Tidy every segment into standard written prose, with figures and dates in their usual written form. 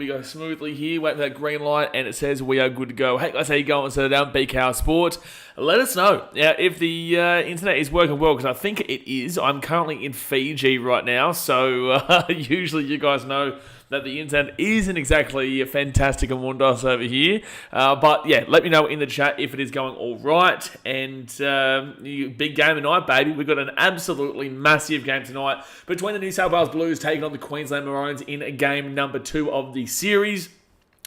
We go smoothly here, wait for that green light, and it says we are good to go. Hey guys, how you going? So down BKRsport. Let us know if the internet is working well, because I think it is. I'm currently in Fiji right now, so usually you guys know that the internet isn't exactly fantastic and wondrous over here. But yeah, let me know in the chat if it is going all right. And big game tonight, baby. We've got an absolutely massive game tonight between the New South Wales Blues taking on the Queensland Maroons in game number 2 of the series.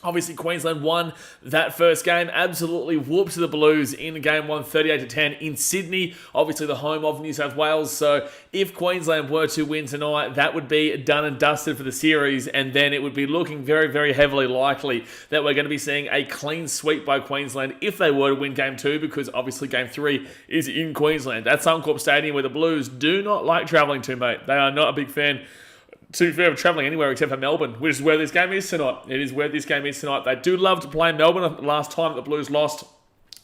Obviously, Queensland won that first game, absolutely whooped the Blues in game 1, 38-10 in Sydney, obviously the home of New South Wales. So if Queensland were to win tonight, that would be done and dusted for the series, and then it would be looking very, very heavily likely that we're going to be seeing a clean sweep by Queensland if they were to win game 2, because obviously game 3 is in Queensland at Suncorp Stadium, where the Blues do not like travelling to, mate. They are not a big fan, to be fair, of travelling anywhere except for Melbourne, which is where this game is tonight. It is where this game is tonight. They do love to play in Melbourne. The last time the Blues lost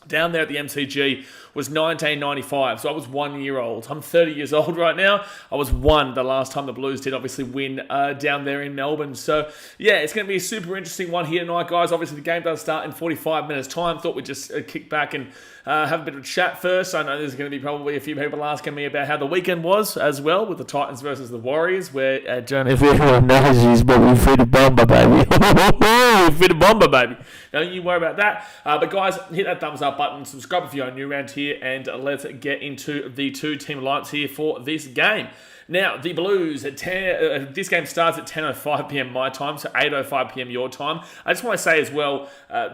down there at the MCG was 1995, so I was 1 year old. I'm 30 years old right now. I was 1 the last time the Blues did obviously win down there in Melbourne. So yeah, it's going to be a super interesting one here tonight, guys. Obviously the game does start in 45 minutes time. Thought we'd just kick back and have a bit of a chat first. I know there's going to be probably a few people asking me about how the weekend was as well, with the Titans versus the Warriors, where I don't know if everyone knows this, but we fit a bomber, baby. We fit a bomber, baby. Don't you worry about that. But guys, hit that thumbs up button, subscribe if you're new around here, and let's get into the two team lineups here for this game. Now, the Blues, this game starts at 10:05 p.m. my time, so 8:05 p.m. your time. I just want to say as well,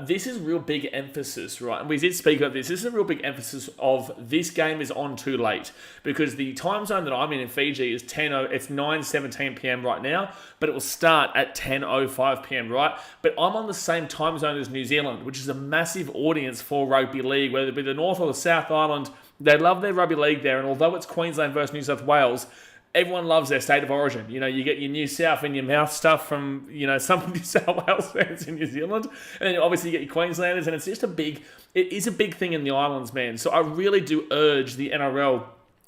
this is real big emphasis, right? And we did speak about this. This is a real big emphasis of this game is on too late, because the time zone that I'm in Fiji is it's 9:17 p.m. right now, but it will start at 10:05 p.m., right? But I'm on the same time zone as New Zealand, which is a massive audience for rugby league, whether it be the North or the South Island. They love their rugby league there, and although it's Queensland versus New South Wales, everyone loves their state of origin. You know, you get your New South in your mouth stuff from, some New South Wales fans in New Zealand. And then obviously you get your Queenslanders, and it's just it is a big thing in the islands, man. So I really do urge the NRL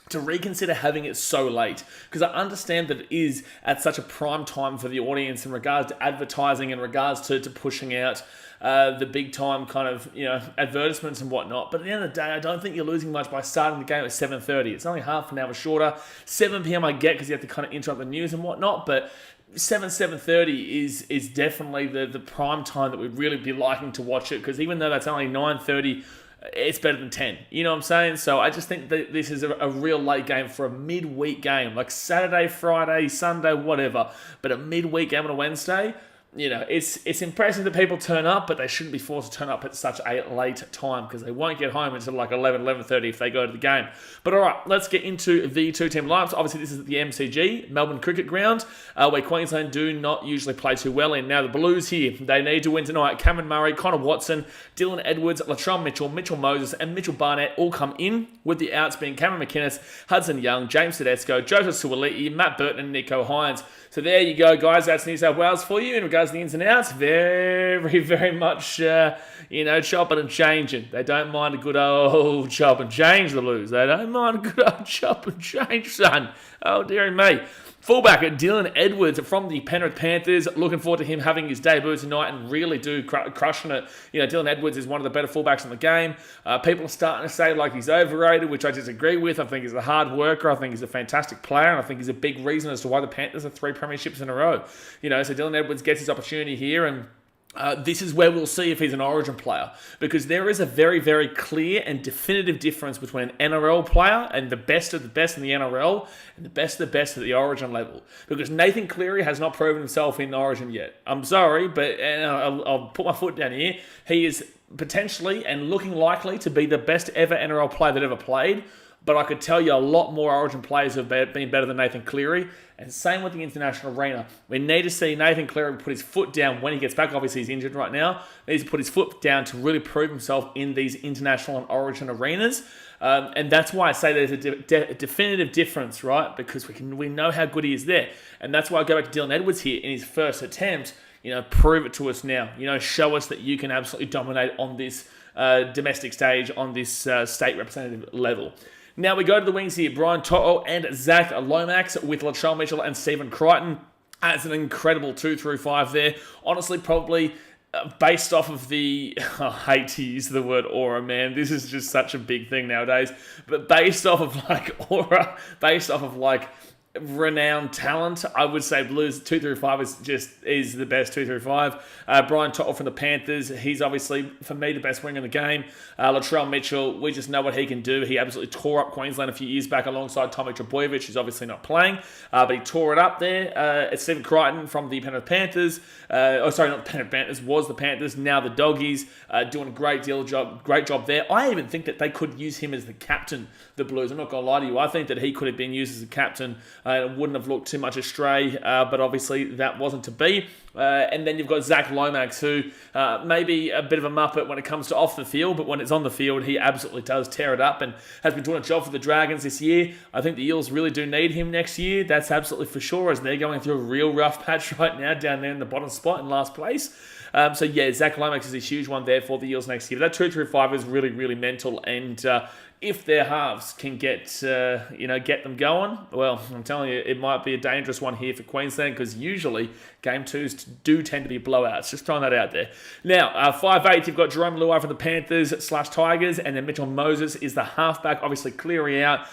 to reconsider having it so late, because I understand that it is at such a prime time for the audience in regards to advertising, in regards to pushing out the big time kind of advertisements and whatnot. But at the end of the day, I don't think you're losing much by starting the game at 7:30. It's only half an hour shorter. 7 p.m. I get, because you have to kind of interrupt the news and whatnot, but 7:30 is definitely the prime time that we'd really be liking to watch it, because even though that's only 9:30, it's better than 10. You know what I'm saying? So I just think that this is a real late game for a midweek game, like Saturday, Friday, Sunday, whatever. But a midweek game on a Wednesday, it's impressive that people turn up, but they shouldn't be forced to turn up at such a late time, because they won't get home until like 11:30 if they go to the game. But all right, let's get into the two team lineups. Obviously, this is at the MCG, Melbourne Cricket Ground, where Queensland do not usually play too well in. Now, the Blues here, they need to win tonight. Cameron Murray, Connor Watson, Dylan Edwards, Latrell Mitchell, Mitchell Moses, and Mitchell Barnett all come in, with the outs being Cameron McInnes, Hudson Young, James Tedesco, Joseph Suoliti, Matt Burton, and Nico Hines. So there you go, guys. That's New South Wales for you in regards to the ins and outs. Very, very much, chopping and changing. They don't mind a good old chop and change, the Blues. They don't mind a good old chop and change, son. Oh, dearie me. Fullback Dylan Edwards from the Penrith Panthers. Looking forward to him having his debut tonight and really crushing it. Dylan Edwards is one of the better fullbacks in the game. People are starting to say like he's overrated, which I disagree with. I think he's a hard worker. I think he's a fantastic player, and I think he's a big reason as to why the Panthers are 3 premierships in a row. So Dylan Edwards gets his opportunity here, and this is where we'll see if he's an Origin player, because there is a very, very clear and definitive difference between an NRL player and the best of the best in the NRL and the best of the best at the Origin level, because Nathan Cleary has not proven himself in Origin yet. I'm sorry, but I'll put my foot down here. He is potentially and looking likely to be the best ever NRL player that ever played. But I could tell you a lot more Origin players have been better than Nathan Cleary. And same with the international arena. We need to see Nathan Cleary put his foot down when he gets back. Obviously, he's injured right now. He needs to put his foot down to really prove himself in these international and Origin arenas. And that's why I say there's a definitive difference, right? Because we know how good he is there. And that's why I go back to Dylan Edwards here in his first attempt. Prove it to us now. Show us that you can absolutely dominate on this domestic stage, on this state representative level. Now we go to the wings here. Brian To'o and Zach Lomax with Latrell Mitchell and Stephen Crichton. That's an incredible 2-5 there. Honestly, probably based off of the... I hate to use the word aura, man. This is just such a big thing nowadays. But based off of aura, based off of renowned talent, I would say Blues 2-5 is the best 2-5. Brian Tottle from the Panthers, he's obviously for me the best winger in the game. Latrell Mitchell, we just know what he can do. He absolutely tore up Queensland a few years back alongside Tommy Trbojevic, who's obviously not playing, but he tore it up there. Stephen Crichton from the Penrith Panthers, not the Penrith Panthers, was the Panthers, now the Doggies, doing a great job there. I even think that they could use him as the captain, the Blues. I'm not going to lie to you. I think that he could have been used as a captain. It wouldn't have looked too much astray, but obviously that wasn't to be. And then you've got Zach Lomax, who maybe a bit of a muppet when it comes to off the field, but when it's on the field, he absolutely does tear it up and has been doing a job for the Dragons this year. I think the Eels really do need him next year. That's absolutely for sure, as they're going through a real rough patch right now down there in the bottom spot in last place. Zach Lomax is a huge one there for the Eels next year. But that 2-5 is really, really mental, and if their halves can get them going, well, I'm telling you, it might be a dangerous one here for Queensland, because usually game twos do tend to be blowouts. Just throwing that out there. Now, 5'8", you've got Jerome Luai from the Panthers/Tigers, and then Mitchell Moses is the halfback, obviously Cleary out.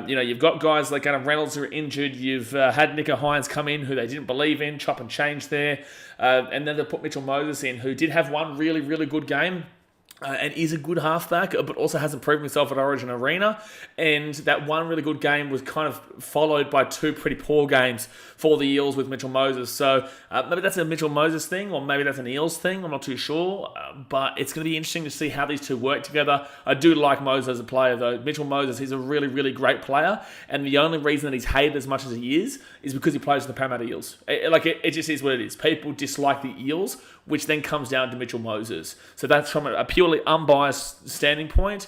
You've got guys like Adam Reynolds who are injured. You've had Nico Hines come in, who they didn't believe in, chop and change there. And then they put Mitchell Moses in, who did have one really, really good game. And is a good halfback, but also hasn't proven himself at Origin Arena. And that one really good game was kind of followed by two pretty poor games for the Eels with Mitchell Moses. So maybe that's a Mitchell Moses thing, or maybe that's an Eels thing. I'm not too sure. But it's going to be interesting to see how these two work together. I do like Moses as a player, though. Mitchell Moses, he's a really, really great player. And the only reason that he's hated as much as he is because he plays for the Parramatta Eels. It just is what it is. People dislike the Eels, which then comes down to Mitchell Moses. So that's from a purely unbiased standing point.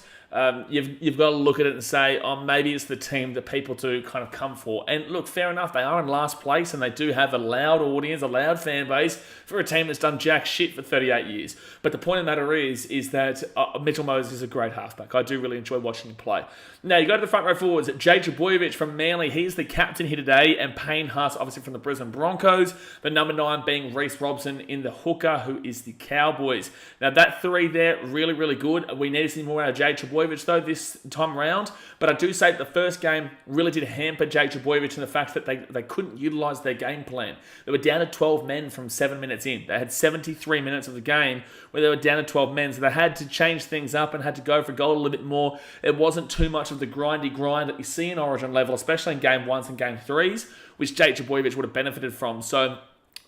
You've got to look at it and say, maybe it's the team that people do kind of come for. And look, fair enough, they are in last place and they do have a loud audience, a loud fan base for a team that's done jack shit for 38 years. But the point of the matter is that Mitchell Moses is a great halfback. I do really enjoy watching him play. Now, you go to the front row forwards. Jay Trbojevic from Manly, he's the captain here today, and Payne Haas, obviously from the Brisbane Broncos. The number 9 being Reece Robson in the hooker, who is the Cowboys. Now, that three there, really, really good. We need to see more out of Jay Trbojevic, though, this time round. But I do say that the first game really did hamper Jay Trbojevic in the fact that they couldn't utilise their game plan. They were down to 12 men from 7 minutes in. They had 73 minutes of the game where they were down to 12 men, so they had to change things up and had to go for a goal a little bit more. It wasn't too much of the grindy grind that you see in Origin level, especially in Game 1s and Game 3s, which Jake Trbojevic would have benefited from. So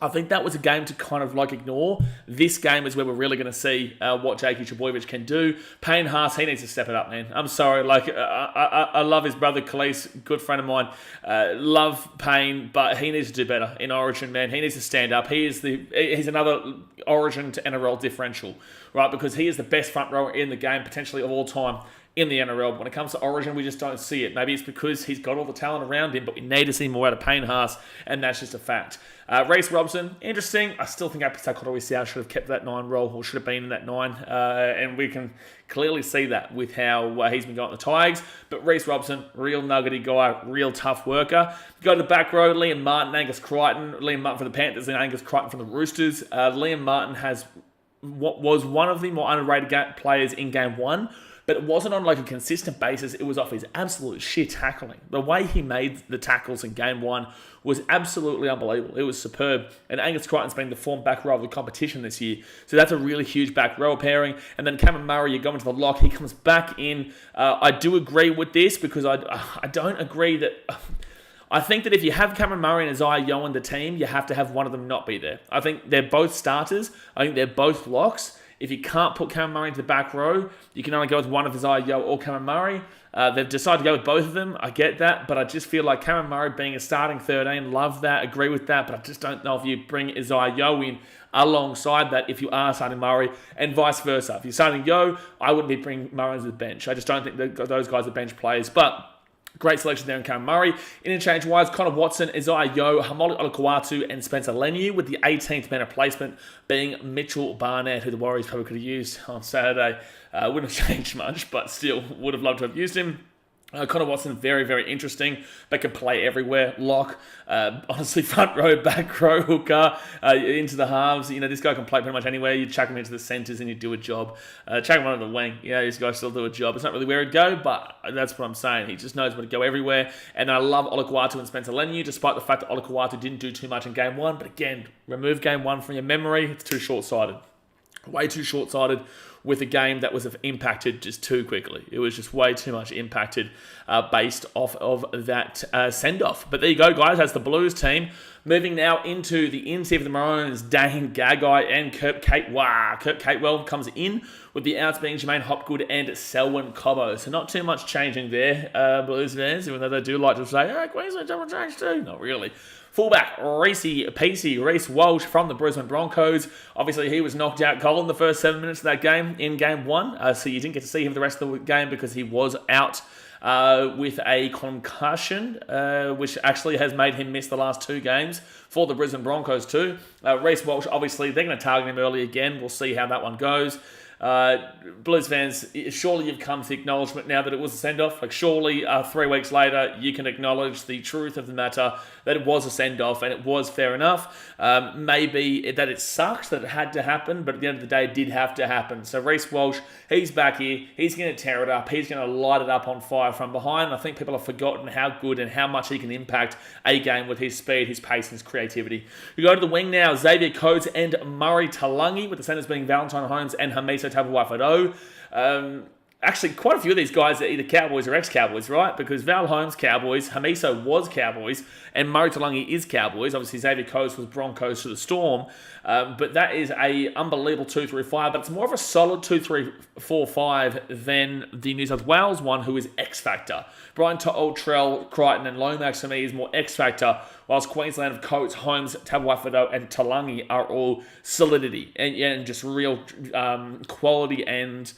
I think that was a game to kind of ignore. This game is where we're really going to see what Jakey Trbojevic can do. Payne Haas, he needs to step it up, man. I'm sorry. I love his brother, Khalees, good friend of mine. Love Payne, but he needs to do better in Origin, man. He needs to stand up. He's another Origin to NRL differential, right? Because he is the best front rower in the game, potentially of all time, in the NRL. When it comes to Origin, we just don't see it. Maybe it's because he's got all the talent around him, but we need to see more out of Payne Haas, and that's just a fact. Reece Robson, interesting. I still think Apatako Koroisau should have kept that 9 role, or should have been in that 9, and we can clearly see that with how he's been going at the Tigers. But Reece Robson, real nuggety guy, real tough worker. Go to the back row, Liam Martin, Angus Crichton. Liam Martin from the Panthers and Angus Crichton from the Roosters. Liam Martin was one of the more underrated players in Game 1, but it wasn't on a consistent basis. It was off his absolute shit tackling. The way he made the tackles in Game 1 was absolutely unbelievable. It was superb. And Angus Crichton's been the form back row of the competition this year. So that's a really huge back row pairing. And then Cameron Murray, you go into the lock. He comes back in. I do agree with this, because I don't agree that... I think that if you have Cameron Murray and Isaiah Yeo in the team, you have to have one of them not be there. I think they're both starters. I think they're both locks. If you can't put Cameron Murray into the back row, you can only go with one of Isaiah Yeo or Cameron Murray. They've decided to go with both of them. I get that, but I just feel like Cameron Murray being a starting 13, love that, agree with that, but I just don't know if you bring Isaiah Yeo in alongside that if you are starting Murray, and vice versa. If you're starting Yeo, I wouldn't be bringing Murray to the bench. I just don't think that those guys are bench players, but... great selection there in Cameron Murray. Interchange-wise, Connor Watson, Isaiah Yeo, Hamoli Olakuatu, and Spencer Leniu, with the 18th man replacement being Mitchell Barnett, who the Warriors probably could have used on Saturday. Wouldn't have changed much, but still would have loved to have used him. Connor Watson, very, very interesting, but can play everywhere. Lock, honestly, front row, back row, hooker, into the halves. This guy can play pretty much anywhere. You chuck him into the centres and you do a job. Chuck him onto the wing. This guy still do a job. It's not really where he'd go, but that's what I'm saying. He just knows where to go everywhere. And I love Olakuatu and Spencer Leniu, despite the fact that Olakuatu didn't do too much in Game 1. But again, remove Game 1 from your memory. It's too short-sighted. Way too short-sighted with a game that was impacted just too quickly. It was just way too much impacted based off of that send-off. But there you go, guys. That's the Blues team. Moving now into the in-seat for the Maroons, Dane Gagai and Kurt Catewell comes in with the outs being Jermaine Hopgood and Selwyn Cobbo. So not too much changing there, Blues fans, even though they do like to say, Queensland double change too. Not really. Fullback, Reece Walsh from the Brisbane Broncos. Obviously, he was knocked out cold in the first 7 minutes of that game in Game 1. So you didn't get to see him the rest of the game because he was out with a concussion, which actually has made him miss the last 2 games for the Brisbane Broncos too. Reece Walsh, obviously, they're going to target him early again. We'll see how that one goes. Blues fans, surely you've come to the acknowledgement now that it was a send-off. Surely 3 weeks later, you can acknowledge the truth of the matter, that it was a send-off and it was fair enough. Maybe that it sucks that it had to happen, but at the end of the day, it did have to happen. So Reece Walsh, he's back here. He's going to tear it up. He's going to light it up on fire from behind. I think people have forgotten how good and how much he can impact a game with his speed, his pace, and his creativity. We go to the wing now. Xavier Coates and Murray Talangi, with the centres being Valentine Holmes and Hamiso Tabuai-Fidow. Actually, quite a few of these guys are either Cowboys or ex-Cowboys, right? Because Val Holmes, Cowboys, Hamiso was Cowboys, and Murray Talangi is Cowboys. Obviously, Xavier Coates was Broncos to the Storm. But that is a unbelievable 2-3-5, but it's more of a solid 2-3-4-5 than the New South Wales one, who is X-Factor. Brian Trell, Crichton, and Lomax, for me, is more X-Factor, whilst Queensland of Coates, Holmes, Tabuai-Fidow, and Talangi are all solidity and just real quality and...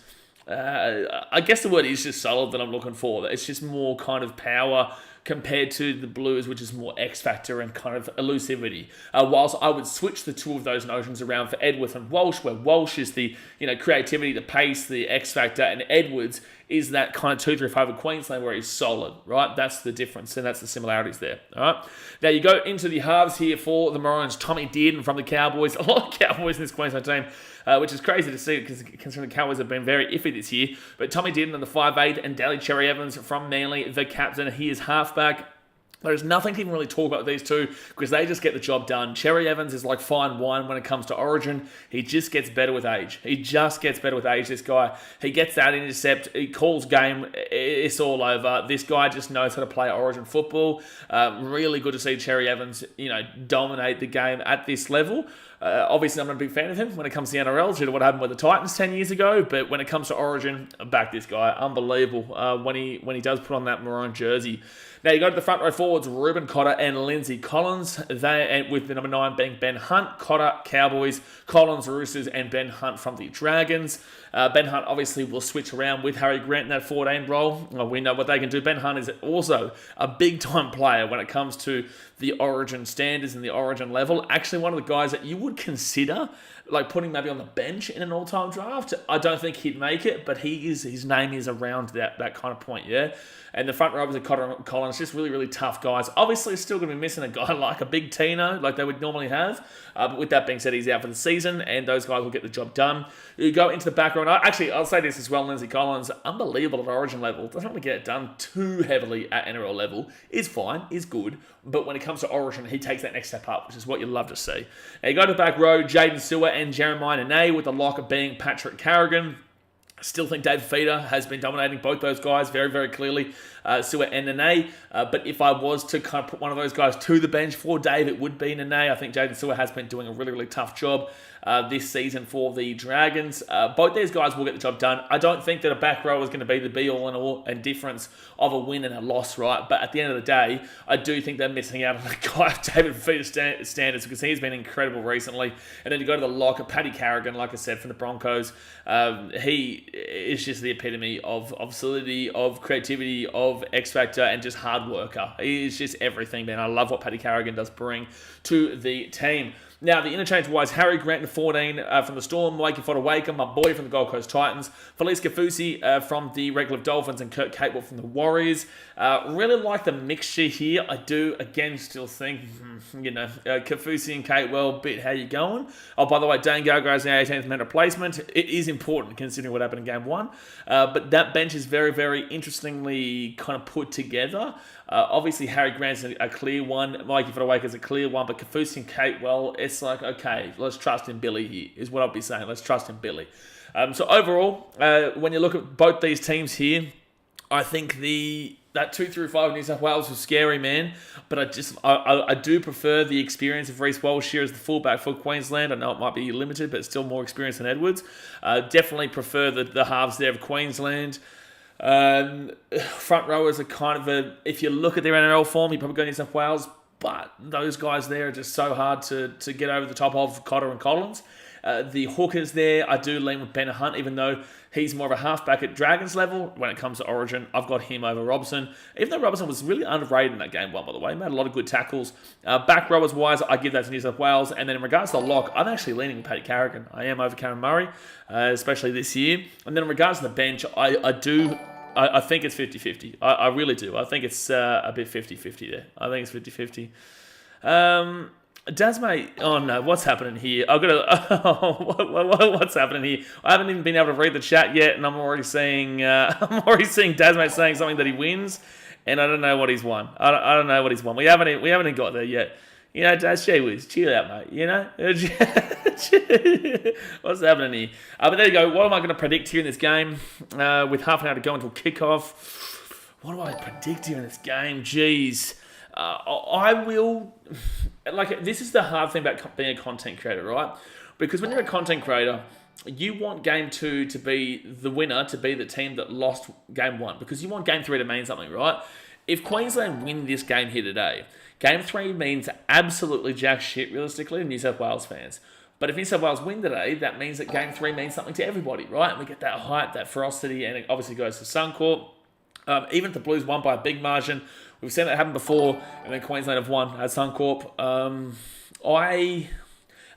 I guess the word is just solid that I'm looking for. It's just more kind of power compared to the Blues, which is more X-Factor and kind of elusivity. Whilst I would switch the two of those notions around for Edwards and Walsh, where Walsh is the creativity, the pace, the X-Factor, and Edwards is that kind of 2-3-5 of Queensland where he's solid, right? That's the difference, and that's the similarities there, all right? Now, you go into the halves here for the Maroons. Tommy Dearden from the Cowboys. A lot of Cowboys in this Queensland team, which is crazy to see because considering the Cowboys have been very iffy this year. But Tommy Dearden on the 5'8", and Daly Cherry Evans from Manly, the captain. He is halfback. There's nothing to even really talk about these two because they just get the job done. Cherry Evans is like fine wine when it comes to Origin. He just gets better with age. This guy. He gets that intercept. He calls game. It's all over. This guy just knows how to play Origin football. Really good to see Cherry Evans, dominate the game at this level. Obviously, I'm not a big fan of him when it comes to the NRL due to what happened with the Titans 10 years ago. But when it comes to Origin, I back this guy. Unbelievable when he does put on that maroon jersey. Now you go to the front row forwards, Ruben Cotter and Lindsay Collins. They, with the number 9 being Ben Hunt, Cotter, Cowboys, Collins, Roosters, and Ben Hunt from the Dragons. Ben Hunt obviously will switch around with Harry Grant in that 14 role. We know what they can do. Ben Hunt is also a big-time player when it comes to the Origin standards and the Origin level. Actually, one of the guys that you would consider like putting maybe on the bench in an all-time draft. I don't think he'd make it, but his name is around that kind of point, yeah? And the front row is Cotter and Collins, just really, really tough guys. Obviously, still going to be missing a guy like a big Tino, like they would normally have. But with that being said, he's out for the season, and those guys will get the job done. You go into the back row, and I'll say this as well, Lindsay Collins, unbelievable at Origin level. Doesn't really get it done too heavily at NRL level. Is fine, is good. But when it comes to Origin, he takes that next step up, which is what you love to see. Now you go to the back row, Jaden Sewer and Jeremiah Nene, with the lock being Patrick Carrigan. Still think David Feeder has been dominating both those guys very, very clearly, Sewer and Nene. But if I was to kind of put one of those guys to the bench for Dave, it would be Nene. I think Jaden Sewer has been doing a really, really tough job this season for the Dragons. Both these guys will get the job done. I don't think that a back row is going to be the be-all and all and difference of a win and a loss, right? But at the end of the day, I do think they're missing out on the guy David Feeder's standards because he's been incredible recently. And then you go to the lock, Paddy Carrigan, like I said, from the Broncos. He is just the epitome of solidity, of creativity, of X-Factor, and just hard worker. He is just everything, man. I love what Paddy Carrigan does bring to the team. Now, the interchange-wise, Harry Grant to 14 from the Storm, Wakey Fodawaker, my boy from the Gold Coast Titans, Felice Kafusi from the Redcliffe Dolphins, and Kurt Capewell from the Warriors. Really like the mixture here. I do, again, still think, Kafusi and Capewell, bit how you going? Oh, by the way, Dane Gargaro's the 18th man replacement. It is important considering what happened in Game 1. But that bench is very, very interestingly kind of put together. Obviously, Harry Grant's a clear one. Mikey Fodawaker's a clear one. But Kafusi and Capewell, it's like, okay, let's trust in Billy here, is what I'll be saying. Let's trust in Billy. So overall, when you look at both these teams here, I think that 2 through 5 New South Wales was scary, man. But I do prefer the experience of Reece Walsh here as the fullback for Queensland. I know it might be limited, but still more experience than Edwards. Definitely prefer the halves there of Queensland. Front rowers are kind of if you look at their NRL form, you probably go New South Wales, but those guys there are just so hard to get over the top of Cotter and Collins. The hookers there, I do lean with Ben Hunt, even though he's more of a halfback at Dragons level. When it comes to Origin, I've got him over Robson. Even though Robson was really underrated in that game one, by the way. He made a lot of good tackles. Back rowers wise, I give that to New South Wales. And then in regards to the lock, I'm actually leaning with Paddy Carrigan. I am over Cameron Murray, especially this year. And then in regards to the bench, I think it's 50-50. I really do. I think it's a bit 50-50 there. I think it's 50-50. Dasmay, oh no, what's happening here? What's happening here? I haven't even been able to read the chat yet, and I'm already seeing Dasmay saying something that he wins, and I don't know what he's won. I don't know what he's won. We haven't even got there yet. Daz, gee whiz, chill out, mate. What's happening here? But there you go. What am I going to predict here in this game? With half an hour to go until kickoff. What do I predict here in this game? Jeez. I will... this is the hard thing about being a content creator, right? Because when you're a content creator, you want Game 2 to be the winner, to be the team that lost Game 1. Because you want Game 3 to mean something, right? If Queensland win this game here today, Game 3 means absolutely jack shit, realistically, to New South Wales fans. But if New South Wales win today, that means that Game 3 means something to everybody, right? And we get that hype, that ferocity, and it obviously goes to Suncorp. Even if the Blues won by a big margin, we've seen that happen before, and then Queensland have won at Suncorp.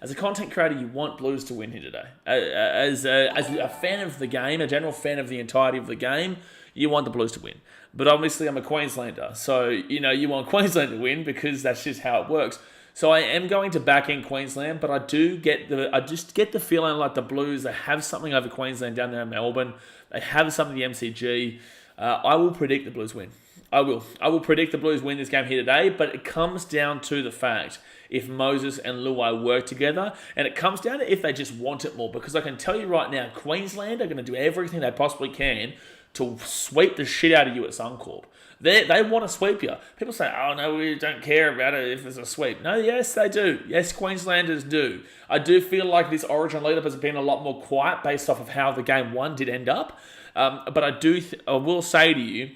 As a content creator, you want Blues to win here today. As a fan of the game, a general fan of the entirety of the game, you want the Blues to win. But obviously, I'm a Queenslander, so you want Queensland to win because that's just how it works. So I am going to back in Queensland, but I just get the feeling like the Blues, they have something over Queensland down there in Melbourne. They have something in the MCG. I will predict the Blues win. I will predict the Blues win this game here today, but it comes down to the fact if Moses and Luai work together, and it comes down to if they just want it more, because I can tell you right now, Queensland are going to do everything they possibly can to sweep the shit out of you at Suncorp. They want to sweep you. People say, oh no, we don't care about it if it's a sweep. No, yes, they do. Yes, Queenslanders do. I do feel like this Origin lead-up has been a lot more quiet based off of how the Game 1 did end up. But I will say to you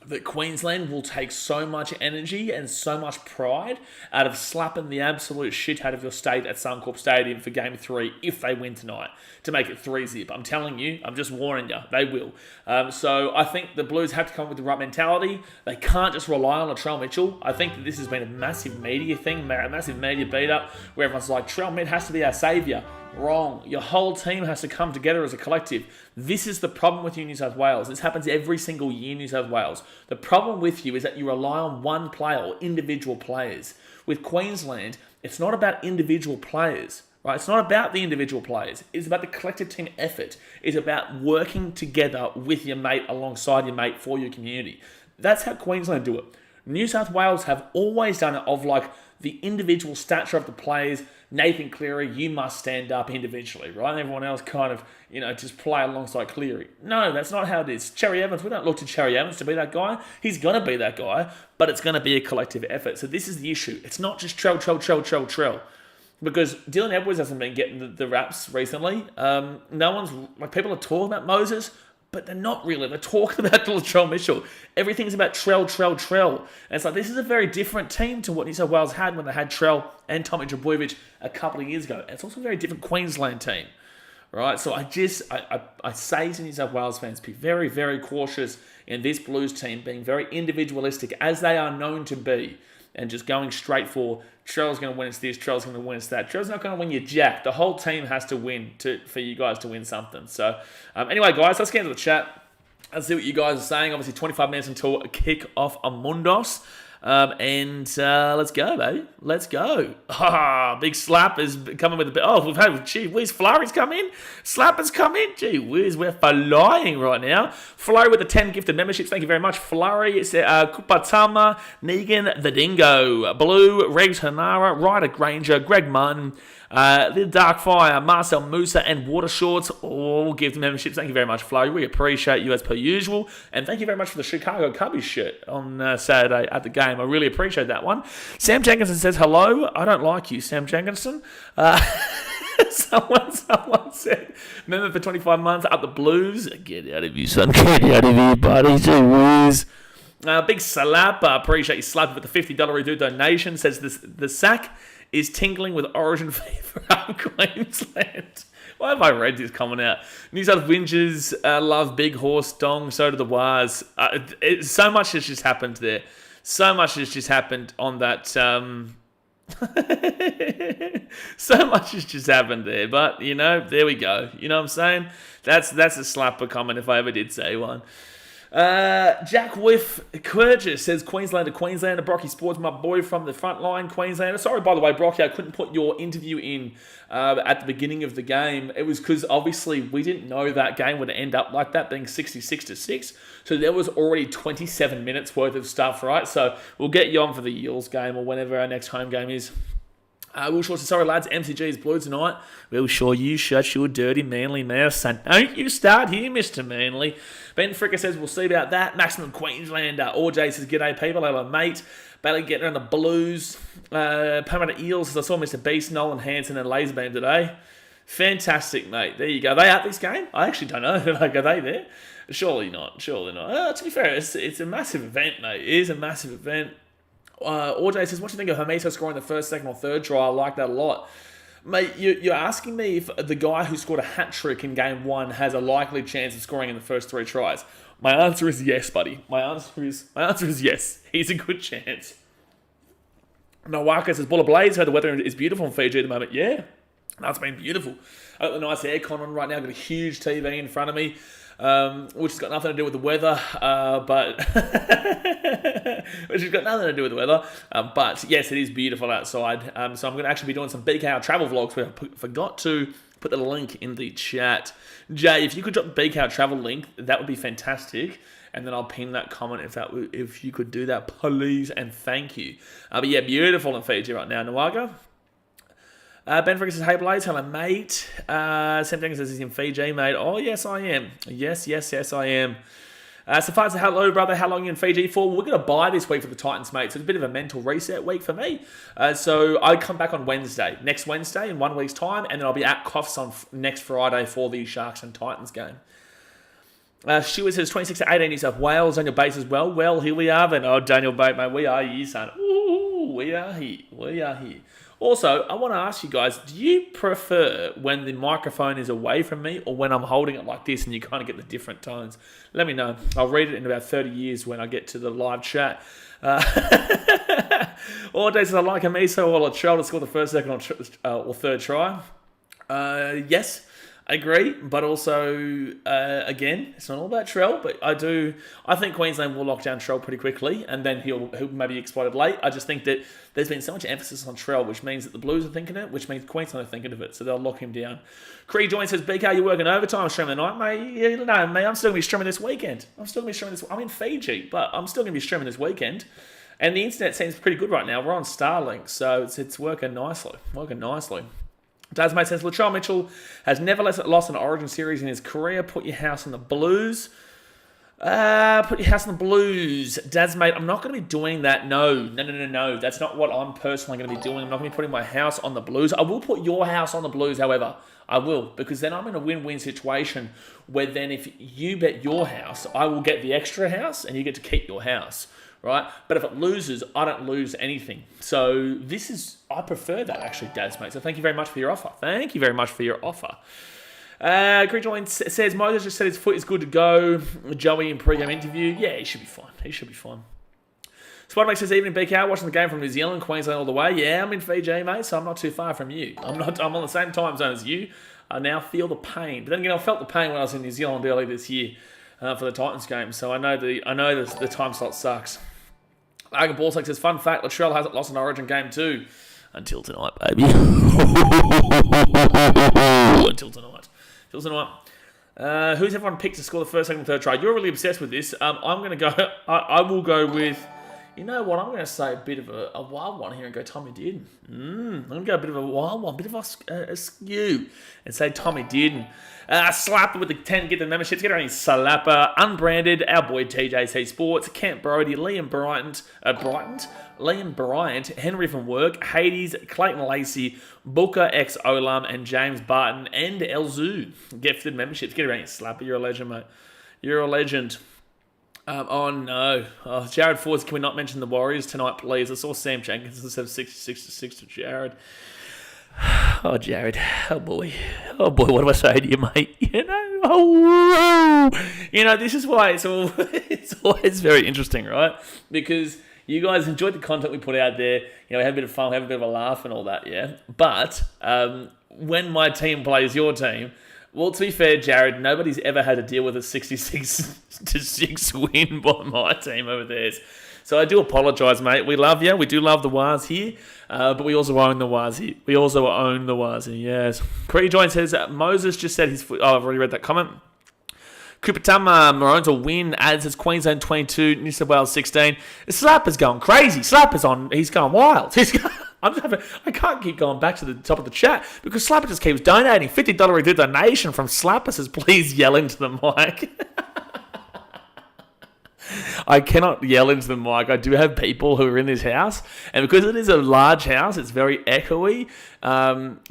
that Queensland will take so much energy and so much pride out of slapping the absolute shit out of your state at Suncorp Stadium for Game 3 if they win tonight to make it 3-0. I'm telling you, I'm just warning you, they will. So I think the Blues have to come up with the right mentality. They can't just rely on Latrell Mitchell. I think that this has been a massive media thing, a massive media beat-up where everyone's like, Trell Mitchell has to be our saviour. Wrong. Your whole team has to come together as a collective. This is the problem with you, New South Wales. This happens every single year in New South Wales. The problem with you is that you rely on one player or individual players. With Queensland, it's not about individual players, right? It's not about the individual players. It's about the collective team effort. It's about working together with your mate, alongside your mate, for your community. That's how Queensland do it. New South Wales have always done it of like the individual stature of the players. Nathan Cleary, you must stand up individually, right? And everyone else kind of, just play alongside Cleary. No, that's not how it is. Cherry Evans, we don't look to Cherry Evans to be that guy. He's going to be that guy, but it's going to be a collective effort. So this is the issue. It's not just Trell. Because Dylan Edwards hasn't been getting the raps recently. People are talking about Moses, but they're not really. They're talking about Latrell Mitchell. Everything's about Trell. And it's like, this is a very different team to what New South Wales had when they had Trell and Tommy Trbojevic a couple of years ago. And it's also a very different Queensland team, right? So I say to New South Wales fans, be very, very cautious in this Blues team being very individualistic, as they are known to be, and just going straight for Trell's going to win us this, Trell's going to win us that. Trell's not going to win you jack. The whole team has to win for you guys to win something. So, anyway, guys, let's get into the chat. Let's see what you guys are saying. Obviously, 25 minutes until kick-off Amundos. Let's go, baby. Let's go. Big Slap is coming with a bit. Oh, we've had, gee whiz, Flurry's come in. Slap has come in. Gee whiz, we're flying right now. Flurry with the 10 gifted memberships. Thank you very much, Flurry. Kupatama, Negan, the Dingo, Blue, Regs Hanara, Ryder Granger, Greg Munn, Little Darkfire, Marcel Musa, and Water Shorts, all gifted memberships. Thank you very much, Flurry. We appreciate you as per usual. And thank you very much for the Chicago Cubbies shirt on Saturday at the game. I really appreciate that one. Sam Jenkinson says, hello. I don't like you, Sam Jenkinson. Someone said, member for 25 months, up the Blues. Get out of you, son. Get out of here, buddy. Gee whiz. Big Slap. Appreciate you slapping with the $50 redo donation. Says the sack is tingling with origin fever up Queensland. Why have I read this comment out? New South Whinges love Big Horse Dong, so do the Wars. So much has just happened there. So much has just happened on that. So much has just happened there. But, there we go. You know what I'm saying? That's a slapper comment if I ever did say one. Jack Whiff Querger says Queenslander, Brocky Sports, my boy from the front line, Queenslander. Sorry, by the way, Brocky, I couldn't put your interview in at the beginning of the game. It was because obviously we didn't know that game would end up like that, being 66-6. So there was already 27 minutes worth of stuff, right? So we'll get you on for the Eels game or whenever our next home game is. Will Shaw says, sorry lads, MCG is blue tonight. Will Shaw, you shut your dirty Manly mouth, son. Don't you start here, Mr. Manly. Ben Fricker says, we'll see about that. Maximum Queenslander. Orj says, g'day people, hello mate. Bailey getting around the Blues. Parramatta Eels says, I saw Mr. Beast, Nolan Hansen and Laserbeam today. Fantastic, mate. There you go. Are they at this game? I actually don't know. Like, are they there? Surely not. To be fair, it's a massive event, mate. It is a massive event. Orj says, what do you think of Hermeto scoring the first, second, or third try? I like that a lot. Mate, you're asking me if the guy who scored a hat-trick in Game 1 has a likely chance of scoring in the first 3 tries. My answer is yes, buddy. My answer is yes. He's a good chance. Nawaka says, Bulla Blaze, heard the weather is beautiful in Fiji at the moment. Yeah, that's been beautiful. I've got the nice aircon on right now. I've got a huge TV in front of me. Which has got nothing to do with the weather, but yes, it is beautiful outside. So I'm going to actually be doing some BKR travel vlogs. Where I forgot to put the link in the chat. Jay, if you could drop the BKR travel link, that would be fantastic. And then I'll pin that comment if you could do that, please and thank you. But yeah, beautiful in Fiji right now, Nawaga. Ben Fricker says, hey Blaze, hello mate. Sam Jenkins says he's in Fiji, mate. Oh, yes, I am. Yes, I am. Safar says, hello, brother. How long are you in Fiji for? We're going to buy this week for the Titans, mate. So it's a bit of a mental reset week for me. So I come back on next Wednesday in 1 week's time, and then I'll be at Coffs on next Friday for the Sharks and Titans game. Stuart says, 26-18 New South Wales on your base as well. Well, here we are then. Oh, Daniel Bate, mate, we are here, son. Ooh, we are here. Also, I want to ask you guys, do you prefer when the microphone is away from me or when I'm holding it like this and you kind of get the different tones? Let me know. I'll read it in about 30 years when I get to the live chat. All days I like Amiso or Latrell to score the first, second, or third try. Yes. I agree, but also, again, it's not all about Trell, but I think Queensland will lock down Trell pretty quickly, and then he'll maybe exploit it late. I just think that there's been so much emphasis on Trell, which means that the Blues are thinking it, which means Queensland are thinking of it, so they'll lock him down. Cree Joint says, BK, you're working overtime streaming tonight, mate. Yeah, no, mate, I'm still going to be streaming this weekend. I'm in Fiji, but I'm still going to be streaming this weekend. And the internet seems pretty good right now. We're on Starlink, so it's working nicely. Dasmate says, Latrell Mitchell has never lost an Origin series in his career. Put your house on the Blues. Dasmate, I'm not going to be doing that. No. That's not what I'm personally going to be doing. I'm not going to be putting my house on the Blues. I will put your house on the Blues, however. I will, because then I'm in a win-win situation where then if you bet your house, I will get the extra house and you get to keep your house. Right? But if it loses, I don't lose anything. So I prefer that actually, Dads, mate. So thank you very much for your offer. Greg Joint says, Moses just said his foot is good to go. Joey in pre-game interview. Yeah, he should be fine. Spider-Man says, evening BK, watching the game from New Zealand, Queensland all the way. Yeah, I'm in Fiji, mate, so I'm not too far from you. I'm on the same time zone as you. I now feel the pain. But then again, I felt the pain when I was in New Zealand earlier this year for the Titans game, so I know the time slot sucks. Argan Ball says, fun fact, Latrell hasn't lost an Origin game too. Until tonight, baby. Until tonight. Who's everyone picked to score the first, second, and third try? You're really obsessed with this. I'm going to go... I will go with... You know what? I'm going to say a bit of a wild one here and go Tommy Dearden. I'm going to go a bit of a wild one, a bit of a skew, and say Tommy Dearden. Slapper with the 10, get the memberships. Get around Slapper. Unbranded, our boy TJC Sports. Kent Brody, Liam Bryant, Henry from Work, Hades, Clayton Lacey, Booker X Olam, and James Barton, and Elzoo. Gifted memberships. Get around Slapper. You're a legend, mate. You're a legend. Oh no. Jared Fords, can we not mention the Warriors tonight, please? I saw Sam Jenkins instead of 66 to Jared. Oh, Jared. Oh boy, what do I say to you, mate? This is why it's always very interesting, right? Because you guys enjoyed the content we put out there. We had a bit of fun, we had a bit of a laugh and all that, yeah? But when my team plays your team, well, to be fair, Jared, nobody's ever had to deal with a 66-6 win by my team over theirs. So I do apologise, mate. We love you. We do love the Waz here, but we also own the Waz here. Yes. Cree Joint says, Moses just said his foot... Oh, I've already read that comment. Kupatama, Maroons will win. Adds says Queensland 22, New South Wales 16. Slapper's going crazy. Slapper's on... He's going wild. I can't keep going back to the top of the chat because Slapper just keeps donating. $50 donation from Slapper says, please yell into the mic. I cannot yell into the mic. I do have people who are in this house, and because it is a large house, it's very echoey,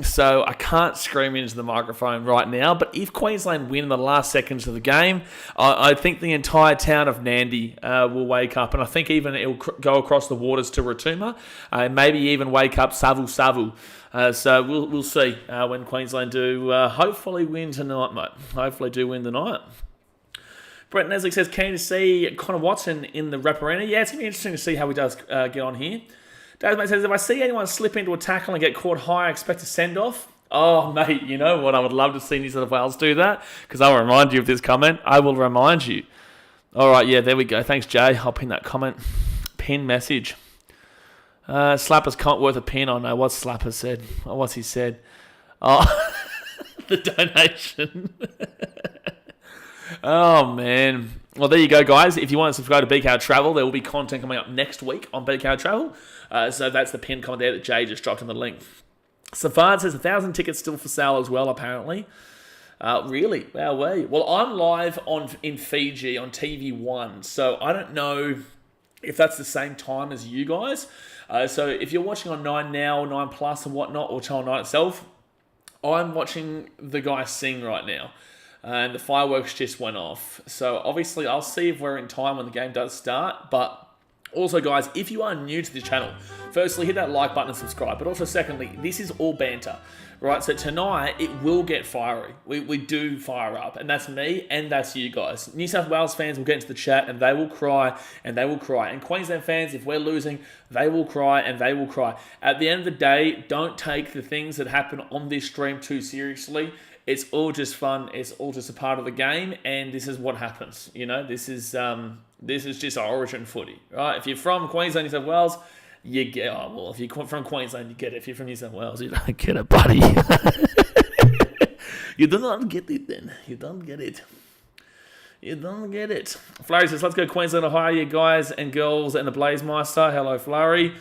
so I can't scream into the microphone right now. But if Queensland win in the last seconds of the game, I think the entire town of Nandi will wake up, and I think even it will go across the waters to Rotuma, and maybe even wake up Savu. So we'll see when Queensland do hopefully win tonight, mate. Hopefully do win tonight. Brett Neslick says, keen to see Connor Watson in the rep arena. Yeah, it's going to be interesting to see how he does get on here. Dave Mate says, if I see anyone slip into a tackle and get caught high, I expect a send-off. Oh, mate, you know what? I would love to see New South Wales do that because I'll remind you of this comment. I will remind you. All right, yeah, there we go. Thanks, Jay. I'll pin that comment. Pin message. Slapper's can't worth a pin. I know what Slapper said. Oh, what's he said? Oh, the donation. Oh, man. Well, there you go, guys. If you want to subscribe to BKR Travel, there will be content coming up next week on BKR Travel. So that's the pin comment there that Jay just dropped in the link. Safard says 1,000 tickets still for sale as well, apparently. Really? Wowee. Well, I'm live in Fiji on TV1, so I don't know if that's the same time as you guys. So if you're watching on 9 Now, 9 Plus and whatnot, or Channel 9 itself, I'm watching the guy sing right now. And the fireworks just went off. So obviously I'll see if we're in time when the game does start. But also, guys, if you are new to the channel, firstly, hit that like button and subscribe. But also, secondly, this is all banter, right? So tonight, it will get fiery. We do fire up. And that's me and that's you guys. New South Wales fans will get into the chat and they will cry and they will cry. And Queensland fans, if we're losing, they will cry and they will cry. At the end of the day, don't take the things that happen on this stream too seriously. It's all just fun. It's all just a part of the game, and this is what happens. This is just Origin footy, right? If you're from Queensland, New South Wales, you get. Oh well, if you're from Queensland, you get it. If you're from New South Wales, you don't get it, buddy. You do not get it, then. You don't get it. You don't get it. Flurry says, "Let's go Queensland to hire you guys and girls and the Blazemeister." Hello, Flurry.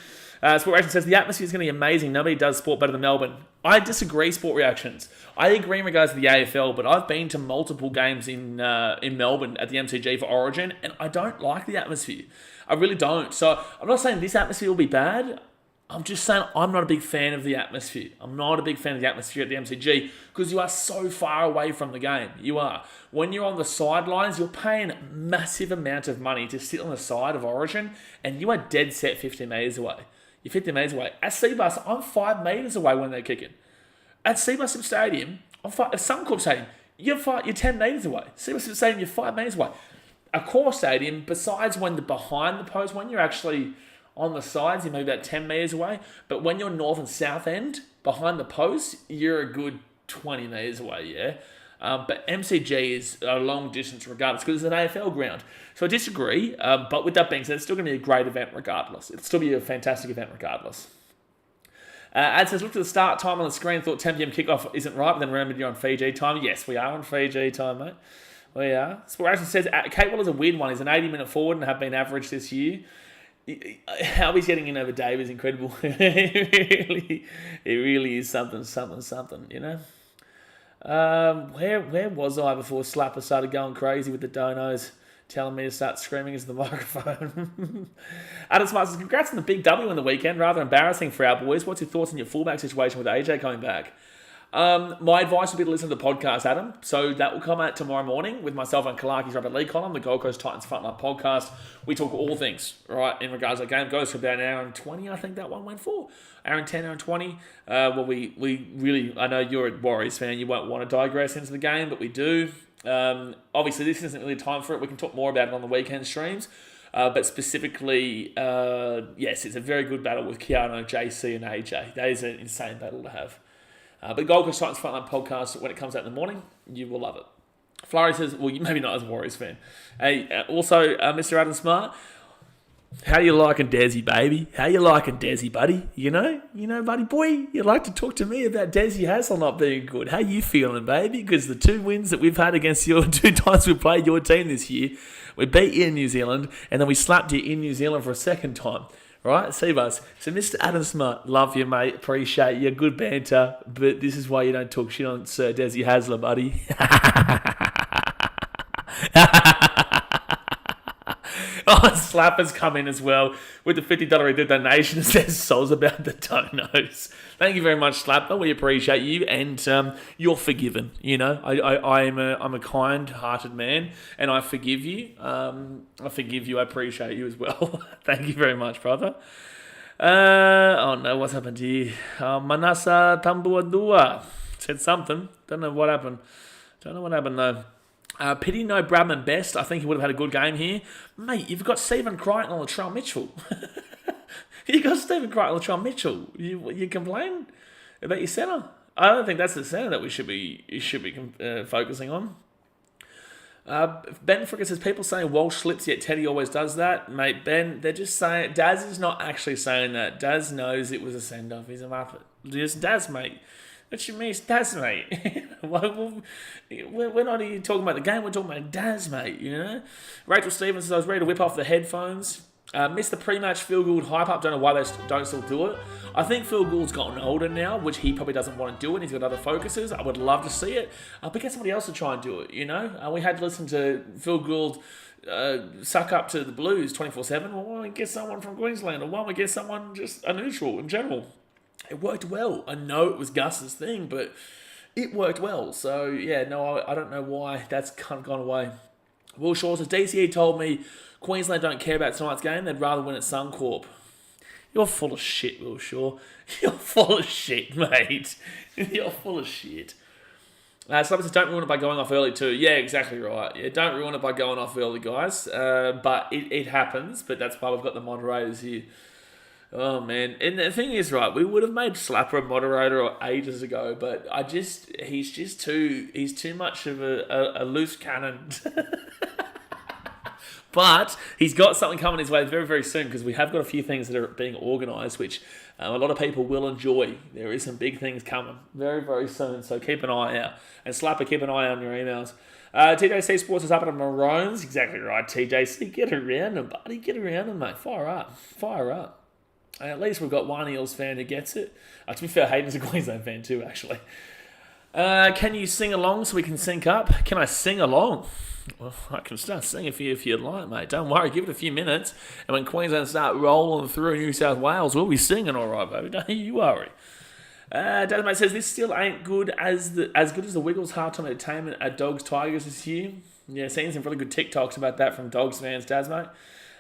Sport Reaction says, the atmosphere is going to be amazing. Nobody does sport better than Melbourne. I disagree, Sport Reactions. I agree in regards to the AFL, but I've been to multiple games in Melbourne at the MCG for Origin, and I don't like the atmosphere. I really don't. So I'm not saying this atmosphere will be bad. I'm just saying I'm not a big fan of the atmosphere. I'm not a big fan of the atmosphere at the MCG because you are so far away from the game. You are. When you're on the sidelines, you're paying a massive amount of money to sit on the side of Origin, and you are dead set 50 metres away. You're 50 metres away. At Seabus, I'm 5 metres away when they're kicking. At Seabus Stadium, at Suncorp Stadium, you're 10 metres away. Seabus Stadium, you're 5 metres away. a core stadium, besides when they're behind the post, when you're actually on the sides, you're maybe about 10 metres away. But when you're north and south end, behind the post, you're a good 20 metres away, yeah? But MCG is a long distance regardless because it's an AFL ground. So I disagree, but with that being said, it's still going to be a great event regardless. It'll still be a fantastic event regardless. Ad says, looked at the start time on the screen, thought 10 p.m. kickoff isn't right, but then remembered you're on Fiji time. Yes, we are on Fiji time, mate. We are. Sporadian says, Kate Waller's a weird one. He's an 80-minute forward and have been average this year. How he's getting in over Dave is incredible. It really is something, you know? Where was I before Slapper started going crazy with the donos, telling me to start screaming into the microphone? Adam Smart says, congrats on the big W in the weekend. Rather embarrassing for our boys. What's your thoughts on your fullback situation with AJ coming back? My advice would be to listen to the podcast, Adam. So that will come out tomorrow morning with myself and Kalaki's Rugby League column, the Gold Coast Titans Frontline podcast. We talk all things, right, in regards to the game. It goes for about an hour and 20, I think that one went for. Hour and 10, hour and 20. Well, we really, I know you're a Warriors fan, you won't want to digress into the game, but we do. Obviously, this isn't really time for it. We can talk more about it on the weekend streams. But specifically, yes, it's a very good battle with Keanu, JC, and AJ. That is an insane battle to have. But Gold Coast Titans Frontline podcast, when it comes out in the morning, you will love it. Flurry says, well, maybe not as a Warriors fan. Hey, also, Mr. Adam Smart, how you liking Desi, baby? How you liking Desi, buddy? You know, buddy boy, you'd like to talk to me about Desi Hassel not being good. How you feeling, baby? Because the 2 wins that we've had against your 2 times we played your team this year, we beat you in New Zealand, and then we slapped you in New Zealand for a second time. Right, Seabus. So, Mr. Adam Smart, love you, mate. Appreciate you. Good banter. But this is why you don't talk shit on Sir Desi Hasler, buddy. Oh, Slapper's come in as well with the $50 donation. It says souls about the donos. Thank you very much, Slapper. We appreciate you, and you're forgiven. You know, I'm a kind-hearted man, and I forgive you. I forgive you. I appreciate you as well. Thank you very much, brother. Oh no, what's happened here? Manasa Tambuadua said something. Don't know what happened though. Pity no Bradman Best. I think he would have had a good game here. Mate, you've got Stephen Crichton and Latrell Mitchell. You complain about your centre? I don't think that's the centre that we should be focusing on. Ben Fricker says, people saying Walsh slips, yet Teddy always does that. Mate, Ben, they're just saying... Daz is not actually saying that. Daz knows it was a send-off. He's a muppet. Just Daz, mate. What you mean, it's Daz, mate? We're not even talking about the game. We're talking about Daz, mate, you know? Rachel Stevens says, I was ready to whip off the headphones. Missed the pre-match Phil Gould hype up. Don't know why they don't still do it. I think Phil Gould's gotten older now, which he probably doesn't want to do it. He's got other focuses. I would love to see it. But get somebody else to try and do it, you know? We had to listen to Phil Gould suck up to the Blues 24/7. Well, why don't we get someone from Queensland? Or why don't we get someone just a neutral in general? It worked well. I know it was Gus's thing, but it worked well. So, yeah, no, I don't know why that's kind of gone away. Will Shaw says, DCE told me Queensland don't care about tonight's game. They'd rather win at Suncorp. You're full of shit, Will Shaw. You're full of shit, mate. You're full of shit. Somebody says, don't ruin it by going off early too. Yeah, exactly right. Yeah, don't ruin it by going off early, guys. But it happens, but that's why we've got the moderators here. Oh, man. And the thing is, right, we would have made Slapper a moderator ages ago, but he's too much of a loose cannon. But he's got something coming his way very, very soon, because we have got a few things that are being organised, which a lot of people will enjoy. There is some big things coming very, very soon, so keep an eye out. And Slapper, keep an eye on your emails. TJC Sports is up at the Maroons. Exactly right, TJC. Get around them, buddy. Get around them, mate. Fire up. At least we've got one Eels fan who gets it. To be fair, Hayden's a Queensland fan too, actually. Can you sing along so we can sync up? Can I sing along? Well, I can start singing for you if you'd like, mate. Don't worry, give it a few minutes. And when Queensland start rolling through New South Wales, we'll be singing all right, baby. Don't you worry. Dadmate says, this still ain't good as good as the Wiggles halftime entertainment at Dogs Tigers this year. Yeah, seen some really good TikToks about that from Dogs fans, Dadmate.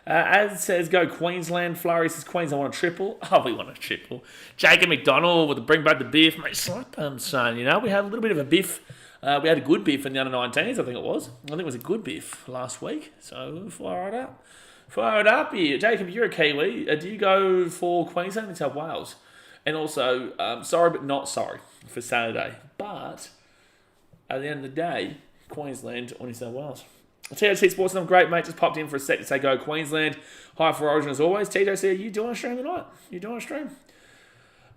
As says, go Queensland. Flurry says, Queensland want a triple. Oh, we want a triple. Jacob McDonald with the bring back the biff. Mate, slap them, son. You know, we had a little bit of a biff We had a good biff in the under-19s, I think it was. I think it was a good biff last week. So fire it up. Fire it up here. Jacob, you're a Kiwi. Do you go for Queensland or New South Wales? And also, sorry but not sorry for Saturday. But at the end of the day, Queensland or New South Wales. THC Sports, I'm great, mate. Just popped in for a sec to say go Queensland. High for Origin as always. TJC, are you doing a stream tonight? You doing a stream?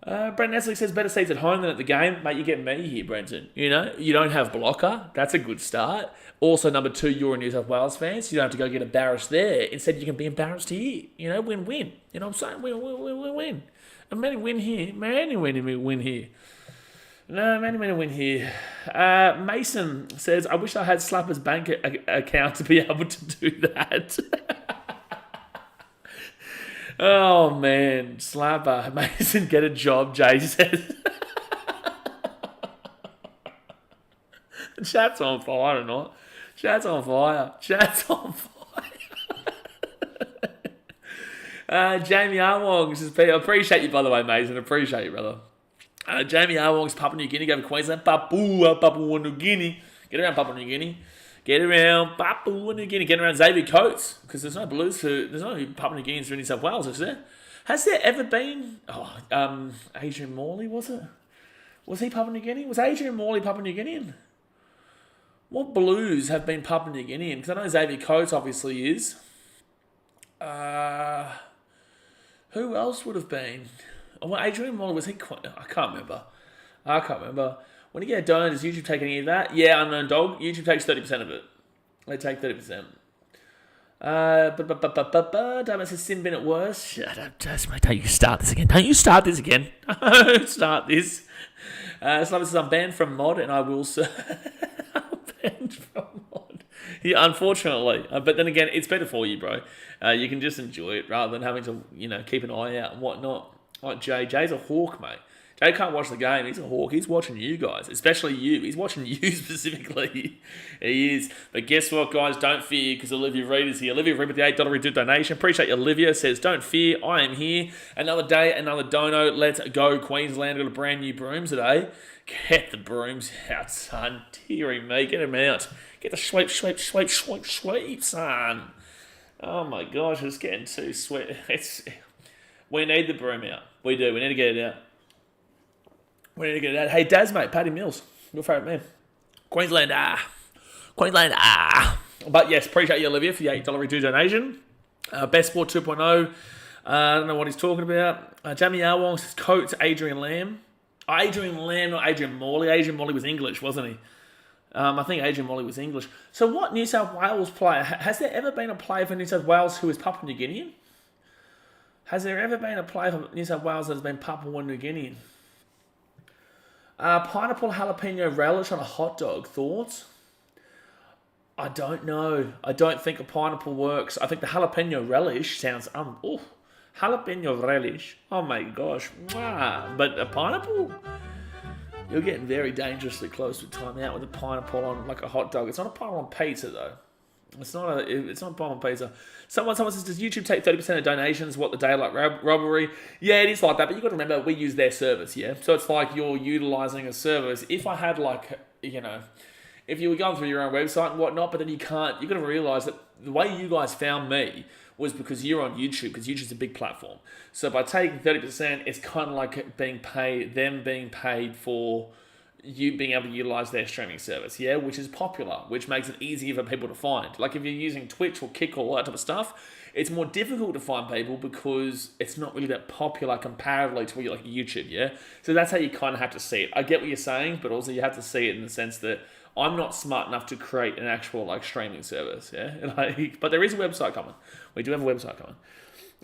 Brent Nestle says better seats at home than at the game. Mate, you get me here, Brenton. You know, you don't have blocker. That's a good start. Also, number 2, you're a New South Wales fan, so you don't have to go get embarrassed there. Instead, you can be embarrassed here. You know, win-win. You know what I'm saying? Win-win. And many win here. Many win here. No, many win here. Mason says, I wish I had Slapper's bank account to be able to do that. Oh, man. Slapper. Mason, get a job, Jay says. Chat's on fire or not? Chat's on fire. Jamie Arwong says, I appreciate you, by the way, Mason. Appreciate you, brother. Jamie Arwong's Papua New Guinea, go for Queensland. Papua New Guinea. Get around Papua New Guinea. Get around Papua New Guinea. Get around Xavier Coates. Because there's no Papua New Guineans for New South Wales, is there? Has there ever been... Adrian Morley, was it? Was he Papua New Guinea? Was Adrian Morley Papua New Guinean? What Blues have been Papua New Guinean? Because I know Xavier Coates obviously is. Who else would have been? Well, Adrian Morley, was he... I can't remember. When you get a donor, does YouTube take any of that? Yeah, Unknown Dog. YouTube takes 30% of it. They take 30%. Diamond says, Sin been at worst. Shut up, Jasmine. Don't you start this again. Don't start this. Slumber says, I'm banned from mod and I will... I'm banned from mod. Yeah, unfortunately. But then again, it's better for you, bro. You can just enjoy it rather than having to, keep an eye out and whatnot. Like Jay's a hawk, mate. Jay can't watch the game. He's a hawk. He's watching you guys, especially you. He's watching you specifically. He is. But guess what, guys? Don't fear, because Olivia Reed is here. Olivia Reed with the $8 redo donation. Appreciate you, Olivia. Says, don't fear. I am here. Another day, another dono. Let's go, Queensland. Got a brand new brooms today. Get the brooms out, son. Teary me. Get them out. Get the sweep, son. Oh, my gosh. It's getting too sweet. We need the broom out. We do. We need to get it out. Hey, Daz, mate. Paddy Mills. Your favourite man. Queensland. But yes, appreciate you, Olivia, for the $8 redo donation. Best Sport 2.0. I don't know what he's talking about. Jamie Arwong says, Coates, Adrian Lamb. Adrian Lamb, not Adrian Morley. Adrian Morley was English, wasn't he? I think Adrian Morley was English. So what New South Wales player... Has there ever been a player for New South Wales who is Papua New Guinean? Has there ever been a player for New South Wales that has been Papua New Guinean? Pineapple jalapeno relish on a hot dog. Thoughts? I don't know. I don't think a pineapple works. I think the jalapeno relish sounds... jalapeno relish. Oh my gosh. Wow. But a pineapple? You're getting very dangerously close to time out with a pineapple on like a hot dog. It's not a pineapple on pizza though. It's not a pineapple on pizza. Someone says, does YouTube take 30% of donations? What, the daylight robbery? Yeah, it is like that, but you've got to remember, we use their service, yeah? So it's like you're utilising a service. If I had if you were going through your own website and whatnot, but then you can't, you've got to realise that the way you guys found me was because you're on YouTube, because YouTube's a big platform. So by taking 30%, it's kind of like being paid for you being able to utilize their streaming service, yeah, which is popular, which makes it easier for people to find. Like if you're using Twitch or Kick or all that type of stuff, it's more difficult to find people because it's not really that popular comparatively to like YouTube, yeah? So that's how you kind of have to see it. I get what you're saying, but also you have to see it in the sense that I'm not smart enough to create an actual like streaming service, yeah? But there is a website coming. We do have a website coming.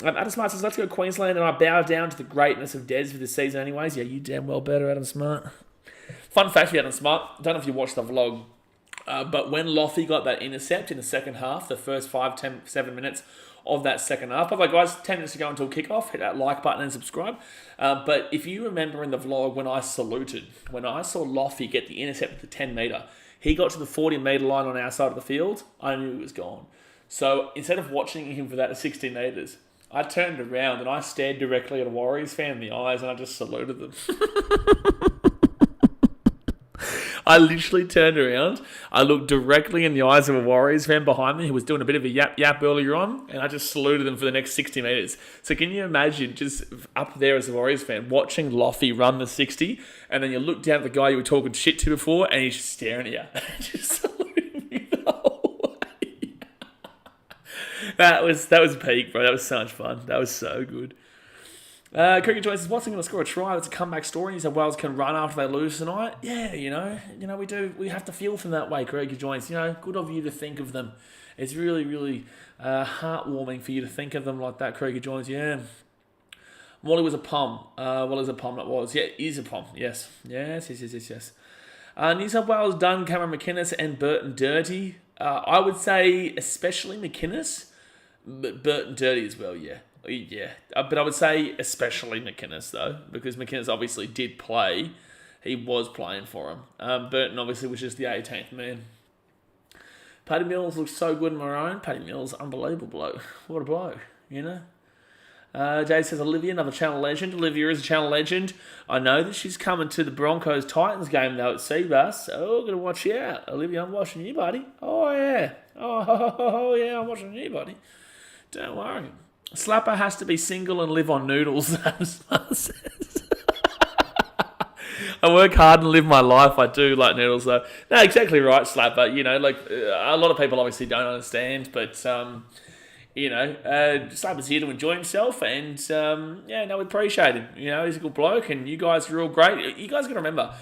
Adam Smart says, let's go Queensland, and I bow down to the greatness of Des for this season anyways. Yeah, you damn well better, Adam Smart. Fun fact for Adam Smart, I don't know if you watched the vlog, but when Loffy got that intercept in the second half, the first 5, 10, 7 minutes of that second half, by the way, guys, 10 minutes to go until kickoff, hit that like button and subscribe. But if you remember in the vlog when I saw Loffy get the intercept at the 10 metre, he got to the 40 metre line on our side of the field, I knew he was gone. So instead of watching him for that at 60 metres, I turned around and I stared directly at a Warriors fan in the eyes and I just saluted them. I literally turned around. I looked directly in the eyes of a Warriors fan behind me who was doing a bit of a yap earlier on, and I just saluted them for the next 60 metres. So can you imagine just up there as a Warriors fan watching Loffy run the 60, and then you look down at the guy you were talking shit to before, and he's just staring at you. Just saluting me the whole way. That was peak, bro. That was so much fun. That was so good. Cricket Joy says, what's going to score a try? It's a comeback story. He said, Wales can run after they lose tonight. Yeah, you know, we do. We have to feel from that way, Cricket Joints. You know, good of you to think of them. It's really, really heartwarming for you to think of them like that, Cricket Joints. Yeah. Molly was a pom. What is a pom that was? Yeah, is a pom. Yes. Yes. New South Wales done Cameron McInnes and Burton Dirty. I would say especially McInnes, but Burton Dirty as well, yeah. Yeah, but I would say especially McInnes, though, because McInnes obviously did play. He was playing for him. Burton obviously was just the 18th man. Paddy Mills looks so good in Maroon. Paddy Mills, unbelievable bloke. What a bloke, you know? Jay says, Olivia, another Channel legend. Olivia is a Channel legend. I know that she's coming to the Broncos-Titans game, though, at Seabass. Oh, going to watch you out. Olivia, I'm watching you, buddy. Oh, yeah. Oh, yeah, I'm watching you, buddy. Don't worry. Slapper has to be single and live on noodles, says. I work hard and live my life. I do like noodles, though. No, exactly right, Slapper. You know, like, a lot of people obviously don't understand, but, you know, Slapper's here to enjoy himself, and, we appreciate him. You know, he's a good bloke, and you guys are all great. You guys got to remember,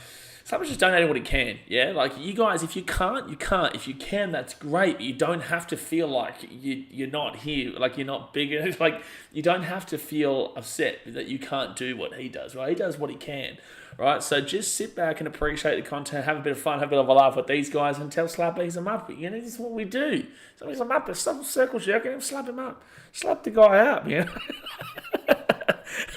Slapper's just donating what he can, yeah? Like, you guys, if you can't, you can't. If you can, that's great. You don't have to feel like you're not here, like you're not big. Like, you don't have to feel upset that you can't do what he does, right? He does what he can, right? So just sit back and appreciate the content, have a bit of fun, have a bit of a laugh with these guys, and tell Slapper he's a muppet. You know, this is what we do. So he's a muppet. Stop circle jerking him, slap him up. Slap the guy up, you know?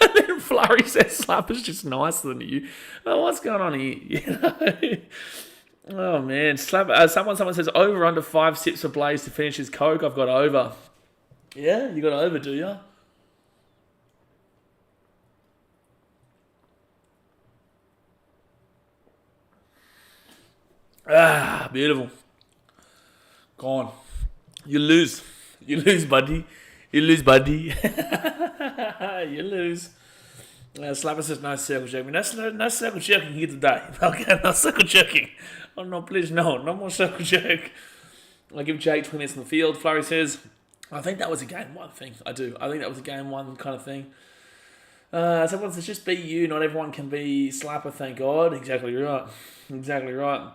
And then Flurry says Slapper's just nicer than you. Oh, what's going on here? You know? Oh, man. Someone says over under 5 sips of Blaze to finish his Coke. I've got over. Yeah? You got over, do you? Ah, beautiful. Gone. You lose. You lose, buddy. You lose, buddy. You lose. Slapper says no circle jerking. No circle jerking here today. Okay, no circle jerking. Oh no, please, no more circle jerk. I give Jake 20 minutes in the field. Flurry says, I think that was a game one thing. I do. I think that was a game one kind of thing. Someone says, just be you. Not everyone can be Slapper, thank God. Exactly right. Exactly right.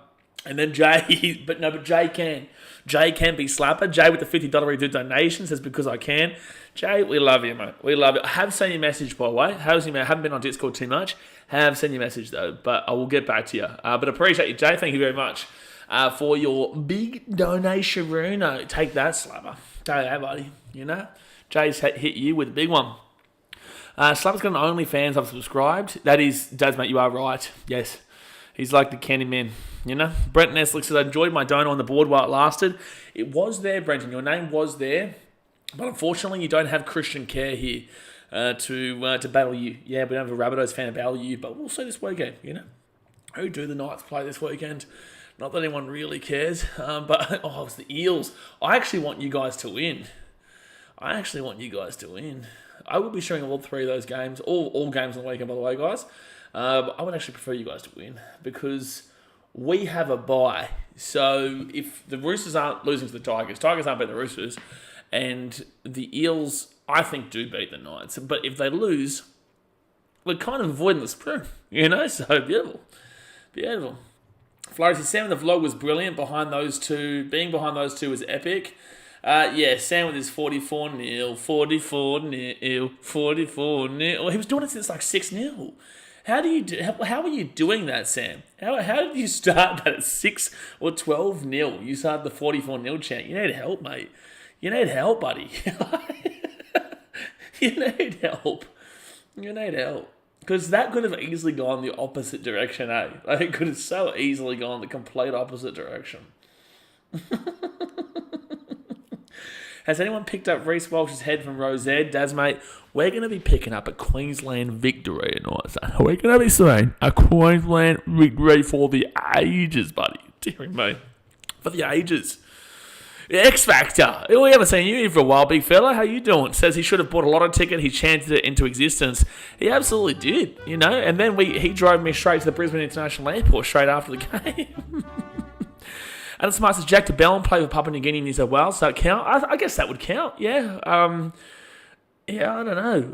And then Jay, but Jay can. Jay can be Slapper. Jay with the $50 donation says, because I can. Jay, we love you, mate. We love you. I have sent you a message, by the way. I haven't been on Discord too much. Have sent you a message, though, but I will get back to you. But appreciate you, Jay. Thank you very much for your big donation. Bruno. Take that, Slapper. Take that, buddy. You know? Jay's hit you with a big one. Slapper's got an OnlyFans. I've subscribed. That is, mate, you are right. Yes. He's like the Candyman, you know? Brent Neslick says, I enjoyed my donor on the board while it lasted. It was there, Brenton. Your name was there. But unfortunately, you don't have Christian Care here to battle you. Yeah, we don't have a Rabbitohs fan to battle you, but we'll see this weekend, you know? Who do the Knights play this weekend? Not that anyone really cares. But, it's the Eels. I actually want you guys to win. I will be showing all 3 of those games, all games on the weekend, by the way, guys. I would actually prefer you guys to win because we have a bye. So if the Roosters aren't losing to the Tigers aren't beating the Roosters, and the Eels, I think, do beat the Knights. But if they lose, we're kind of avoiding the sprint, you know? So beautiful. Beautiful. Flurry says, Sam, the vlog was brilliant. Being behind those two was epic. Sam with his 44-0, 44-0, 44-0. He was doing it since like 6-0. How are you doing that, Sam? How did you start that at 6 or 12-0? You started the 44-0 chant. You need help, mate. You need help, buddy. You need help. Because that could have easily gone the opposite direction, eh? Like, it could have so easily gone the complete opposite direction. Has anyone picked up Reece Walsh's head from Rosette? Daz, mate, we're going to be picking up a Queensland victory tonight, son. We're going to be seeing a Queensland victory for the ages, buddy. Dear me. For the ages. The X Factor. We haven't seen you here for a while, big fella. How you doing? Says he should have bought a lotto ticket. He chanted it into existence. He absolutely did, And then he drove me straight to the Brisbane International Airport straight after the game. And Smart says Jack de Bellin played for Papua New Guinea, New South Wales. Does that count? I guess that would count. Yeah. Yeah, I don't know.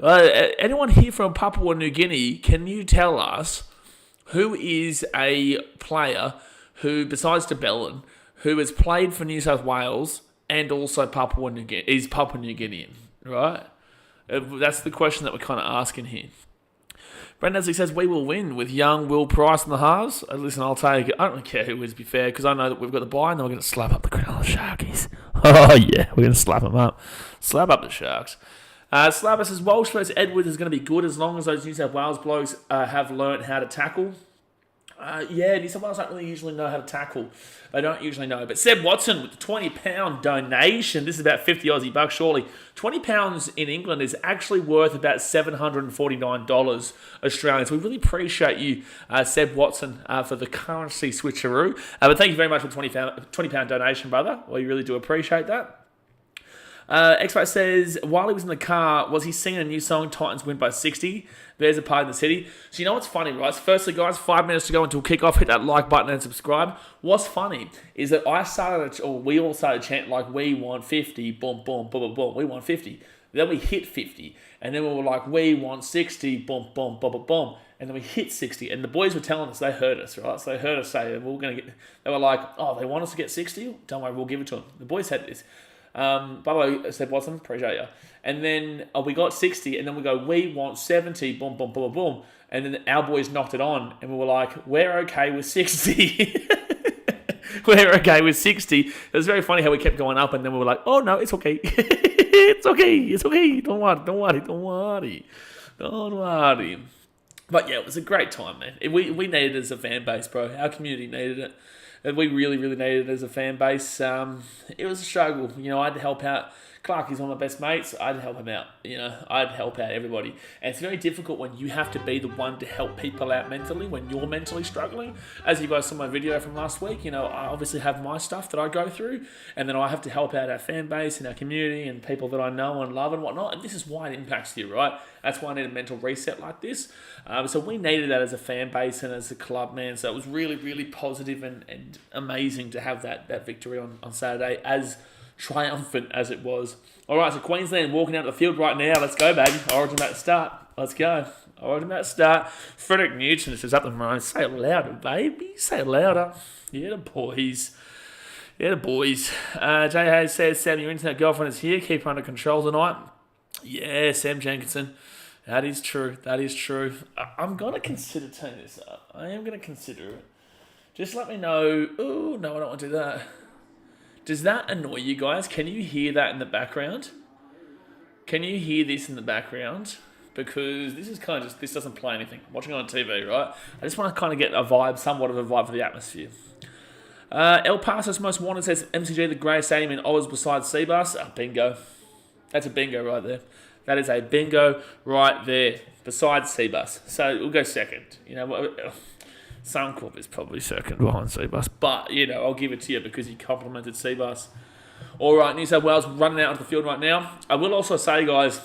Anyone here from Papua New Guinea? Can you tell us who is a player who, besides de Bellin, who has played for New South Wales and also Papua New Guinea, is Papua New Guinean, right? That's the question that we're kind of asking here. Brendan says, we will win with Young, Will Price in the halves. Listen, I'll take it. I don't care who is, to be fair, because I know that we've got the bye and then we're going to slap up the Cronulla Sharkies. Oh, yeah, we're going to slap them up. Slap up the Sharks. Slapper says, Walsh versus Edwards is going to be good as long as those New South Wales blokes have learnt how to tackle. Yeah, New South Wales don't really usually know how to tackle. They don't usually know. But Seb Watson with the £20 donation. This is about 50 Aussie bucks, surely. £20 in England is actually worth about $749 Australian. So we really appreciate you, Seb Watson, for the currency switcheroo. But thank you very much for the £20 donation, brother. We really do appreciate that. X-Ray says, while he was in the car, was he singing a new song, Titans win by 60? There's a part in the city. So you know what's funny, right? So firstly, guys, 5 minutes to go until kickoff. Hit that like button and subscribe. What's funny is that we all started chanting like, we want 50, boom, boom, boom, boom, boom. We want 50. Then we hit 50. And then we were like, we want 60, boom, boom, boom, boom, boom. And then we hit 60. And the boys were telling us, they heard us, right? So they heard us say, they were like, oh, they want us to get 60? Don't worry, we'll give it to them. The boys said this. By the way, Seb Watson, appreciate you. And then we got 60, and then we go, we want 70, boom, boom, boom, boom. And then our boys knocked it on, and we were like, we're okay with 60. We're okay with 60. It was very funny how we kept going up, and then we were like, oh, no, it's okay. It's okay. Don't worry. But yeah, it was a great time, man. We needed it as a fan base, bro. Our community needed it. We really, really needed it as a fan base. It was a struggle. I had to help out. Clark is one of my best mates. I'd help him out. I'd help out everybody. And it's very difficult when you have to be the one to help people out mentally, when you're mentally struggling. As you guys saw my video from last week, I obviously have my stuff that I go through, and then I have to help out our fan base and our community and people that I know and love and whatnot. And this is why it impacts you, right? That's why I need a mental reset like this. So we needed that as a fan base and as a club, man. So it was really, really positive and amazing to have that victory on Saturday, as triumphant as it was. All right, so Queensland walking out the field right now. Let's go, baby. Origin about to start. Let's go. Origin about to start. Frederick Newton says up the Maroons. Say it louder, baby. Say it louder. Yeah, the boys. Jay Hayes says, Sam, your internet girlfriend is here. Keep her under control tonight. Yeah, Sam Jenkinson. That is true. I'm going to consider turning this up. I am going to consider it. Just let me know. Oh, no, I don't want to do that. Does that annoy you guys? Can you hear that in the background? Can you hear this in the background? Because this is kind of this doesn't play anything. I'm watching it on TV, right? I just want to kind of get a vibe, somewhat of a vibe for the atmosphere. El Paso's Most Wanted says, MCG, the greatest stadium in Oz besides Seabus. Bingo. That's a bingo right there. That is a bingo right there, besides Seabus. So we'll go second. Suncorp is probably second behind Seabus, but, I'll give it to you because he complimented Seabus. All right, New South Wales running out onto the field right now. I will also say, guys,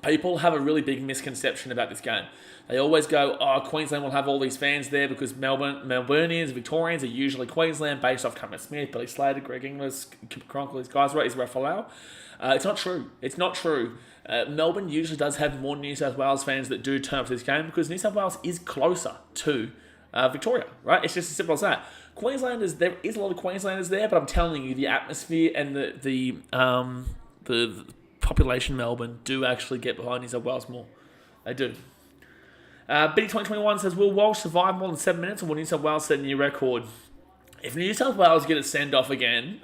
people have a really big misconception about this game. They always go, Queensland will have all these fans there because Melburnians, Victorians are usually Queensland, based off Cameron Smith, Billy Slater, Greg Inglis, Kip Cronk, these guys, right? Is Raphael. It's not true. Melbourne usually does have more New South Wales fans that do turn up to this game because New South Wales is closer to Victoria, right? It's just as simple as that. Queenslanders, there is a lot of Queenslanders there, but I'm telling you, the atmosphere and the population in Melbourne do actually get behind New South Wales more. They do. Bitty 2021 says, will Walsh survive more than 7 minutes, or will New South Wales set a new record? If New South Wales get a send-off again...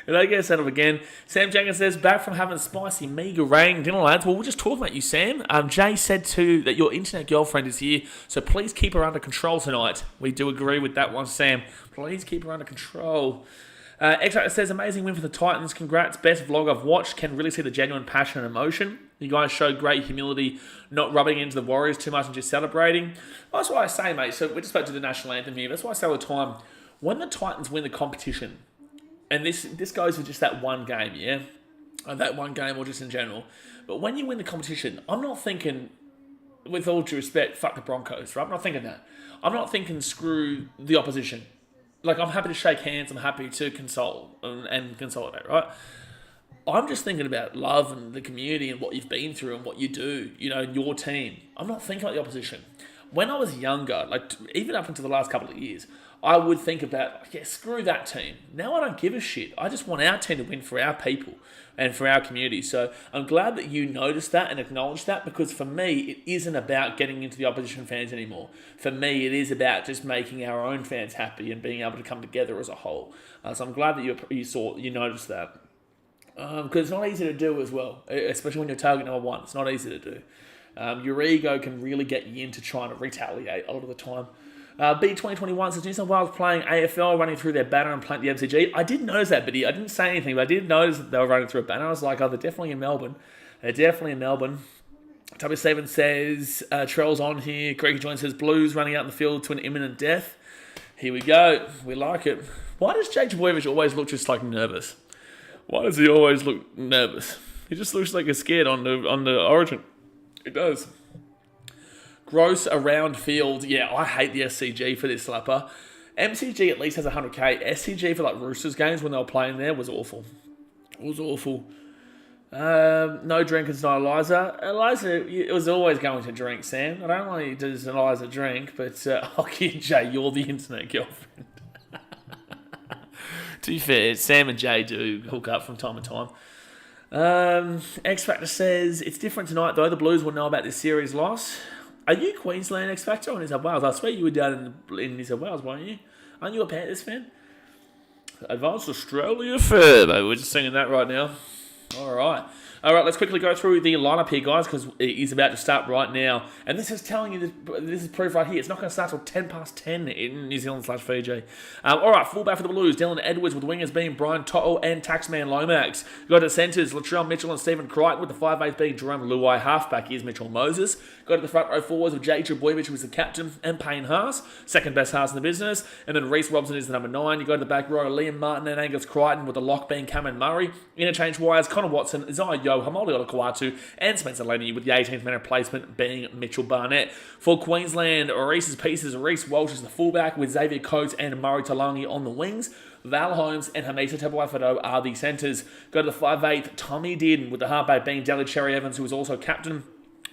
If they get a send-off again, Sam Jenkins says, back from having spicy meagre rain dinner, lads. Well, we'll just talk about you, Sam. Jay said too that your internet girlfriend is here, so please keep her under control tonight. We do agree with that one, Sam. Please keep her under control. X-Factor says, amazing win for the Titans. Congrats. Best vlog I've watched. Can really see the genuine passion and emotion. You guys showed great humility, not rubbing into the Warriors too much and just celebrating. That's why I say, mate, so we're just about to do the national anthem here. That's why I say all the time, when the Titans win the competition, and this goes for just that one game, yeah? That one game or just in general. But when you win the competition, I'm not thinking, with all due respect, fuck the Broncos, right? I'm not thinking that. I'm not thinking screw the opposition. Like, I'm happy to shake hands. I'm happy to console and consolidate, right? I'm just thinking about love and the community and what you've been through and what you do, your team. I'm not thinking about the opposition. When I was younger, like even up until the last couple of years, I would think about, screw that team. Now I don't give a shit. I just want our team to win for our people and for our community. So I'm glad that you noticed that and acknowledged that, because for me, it isn't about getting into the opposition fans anymore. For me, it is about just making our own fans happy and being able to come together as a whole. So I'm glad that you noticed that. Because it's not easy to do as well, especially when you're target number one. It's not easy to do. Your ego can really get you into trying to retaliate a lot of the time. B2021 says New South Wales playing AFL, running through their banner and playing the MCG. I did notice that, Biddy. I didn't say anything, but I did notice that they were running through a banner. I was like, oh, they're definitely in Melbourne. W7 says, Trell's on here. Greg Jones says, Blues running out in the field to an imminent death. Here we go. We like it. Why does Jake Trbojevic always look just like nervous? Why does he always look nervous? He just looks like he's scared on the origin. He does. Gross around field. Yeah, I hate the SCG for this slapper. MCG at least has 100k. SCG for like Roosters games when they were playing there was awful. It was awful. No drinkers, no Eliza. Eliza was always going to drink, Sam. Not only does Eliza drink, but Jay, you're the internet girlfriend. To be fair, Sam and Jay do hook up from time to time. X-Factor says, it's different tonight though. The Blues will know about this series loss. Are you Queensland X-Factor or New South Wales? I swear you were down in New South Wales, weren't you? Aren't you a Panthers fan? Advanced Australia fair, mate. We're just singing that right now. All right, let's quickly go through the lineup here, guys, because it is about to start right now. And this is telling you, this is proof right here. It's not going to start till 10 past 10 in New Zealand/Fiji. All right, fullback for the Blues, Dylan Edwards, with wingers being Brian To'o and Taxman Lomax. Got to the centres, Latrell Mitchell and Stephen Crichton, with the 5'8" being Jerome Luai. Halfback is Mitchell Moses. Got to the front row forwards with Jake Trbojevic, who was the captain, and Payne Haas, second best Haas in the business. And then Reece Robson is the number 9. You go to the back row, Liam Martin and Angus Crichton, with the lock being Cameron Murray. Interchange wires, Connor Watson, Isaiah Yo, Hamoli Olakawatu, and Spencer Laney, with the 18th man replacement being Mitchell Barnett. For Queensland, Reece's pieces, Reece Walsh is the fullback, with Xavier Coates and Murray Talangi on the wings. Val Holmes and Hamisa Tabuai-Fado are the centres. Go to the 5'8", Tommy Dearden, with the halfback being Daly Cherry Evans, who is also captain.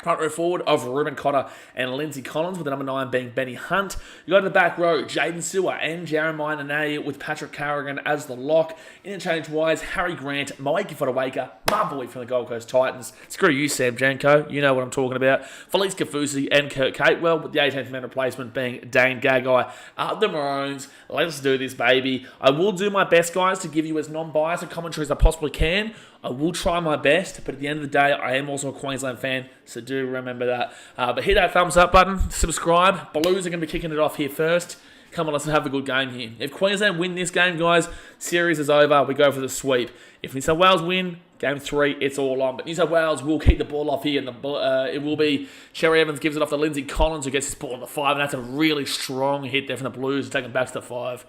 Front row forward of Ruben Cotter and Lindsay Collins, with the number 9 being Benny Hunt. You go to the back row, Jaden Sewer and Jeremiah Nene, with Patrick Carrigan as the lock. Interchange-wise, Harry Grant, Maiki Fodawaker, my boy from the Gold Coast Titans. Screw you, Sam Janko. You know what I'm talking about. Felice Kafusi and Kurt Catewell, with the 18th man replacement being Dane Gagai. The Maroons, let's do this, baby. I will do my best, guys, to give you as non-biased a commentary as I possibly can. I will try my best, but at the end of the day, I am also a Queensland fan, so do remember that. But hit that thumbs up button, subscribe. Blues are going to be kicking it off here first. Come on, let's have a good game here. If Queensland win this game, guys, series is over. We go for the sweep. If New South Wales win, game 3, it's all on. But New South Wales will keep the ball off here, and it will be Cherry Evans gives it off to Lindsay Collins, who gets his ball on the 5, and that's a really strong hit there from the Blues to take them back to the 5.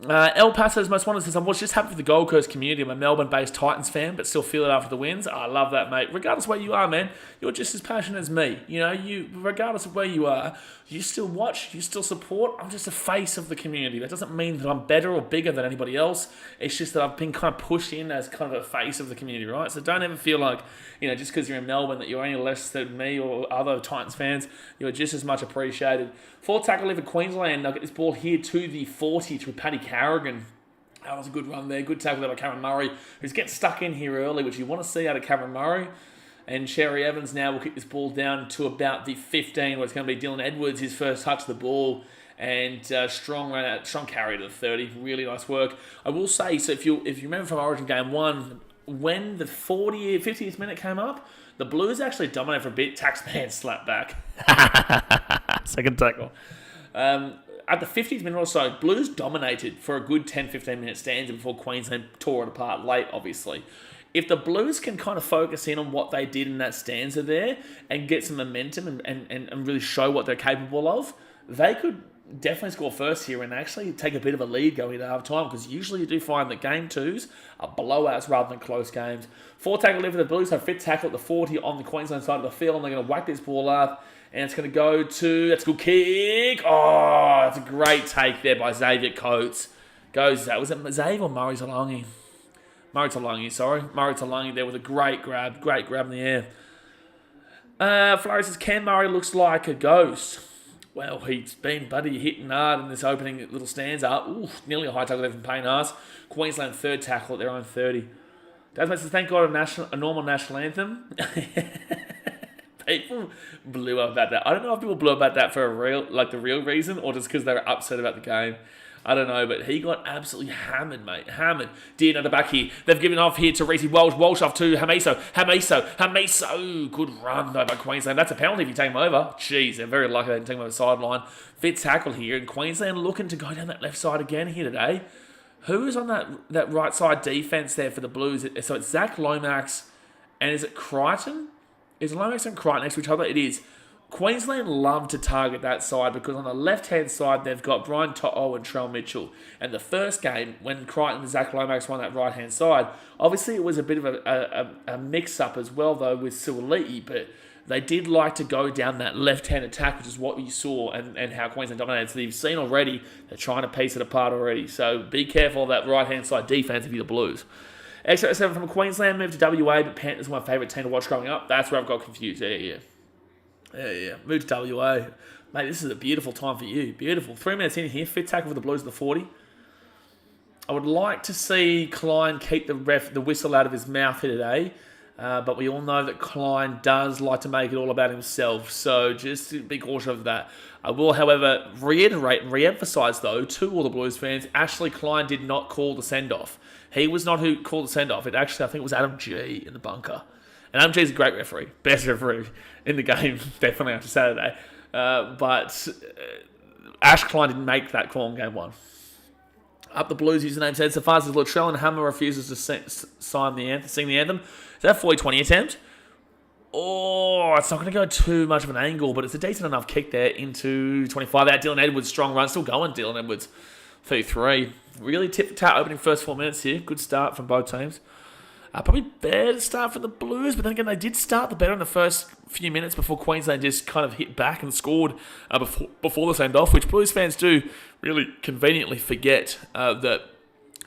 El Paso's most wanted says, I was just happy for the Gold Coast community. I'm a Melbourne-based Titans fan, but still feel it after the wins. I love that, mate. Regardless of where you are, man, you're just as passionate as me. Regardless of where you are, you still watch, you still support. I'm just a face of the community. That doesn't mean that I'm better or bigger than anybody else. It's just that I've been kind of pushed in as kind of a face of the community, right? So don't ever feel like, just because you're in Melbourne, that you're any less than me or other Titans fans. You're just as much appreciated. 4 tackle for Queensland. They'll get this ball here to the 40 through Paddy Carrigan. That was a good run there. Good tackle there by Cameron Murray, who's getting stuck in here early, which you want to see out of Cameron Murray. And Cherry Evans now will kick this ball down to about the 15, where it's going to be Dylan Edwards, his first touch of the ball. And strong carry to the 30. Really nice work. I will say, so if you remember from Origin Game 1, when the 50th minute came up, the Blues actually dominated for a bit. Taxman slapped back. Second tackle. at the 50th minute or so, Blues dominated for a good 10-15 minute stanza before Queensland tore it apart late, obviously. If the Blues can kind of focus in on what they did in that stanza there and get some momentum and really show what they're capable of, they could definitely score first here and actually take a bit of a lead going into half time, because usually you do find that game twos are blowouts rather than close games. 4 tackle in for the Blues, so 5th tackle at the 40 on the Queensland side of the field, and they're going to whack this ball up, and it's going to go to, that's a good kick. Oh, that's a great take there by Xavier Coates. Was it Xavier or Murray Talangi? Murray Talangi there with a great grab in the air. Flurry says, Cam Murray looks like a ghost. Well, he's been hitting hard in this opening little stanza. Ooh, nearly a high tackle there from Payne Haas. Queensland 3rd tackle at their own 30. Desmond says, thank God a normal national anthem. People blew up about that. I don't know if people blew up about that for the real reason, or just because they were upset about the game. I don't know, but he got absolutely hammered, mate. Hammered. Dean at the back here. They've given off here to Reece Walsh. Walsh off to Hamiso. Good run, though, by Queensland. That's a penalty if you take him over. Jeez, they're very lucky they didn't take him over the sideline. 5th tackle here, and Queensland looking to go down that left side again here today. Who is on that right side defence there for the Blues? So it's Zach Lomax, and is it Crichton? Is Lomax and Crichton next to each other? It is. Queensland love to target that side because on the left-hand side, they've got Brian To'o and Trell Mitchell. And the first game, when Crichton and Zach Lomax won that right-hand side, obviously it was a bit of a mix-up as well, though, with Suoliti, but they did like to go down that left-hand attack, which is what you saw and how Queensland dominated. So you've seen already, they're trying to piece it apart already. So be careful of that right-hand side defense if you're the Blues. Extra 7 from Queensland, moved to WA, but Panthers were my favourite team to watch growing up. That's where I've got confused. Yeah. Move to WA. Mate, this is a beautiful time for you. Beautiful. 3 minutes in here. 5th tackle for the Blues at the 40. I would like to see Klein keep the whistle out of his mouth here today. But we all know that Klein does like to make it all about himself. So just be cautious of that. I will, however, reiterate and re-emphasise, though, to all the Blues fans, Ashley Klein did not call the send-off. He was not who called the send-off. I think it was Adam G in the bunker. And Adam G is a great referee. Best referee in the game, definitely after Saturday. But Ash Klein didn't make that call in game 1. Up the Blues username said, so far as Latrell and Hammer refuses to sing the anthem. Is that a 40-20 attempt? Oh, it's not going to go too much of an angle, but it's a decent enough kick there into 25. That Dylan Edwards, strong run. Still going, Dylan Edwards. 33. Really tip-for-tat opening first 4 minutes here. Good start from both teams. Probably better start for the Blues, but then again, they did start the better in the first few minutes before Queensland just kind of hit back and scored before the send-off, which Blues fans do really conveniently forget that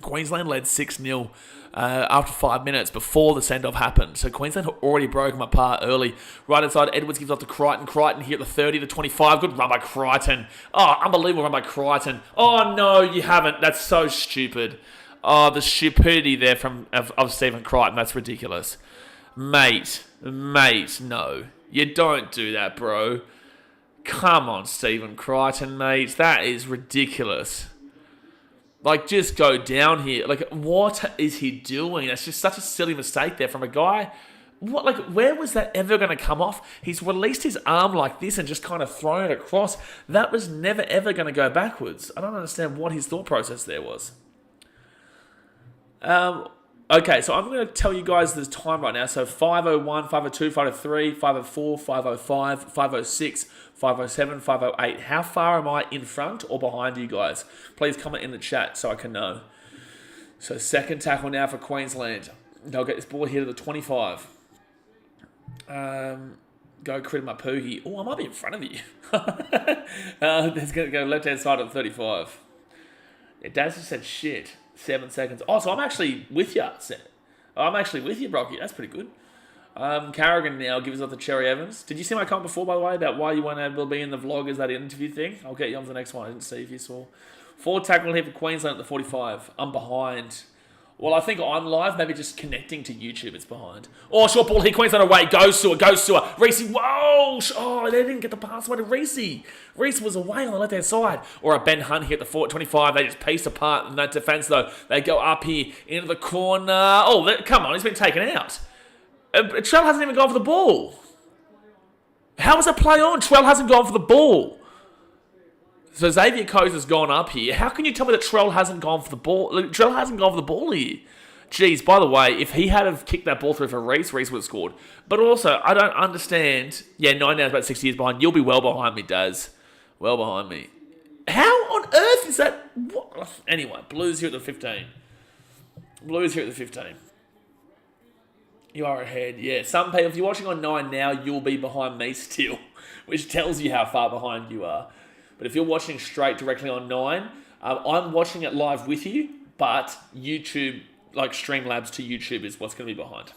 Queensland led 6-0 after 5 minutes before the send-off happened. So Queensland had already broken them apart early. Right inside, Edwards gives off to Crichton. Crichton here at the 30 to 25. Good run by Crichton. Oh, unbelievable run by Crichton. Oh, no, you haven't. That's so stupid. Oh, the stupidity there of Stephen Crichton. That's ridiculous. Mate, no. You don't do that, bro. Come on, Stephen Crichton, mate. That is ridiculous. Like, just go down here. Like, what is he doing? That's just such a silly mistake there from a guy. What? Like, where was that ever going to come off? He's released his arm like this and just kind of thrown it across. That was never, ever going to go backwards. I don't understand what his thought process there was. Okay, so I'm going to tell you guys the time right now. So 5:01, 5:02, 5:03, 5:04, 5:05, 5:06, 5:07, 5:08. How far am I in front or behind you guys? Please comment in the chat so I can know. So second tackle now for Queensland. They'll get this ball here to the 25. Go crit my poogie. Oh, I might be in front of you. It's going to go left-hand side at 35. Yeah, Daz just said shit. 7 seconds. Oh, so I'm actually with you. I'm actually with you, Brocky. That's pretty good. Carrigan now gives up to Cherry Evans. Did you see my comment before, by the way, about why you weren't able to be in the vlog as that interview thing? I'll get you on to the next one. I didn't see if you saw. 4 tackle here for Queensland at the 45. I'm behind. Well, I think I'm live. Maybe just connecting to YouTube, it's behind. Oh, short ball here. Queensland away. Goes to her. Reece, whoa. Oh, they didn't get the pass away to Reece. Reece was away on the left-hand side. Or a Ben Hunt here at the 25. They just piece apart in that defence, though. They go up here into the corner. Oh, come on. He's been taken out. Trell hasn't even gone for the ball. How is that play on? Trell hasn't gone for the ball. So Xavier Coates has gone up here. How can you tell me that Trell hasn't gone for the ball? Like, Trell hasn't gone for the ball here. Jeez, by the way, if he had have kicked that ball through for Reese would have scored. But also, I don't understand. Yeah, 9 now is about 6 years behind. You'll be well behind me, Daz. Well behind me. How on earth is that? What? Anyway, Blues here at the 15. Blues here at the 15. You are ahead. Yeah, some people, if you're watching on 9 now, you'll be behind me still, which tells you how far behind you are. But if you're watching straight directly on 9, I'm watching it live with you, but YouTube, like Streamlabs to YouTube, is what's going to be behind.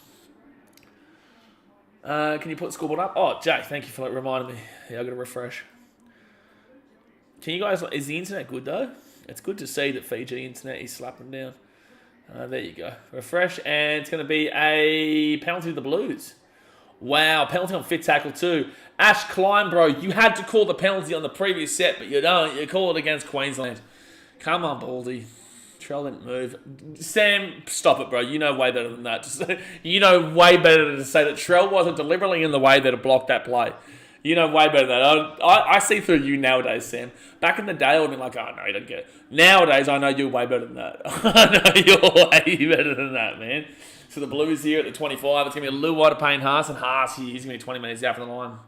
Can you put the scoreboard up? Oh, Jay, thank you for reminding me. Yeah, I've got to refresh. Can you guys, is the internet good though? It's good to see that Fiji internet is slapping down. There you go. Refresh, and it's going to be a penalty to the Blues. Wow, penalty on fit tackle too. Ash Klein, bro, you had to call the penalty on the previous set, but you don't. You call it against Queensland. Come on, Baldy. Trell didn't move. Sam, stop it, bro. You know way better than that. You know way better to say that Trell wasn't deliberately in the way that it blocked that play. You know way better than that. I see through you nowadays, Sam. Back in the day, I would have been like, oh, no, you don't get it. Nowadays, I know you're way better than that. I know you're way better than that, man. So the Blues here at the 25. It's going to be a Luai to Payne Haas, and Haas, he's going to be 20 minutes out from the line.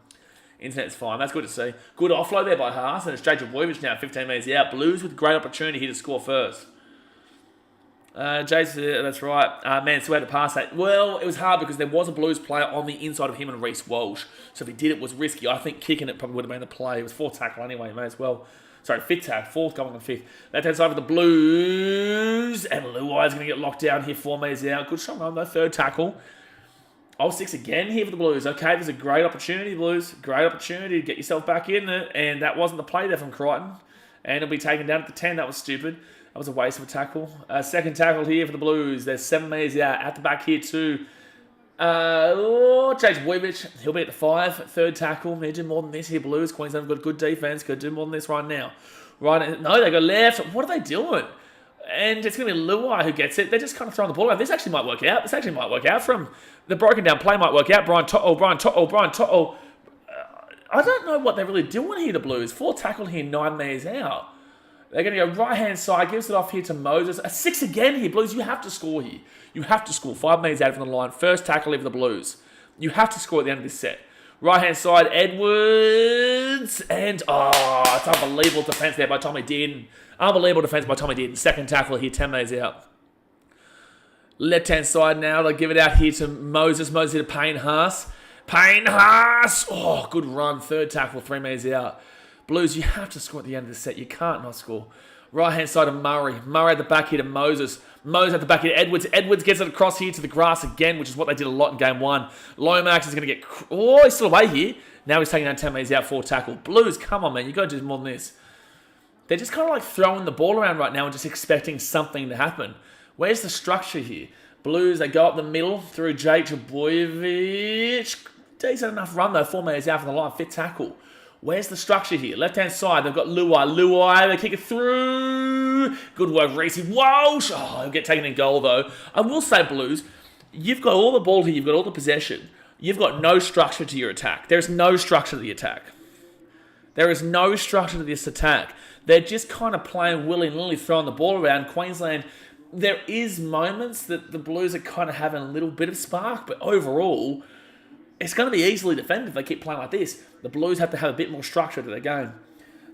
Internet's fine. That's good to see. Good offload there by Haas, and it's Jake Javoyevich now 15 minutes out. Blues with great opportunity here to score first. Jason, that's right. Man, so we had to pass that. Well, it was hard because there was a Blues player on the inside of him and Reece Walsh. So if he did, it was risky. I think kicking it probably would have been the play. It was 4th tackle anyway, may as well. Sorry, 5th tackle. 4th going on 5th. That takes over the Blues. And Luai's going to get locked down here 4 metres out. Good shot, though. 3rd tackle. 6 again here for the Blues. Okay, there's a great opportunity, Blues. Great opportunity to get yourself back in it. And that wasn't the play there from Crichton. And it'll be taken down at the 10. That was stupid. That was a waste of a tackle. 2nd tackle here for the Blues. There's 7 metres out. At the back here too. Jake Boyvich. He'll be at the 5. 3rd tackle. They do more than this here, Blues. Queensland have got good defence. Could do more than this right now. Right? No, they go left. What are they doing? And it's going to be Luai who gets it. They're just kind of throwing the ball around. This actually might work out. This actually might work out for him. The broken down play might work out. Brian To'o. I don't know what they're really doing here, the Blues. 4 tackle here, 9 metres out. They're going to go right-hand side, gives it off here to Moses. A 6 again here, Blues. You have to score here. You have to score. 5 metres out from the line. 1st tackle here for the Blues. You have to score at the end of this set. Right-hand side, Edwards. And, it's unbelievable defence there by Tommy Dearden. Unbelievable defence by Tommy Dearden. 2nd tackle here, 10 metres out. Left-hand side now. They'll give it out here to Moses. Moses here to Payne Haas. Payne Haas. Oh, good run. 3rd tackle, 3 metres out. Blues, you have to score at the end of the set. You can't not score. Right-hand side of Murray. Murray at the back here to Moses. Moses at the back here to Edwards. Edwards gets it across here to the grass again, which is what they did a lot in game 1. Lomax is going to get... Oh, he's still away here. Now he's taking down 10 metres out, 4 tackle. Blues, come on, man. You've got to do more than this. They're just kind of like throwing the ball around right now and just expecting something to happen. Where's the structure here? Blues, they go up the middle through Jake Trbojevic. Decent enough run, though. 4 metres out from the line. 5th tackle. Where's the structure here? Left-hand side, they've got Luai. They kick it through. Good work, Reece Walsh. Oh, he'll get taken in goal, though. I will say, Blues, you've got all the ball here. You've got all the possession. You've got no structure to your attack. There's no structure to the attack. There is no structure to this attack. They're just kind of playing willy-nilly, throwing the ball around. Queensland, there is moments that the Blues are kind of having a little bit of spark, but overall... It's going to be easily defended if they keep playing like this. The Blues have to have a bit more structure to their game.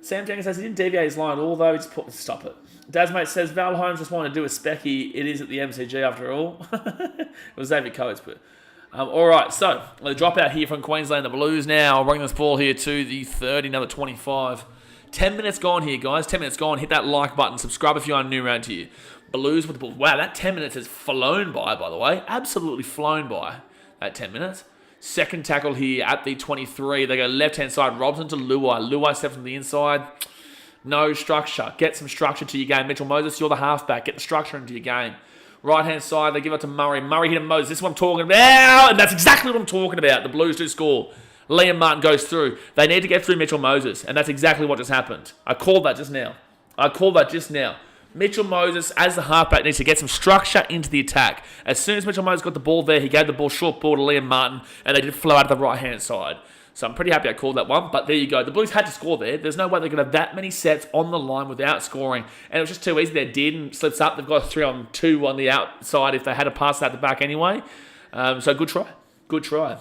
Sam Jenkins says he didn't deviate his line at all, though. He just stop it. Dasmate says Val Holmes just wanted to do a specky. It is at the MCG after all. It was Xavier Coates, but... all right, so the dropout here from Queensland. The Blues now bring this ball here to the 30, another 25. 10 minutes gone here, guys. 10 minutes gone. Hit that like button. Subscribe if you're new around here. Blues with the ball. Wow, that 10 minutes has flown by the way. Absolutely flown by that 10 minutes. 2nd tackle here at the 23. They go left-hand side. Robson to Luai. Luai steps from the inside. No structure. Get some structure to your game. Mitchell Moses, you're the halfback. Get the structure into your game. Right-hand side, they give it to Murray. Murray hit to Moses. This is what I'm talking about. And that's exactly what I'm talking about. The Blues do score. Liam Martin goes through. They need to get through Mitchell Moses. And that's exactly what just happened. I called that just now. Mitchell Moses, as the halfback, needs to get some structure into the attack. As soon as Mitchell Moses got the ball there, he gave the ball short ball to Liam Martin, and they did flow out of the right-hand side. So I'm pretty happy I called that one. But there you go. The Blues had to score there. There's no way they're going to have that many sets on the line without scoring. And it was just too easy. Their Dearden slips up. They've got a 3-on-2 on the outside if they had to pass out the back anyway. So good try. Good try.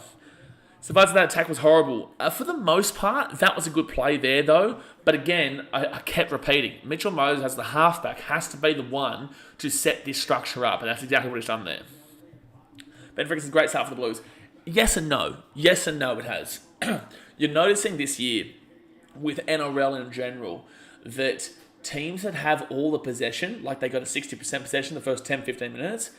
So that attack was horrible. For the most part, that was a good play there, though. But again, I kept repeating. Mitchell Moses as the halfback has to be the one to set this structure up. And that's exactly what he's done there. Ben Ferguson's a great start for the Blues. Yes and no. Yes and no, it has. You're noticing this year, with NRL in general, that teams that have all the possession, like they got a 60% possession the first 10, 15 minutes,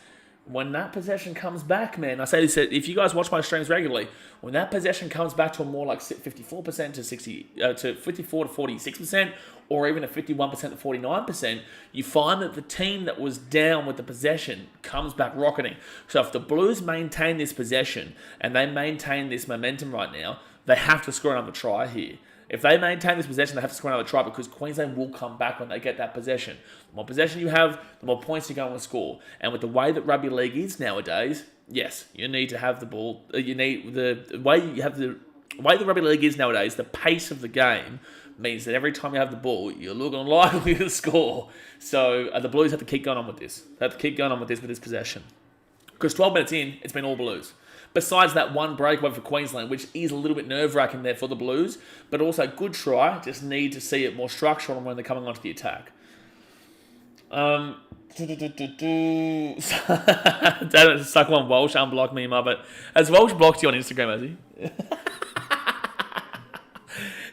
when that possession comes back, man, I say this, if you guys watch my streams regularly, when that possession comes back to a more like 54% to 54 to 46%, or even a 51% to 49%, you find that the team that was down with the possession comes back rocketing. So if the Blues maintain this possession and they maintain this momentum right now, they have to score another try here. If they maintain this possession, they have to score another try because Queensland will come back when they get that possession. The more possession you have, the more points you're going to score. And with the way that rugby league is nowadays, yes, you need to have the ball. You need the way the rugby league is nowadays. The pace of the game means that every time you have the ball, you're looking likely to score. So the Blues have to keep going on with this. They have to keep going on with this possession. Because 12 minutes in, it's been all Blues. Besides that one breakaway for Queensland, which is a little bit nerve-wracking there for the Blues, but also good try, just need to see it more structural when they're coming onto the attack. Dad, suck one Walsh, unblock me, mother. Has Walsh blocked you on Instagram, has he?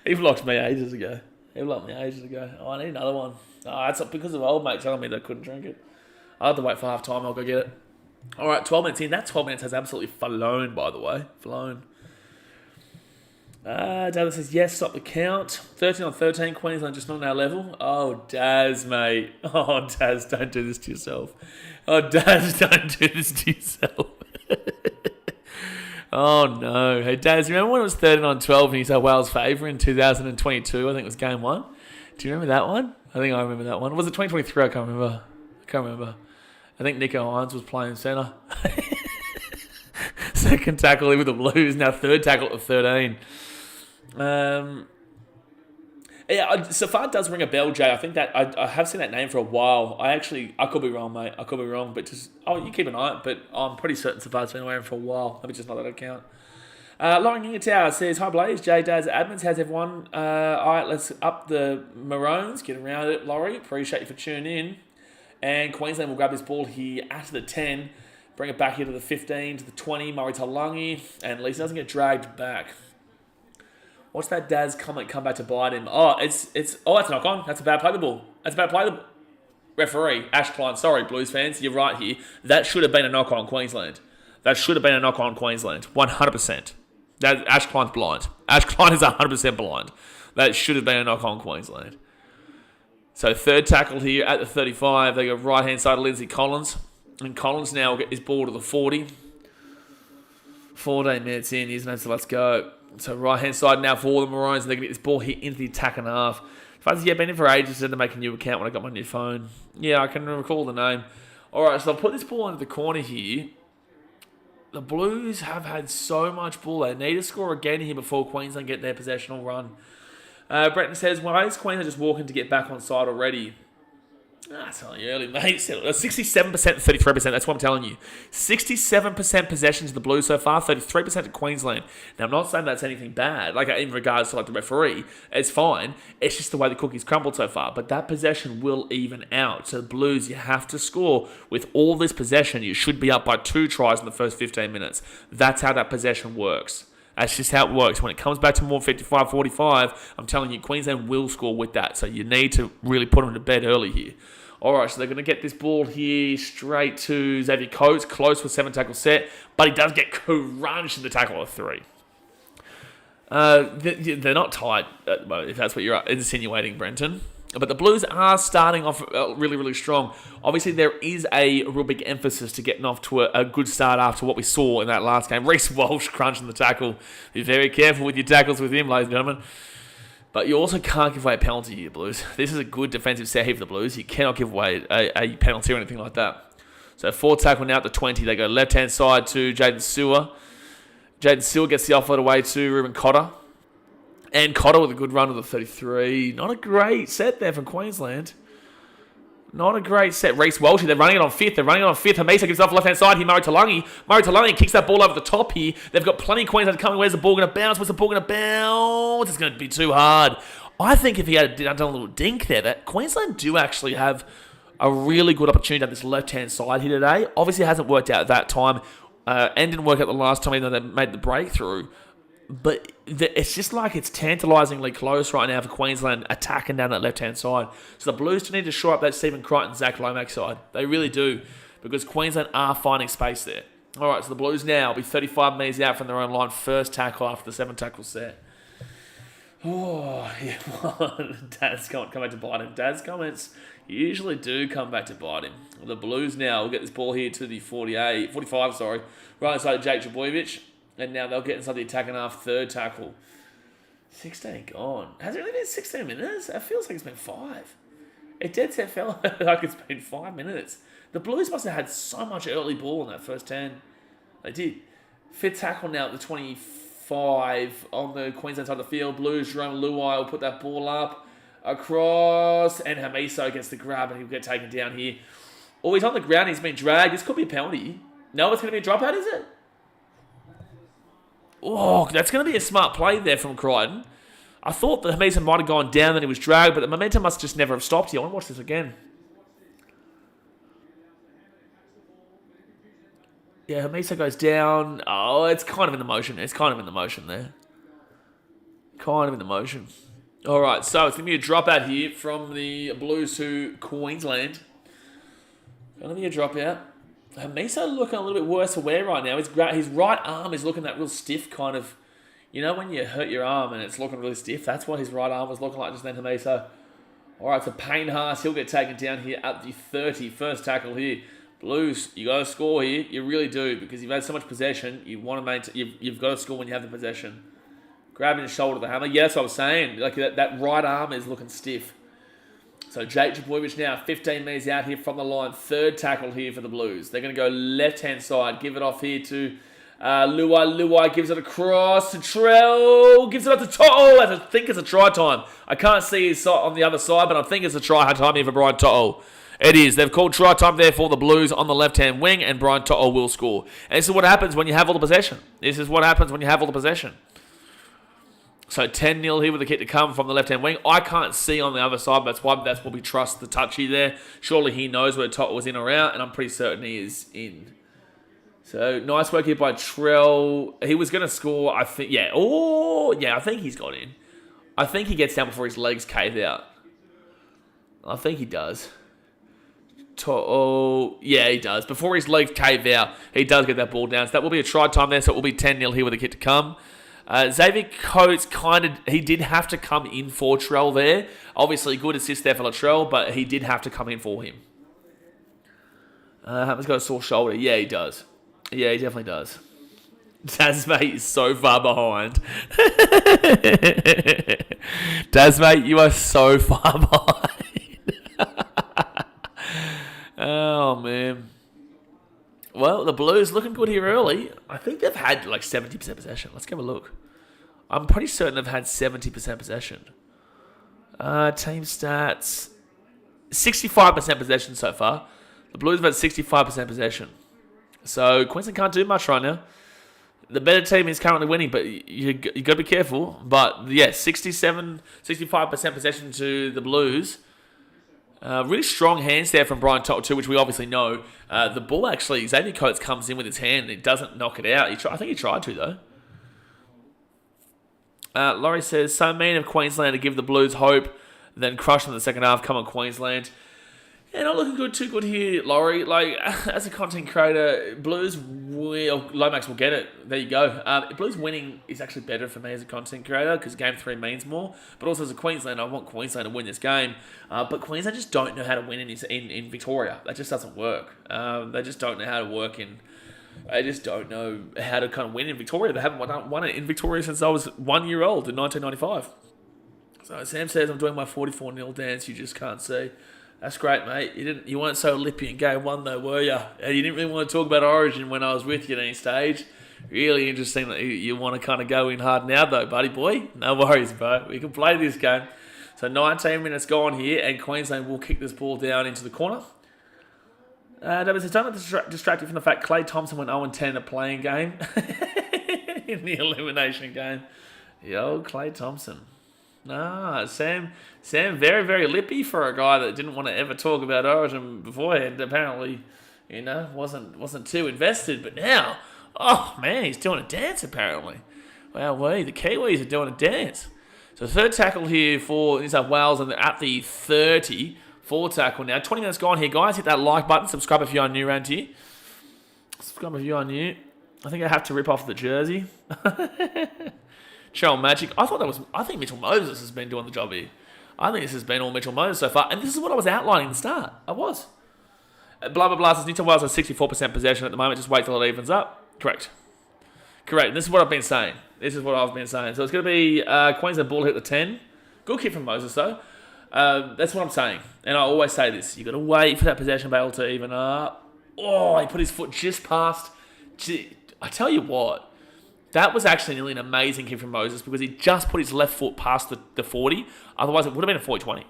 He blocked me ages ago. Oh, I need another one. Oh, it's because of old mate telling me they couldn't drink it. I'll have to wait for half time, I'll go get it. All right, 12 minutes in. That 12 minutes has absolutely flown, by the way. Flown. Dad says, yes, stop the count. 13 on 13, Queensland just not on our level. Oh, Daz, mate. Oh, Daz, don't do this to yourself. Oh, Daz, don't do this to yourself. Oh, no. Hey, Daz, remember when it was 13 on 12 and New South Wales favour in 2022? I think it was game 1. Do you remember that one? I think I remember that one. Was it 2023? I can't remember. I think Nico Hines was playing centre. Second tackle with the Blues. Now third tackle at 13. Safar does ring a bell, Jay. I think that I have seen that name for a while. I could be wrong, mate. I could be wrong, but you keep an eye on it. But I'm pretty certain Safar's been around for a while. Maybe just not that account. Lauren Ingertower says, hi Blaze, Jay Daz admins, how's everyone? All right, let's up the Maroons. Get around it, Laurie. Appreciate you for tuning in. And Queensland will grab this ball here at the 10, bring it back here to the 15, to the 20, Murray Talangi, and at least it doesn't get dragged back. Watch that Daz comment come back to bite him. Oh, that's a knock on. That's a bad play the ball. Referee, Ash Klein, sorry, Blues fans, you're right here. That should have been a knock on Queensland. 100%. Ash Klein's blind. Ash Klein is 100% blind. That should have been a knock on Queensland. So third tackle here at the 35. They go right-hand side of Lindsay Collins. And Collins now will get his ball to the 40. 14 minutes in, isn't it? So let's go. So right-hand side now for all the Maroons. And they're going to get this ball hit into the attack and a half. Been in for ages. I had to make a new account when I got my new phone. Yeah, I can recall the name. All right, so I'll put this ball into the corner here. The Blues have had so much ball. They need to score again here before Queensland get their possessional run. Bretton says, why is Queensland just walking to get back on side already? It's only early, mate. 67%, 33%. That's what I'm telling you. 67% possession to the Blues so far, 33% to Queensland. Now, I'm not saying that's anything bad. Like, in regards to the referee, it's fine. It's just the way the cookies crumbled so far. But that possession will even out. So the Blues, you have to score. With all this possession, you should be up by 2 tries in the first 15 minutes. That's how that possession works. That's just how it works. When it comes back to more 55-45, I'm telling you, Queensland will score with that. So you need to really put them to bed early here. All right, so they're going to get this ball here straight to Xavier Coates. Close with 7 tackle set, but he does get crunched in the tackle of 3. They're not tight, if that's what you're insinuating, Brenton. But the Blues are starting off really, really strong. Obviously, there is a real big emphasis to getting off to a good start after what we saw in that last game. Reece Walsh crunching the tackle. Be very careful with your tackles with him, ladies and gentlemen. But you also can't give away a penalty here, Blues. This is a good defensive set here for the Blues. You cannot give away a penalty or anything like that. So 4 tackle now at the 20. They go left-hand side to Jaden Sewer. Jaden Seal gets the off-lead away to Ruben Cotter. And Cotter with a good run of the 33. Not a great set there from Queensland. Not a great set. Reece Welchie, they're running it on fifth. Hamisa gives it off left-hand side here. Murray Talangi kicks that ball over the top here. They've got plenty of Queensland coming. Where's the ball going to bounce? It's going to be too hard. I think if he had done a little dink there, that Queensland do actually have a really good opportunity on this left-hand side here today. Obviously, it hasn't worked out at that time. And didn't work out the last time, even though they made the breakthrough. But it's just like it's tantalisingly close right now for Queensland attacking down that left-hand side. So the Blues do need to shore up that Stephen Crichton, Zach Lomax side. They really do, because Queensland are finding space there. All right, so the Blues now will be 35 metres out from their own line. First tackle after the 7-tackle set. Oh, yeah. Dad's comment come back to bite him. Dad's comments usually do come back to bite him. The Blues now will get this ball here to the 45, right side of Jake Trbojevic. And now they'll get inside the attacking half, third tackle. 16 gone. Has it really been 16 minutes? It feels like it's been 5. It dead set felt like it's been 5 minutes. The Blues must have had so much early ball in that first 10. They did. Fifth tackle now at the 25 on the Queensland side of the field. Blues, Jerome Luai will put that ball up across. And Hamiso gets the grab and he'll get taken down here. Oh, he's on the ground. He's been dragged. This could be a penalty. No, it's going to be a dropout, is it? Oh, that's going to be a smart play there from Crichton. I thought that Hamiso might have gone down and he was dragged, but the momentum must just never have stopped here. I want to watch this again. Yeah, Hamiso goes down. Oh, it's kind of in the motion. It's kind of in the motion there. Kind of in the motion. All right, so it's going to be a dropout here from the Blues to Queensland. Going to be a dropout. Hamiso looking a little bit worse for wear right now. His right arm is looking that real stiff kind of... You know when you hurt your arm and it's looking really stiff? That's what his right arm was looking like just then, Hamiso. All right, so Payne Haas, he'll get taken down here at the 30. First tackle here. Blues, you got to score here. You really do, because you've had so much possession. You want to maintain... You've got to score when you have the possession. Grabbing his shoulder, the hammer. Yeah, that's what I was saying. Like that right arm is looking stiff. So Jake Trbojevic now 15 metres out here from the line. Third tackle here for the Blues. They're going to go left-hand side. Give it off here to Luai. Luai gives it across to Trell. Gives it up to To'o. I think it's a try time. I can't see his on the other side, but I think it's a try time here for Brian To'o. It is. They've called try time there for the Blues on the left-hand wing, and Brian To'o will score. And this is what happens when you have all the possession. So 10-0 here with the kick to come from the left-hand wing. I can't see on the other side, but that's why we trust the touchy there. Surely he knows where Tot was in or out, and I'm pretty certain he is in. So nice work here by Trell. He was going to score, I think. Yeah. Oh, yeah, I think he's got in. I think he gets down before his legs cave out. I think he does. Yeah, he does. Before his legs cave out, he does get that ball down. So that will be a try time there, so it will be 10-0 here with the kick to come. Xavier Coates he did have to come in for Trell there. Obviously, good assist there for Latrell, but he did have to come in for him. He's got a sore shoulder. Yeah, he does. Yeah, he definitely does. Dazmate is so far behind. Dazmate, you are so far behind. Oh, man. Well, the Blues looking good here early. I think they've had like 70% possession. Let's give a look. I'm pretty certain they've had 70% possession. Team stats. 65% possession so far. The Blues have had 65% possession. So Queensland can't do much right now. The better team is currently winning, but you got to be careful. But yeah, 65% possession to the Blues. Really strong hands there from Brian Tot too, which we obviously know. The ball actually, Xavier Coates comes in with his hand and it doesn't knock it out. I think he tried to though. Laurie says, so mean of Queensland to give the Blues hope, then crush them in the second half. Come on, Queensland. Yeah, not looking too good here, Laurie. Like, as a content creator, Lomax will get it. There you go. Blues winning is actually better for me as a content creator because Game 3 means more. But also as a Queensland, I want Queensland to win this game. But Queensland just don't know how to win in Victoria. That just doesn't work. They just don't know how to work They just don't know how to kind of win in Victoria. They haven't won it in Victoria since I was 1 year old in 1995. So Sam says, I'm doing my 44-0 dance. You just can't see. That's great, mate. You weren't so lippy in game 1 though, were you? And you didn't really want to talk about Origin when I was with you at any stage. Really interesting that you want to kind of go in hard now, though, buddy boy. No worries, bro. We can play this game. So 19 minutes gone here, and Queensland will kick this ball down into the corner. It's don't distract you from the fact Clay Thompson went 0-10 in a playing game in the elimination game. Yo, Clay Thompson. Sam very, very lippy for a guy that didn't want to ever talk about Origin beforehand. Apparently, wasn't too invested. But now, oh man, he's doing a dance apparently. Wow, the Kiwis are doing a dance. So third tackle here for New South Wales, and they're at the 30. Fourth tackle now. 20 minutes gone here, guys. Hit that like button. Subscribe if you're new around here. Subscribe if you're new. I think I have to rip off the jersey. Cheryl Magic. I think Mitchell Moses has been doing the job here. I think this has been all Mitchell Moses so far. And this is what I was outlining at the start. I was. Blah, blah, blah. Says New South Wales has 64% possession at the moment. Just wait till it evens up. Correct. This is what I've been saying. So it's going to be Queensland ball hit the 10. Good kick from Moses, though. That's what I'm saying. And I always say this. You've got to wait for that possession battle to even up. Oh, he put his foot just past. I tell you what. That was actually nearly an amazing kick from Moses because he just put his left foot past the 40. Otherwise, it would have been a 40-20.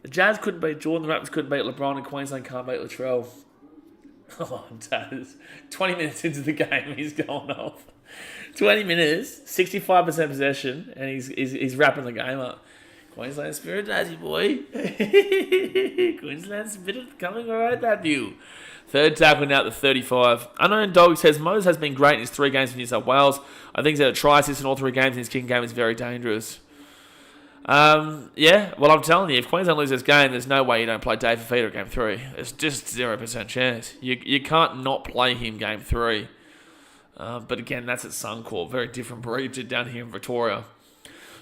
The Jazz couldn't beat Jordan. The Raptors couldn't beat LeBron. And Queensland can't beat Latrell. Oh, Daz. 20 minutes into the game, he's going off. 20 minutes, 65% possession, and he's wrapping the game up. Queensland Spirit, Dazzy boy. Queensland Spirit coming right at you. Third tackle now at the 35. Unknown Dog says Moses has been great in his 3 games for New South Wales. I think he's had a try assist in all 3 games, and his kicking game is very dangerous. I'm telling you, if Queensland lose this game, there's no way you don't play Dave Fafita game 3. It's just 0% chance. You can't not play him game 3. But again, that's at Suncorp. Very different breed to down here in Victoria.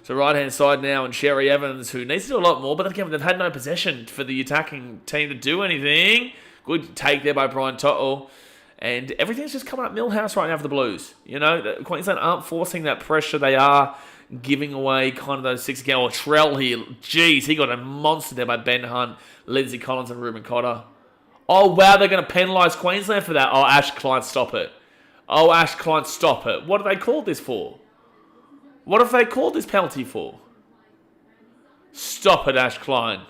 So right-hand side now, and Sherry Evans, who needs to do a lot more, but again, they've had no possession for the attacking team to do anything. Good take there by Brian Tottle. And everything's just coming up Millhouse right now for the Blues. Queensland aren't forcing that pressure. They are giving away kind of those 6 again. Or Trell here. Jeez, he got a monster there by Ben Hunt, Lindsay Collins, and Ruben Cotter. Oh, wow, they're going to penalise Queensland for that. Oh, Ash Klein, stop it. What have they called this for? What have they called this penalty for? Stop it, Ash Klein.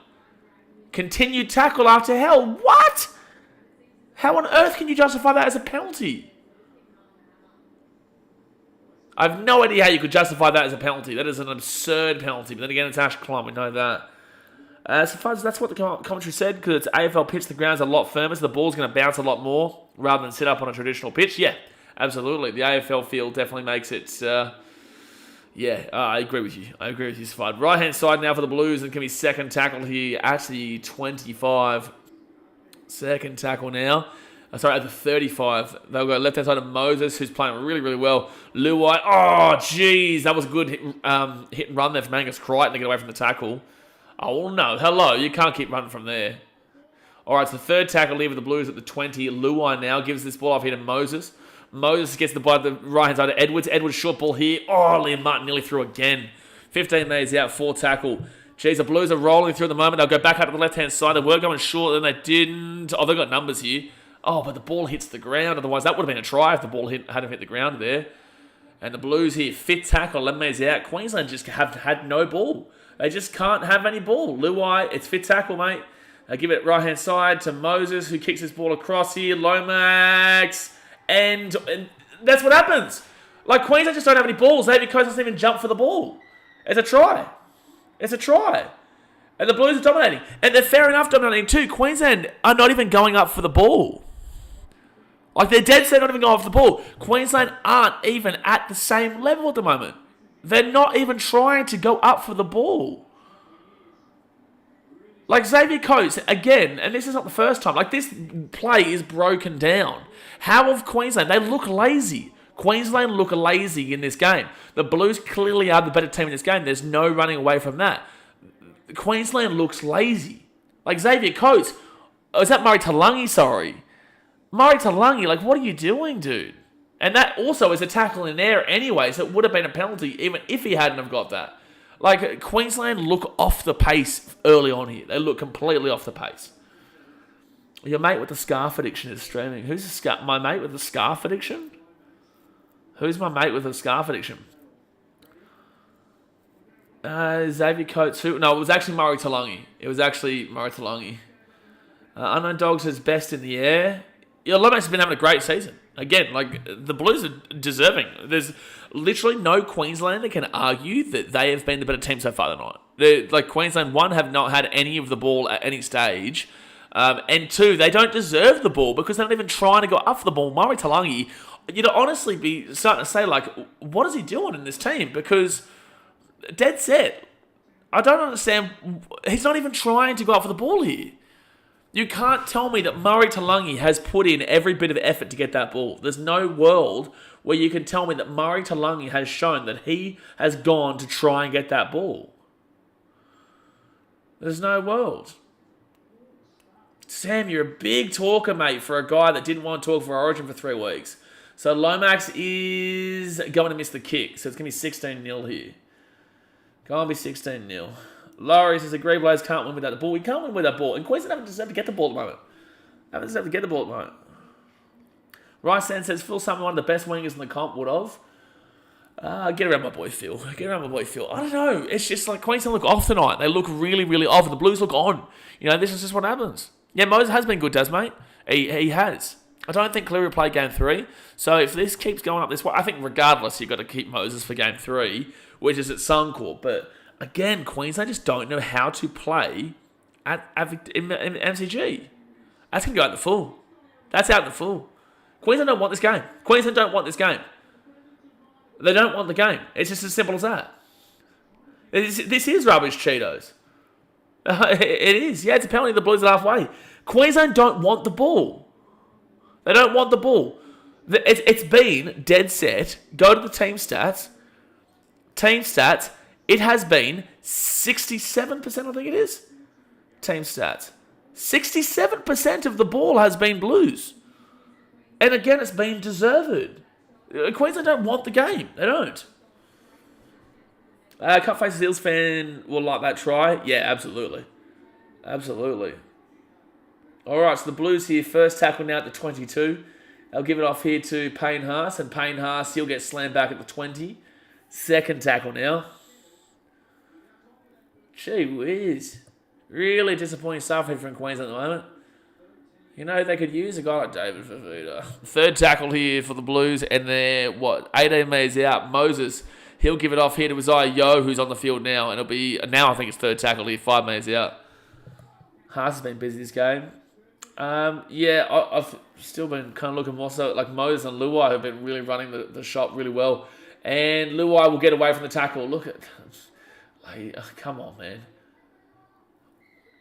Continued tackle after hell. What? How on earth can you justify that as a penalty? I have no idea how you could justify that as a penalty. That is an absurd penalty. But then again, it's Ash Klein. We know that. So far as that's what the commentary said, because it's AFL pitch, the ground's a lot firmer, so the ball's going to bounce a lot more rather than sit up on a traditional pitch. Yeah, absolutely. The AFL field definitely makes it... I agree with you. Sfud. Right-hand side now for the Blues, and can be second tackle here at the 25. Second tackle now. At the 35. They'll go left-hand side of Moses, who's playing really, really well. Luai. Oh, jeez. That was a good hit and run there from Angus Crichton to get away from the tackle. Oh, no. Hello. You can't keep running from there. All right, so third tackle here with the Blues at the 20. Luai now gives this ball off here to Moses. Moses gets the ball at the right-hand side of Edwards. Edwards short ball here. Oh, Liam Martin nearly threw again. 15 metres out, 4 tackle. Jeez, the Blues are rolling through at the moment. They'll go back out to the left-hand side. They were going short, then they didn't. Oh, they've got numbers here. Oh, but the ball hits the ground. Otherwise, that would have been a try if the ball hadn't hit the ground there. And the Blues here, 5th tackle, 11 metres out. Queensland just have had no ball. They just can't have any ball. Luai, it's 5th tackle, mate. They give it right-hand side to Moses, who kicks his ball across here. Lomax. And that's what happens. Like, Queensland just don't have any balls. Xavier Coates doesn't even jump for the ball. It's a try. And the Blues are dominating. And they're fair enough dominating too. Queensland are not even going up for the ball. Like, they're dead set not even going off the ball. Queensland aren't even at the same level at the moment. They're not even trying to go up for the ball. Like, Xavier Coates, again, and this is not the first time, like, this play is broken down. How of Queensland? They look lazy. Queensland look lazy in this game. The Blues clearly are the better team in this game. There's no running away from that. Queensland looks lazy. Like, Xavier Coates, is that Murray Talangi? Sorry. Murray Talangi, like, what are you doing, dude? And that also is a tackle in air anyway, so it would have been a penalty even if he hadn't have got that. Like, Queensland look off the pace early on here. They look completely off the pace. Your mate with the scarf addiction is streaming. Who's my mate with the scarf addiction? Who's my mate with a scarf addiction? Xavier Coates. Who? No, it was actually Murray Taulagi. Unknown Dogs is best in the air. Yeah, Lomax has been having a great season. Again, the Blues are deserving. There's literally no Queenslander can argue that they have been the better team so far tonight. Queensland, one, have not had any of the ball at any stage. And two, they don't deserve the ball because they're not even trying to go up for the ball. Murray Taulagi, you'd honestly be starting to say, what is he doing in this team? Because, dead set, I don't understand. He's not even trying to go up for the ball here. You can't tell me that Murray Taulagi has put in every bit of effort to get that ball. There's no world where you can tell me that Murray Taulagi has shown that he has gone to try and get that ball. There's no world. Sam, you're a big talker, mate, for a guy that didn't want to talk for Origin for 3 weeks. So Lomax is going to miss the kick. So it's going to be 16-0 here. Going to be 16-0. Laurie says, agree, Blaze can't win without the ball. We can't win with that ball. And Queensland haven't deserved to get the ball at the moment. Rice Sand says, Phil Sumner, one of the best wingers in the comp, would have. Get around my boy Phil. I don't know. It's just like Queensland look off tonight. They look really, really off. And the Blues look on. This is just what happens. Yeah, Moses has been good, Daz, mate. He has. I don't think Cleary will play Game 3. So if this keeps going up this way, I think regardless, you've got to keep Moses for Game 3, which is at Suncorp. But again, Queensland just don't know how to play in MCG. That's going to go out the full. That's out the full. Queensland don't want this game. They don't want the game. It's just as simple as that. This is rubbish Cheetos. It is. Yeah, it's a penalty. The Blues are halfway. Queensland don't want the ball. They don't want the ball. It's been dead set. Go to the team stats. It has been 67%, I think it is. Team stats. 67% of the ball has been Blues. And again, it's been deserved. Queensland don't want the game. They don't. Cut Faces Eels fan will like that try. Yeah, absolutely. All right, so the Blues here, first tackle now at the 22. They'll give it off here to Payne Haas, and Payne Haas, he'll get slammed back at the 20. Second tackle now. Gee whiz. Really disappointing stuff here from Queensland at the moment. They could use a guy like David Fafita. Third tackle here for the Blues, and they're, 18 metres out. Moses, he'll give it off here to Isaiah Yeo, who's on the field now, and it'll be, now I think it's third tackle here, 5 metres out. Haas has been busy this game. I've still been kind of looking more so like Moses and Luai have been really running the shot really well. And Luai will get away from the tackle. Look at... come on, man.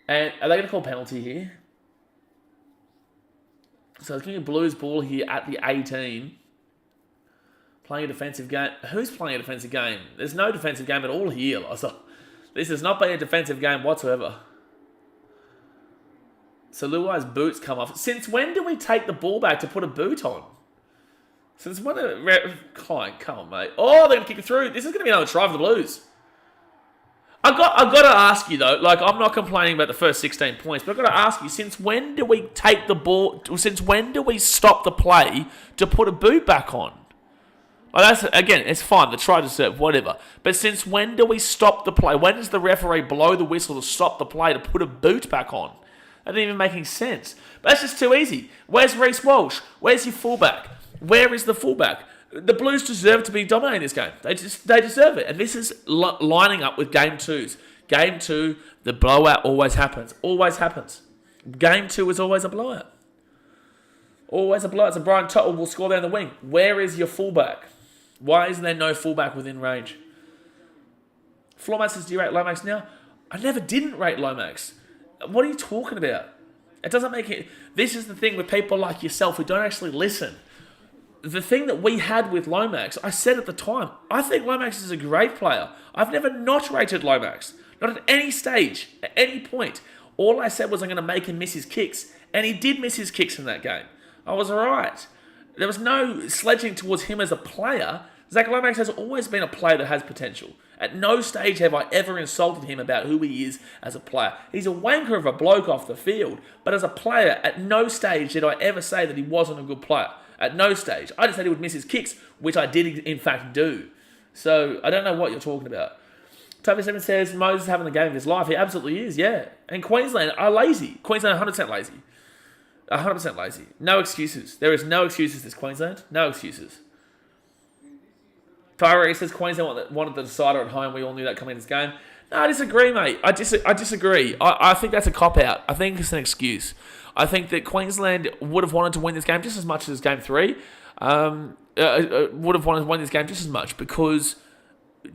And are they going to call penalty here? So it's going to be Blues ball here at the 18. Playing a defensive game. Who's playing a defensive game? There's no defensive game at all here, Liza. This has not been a defensive game whatsoever. So Luai's boots come off. Since when do we take the ball back to put a boot on? Since when? Come on, mate. Oh, they're going to kick it through. This is going to be another try for the Blues. I've got to ask you, though. I'm not complaining about the first 16 points, but I've got to ask you, since when do we take the ball... Since when do we stop the play to put a boot back on? Again, it's fine. The try to serve, whatever. But since when do we stop the play? When does the referee blow the whistle to stop the play to put a boot back on? That didn't even make any sense. But that's just too easy. Where's Reece Walsh? Where's your fullback? Where is the fullback? The Blues deserve to be dominating this game. They deserve it. And this is lining up with Game 2's. Game 2, the blowout always happens. Always happens. Game 2 is always a blowout. Always a blowout. So Brian Tuttle will score down the wing. Where is your fullback? Why isn't there no fullback within range? Floormat says, do you rate Lomax now? I never didn't rate Lomax. What are you talking about? It doesn't make it... This is the thing with people like yourself who don't actually listen. The thing that we had with Lomax, I said at the time, I think Lomax is a great player. I've never not rated Lomax. Not at any stage, at any point. All I said was I'm going to make him miss his kicks. And he did miss his kicks in that game. I was right. There was no sledging towards him as a player. Zach Lomax has always been a player that has potential. At no stage have I ever insulted him about who he is as a player. He's a wanker of a bloke off the field. But as a player, at no stage did I ever say that he wasn't a good player. At no stage. I just said he would miss his kicks, which I did in fact do. So I don't know what you're talking about. Toby Simmons says Moses is having the game of his life. He absolutely is, yeah. And Queensland are lazy. Queensland are 100% lazy. 100% lazy. No excuses. There is no excuses this Queensland. No excuses. Tyree says Queensland wanted the decider at home. We all knew that coming in this game. No, I disagree, mate. I disagree. I think that's a cop-out. I think it's an excuse. I think that Queensland would have wanted to win this game just as much as Game 3. Would have wanted to win this game just as much because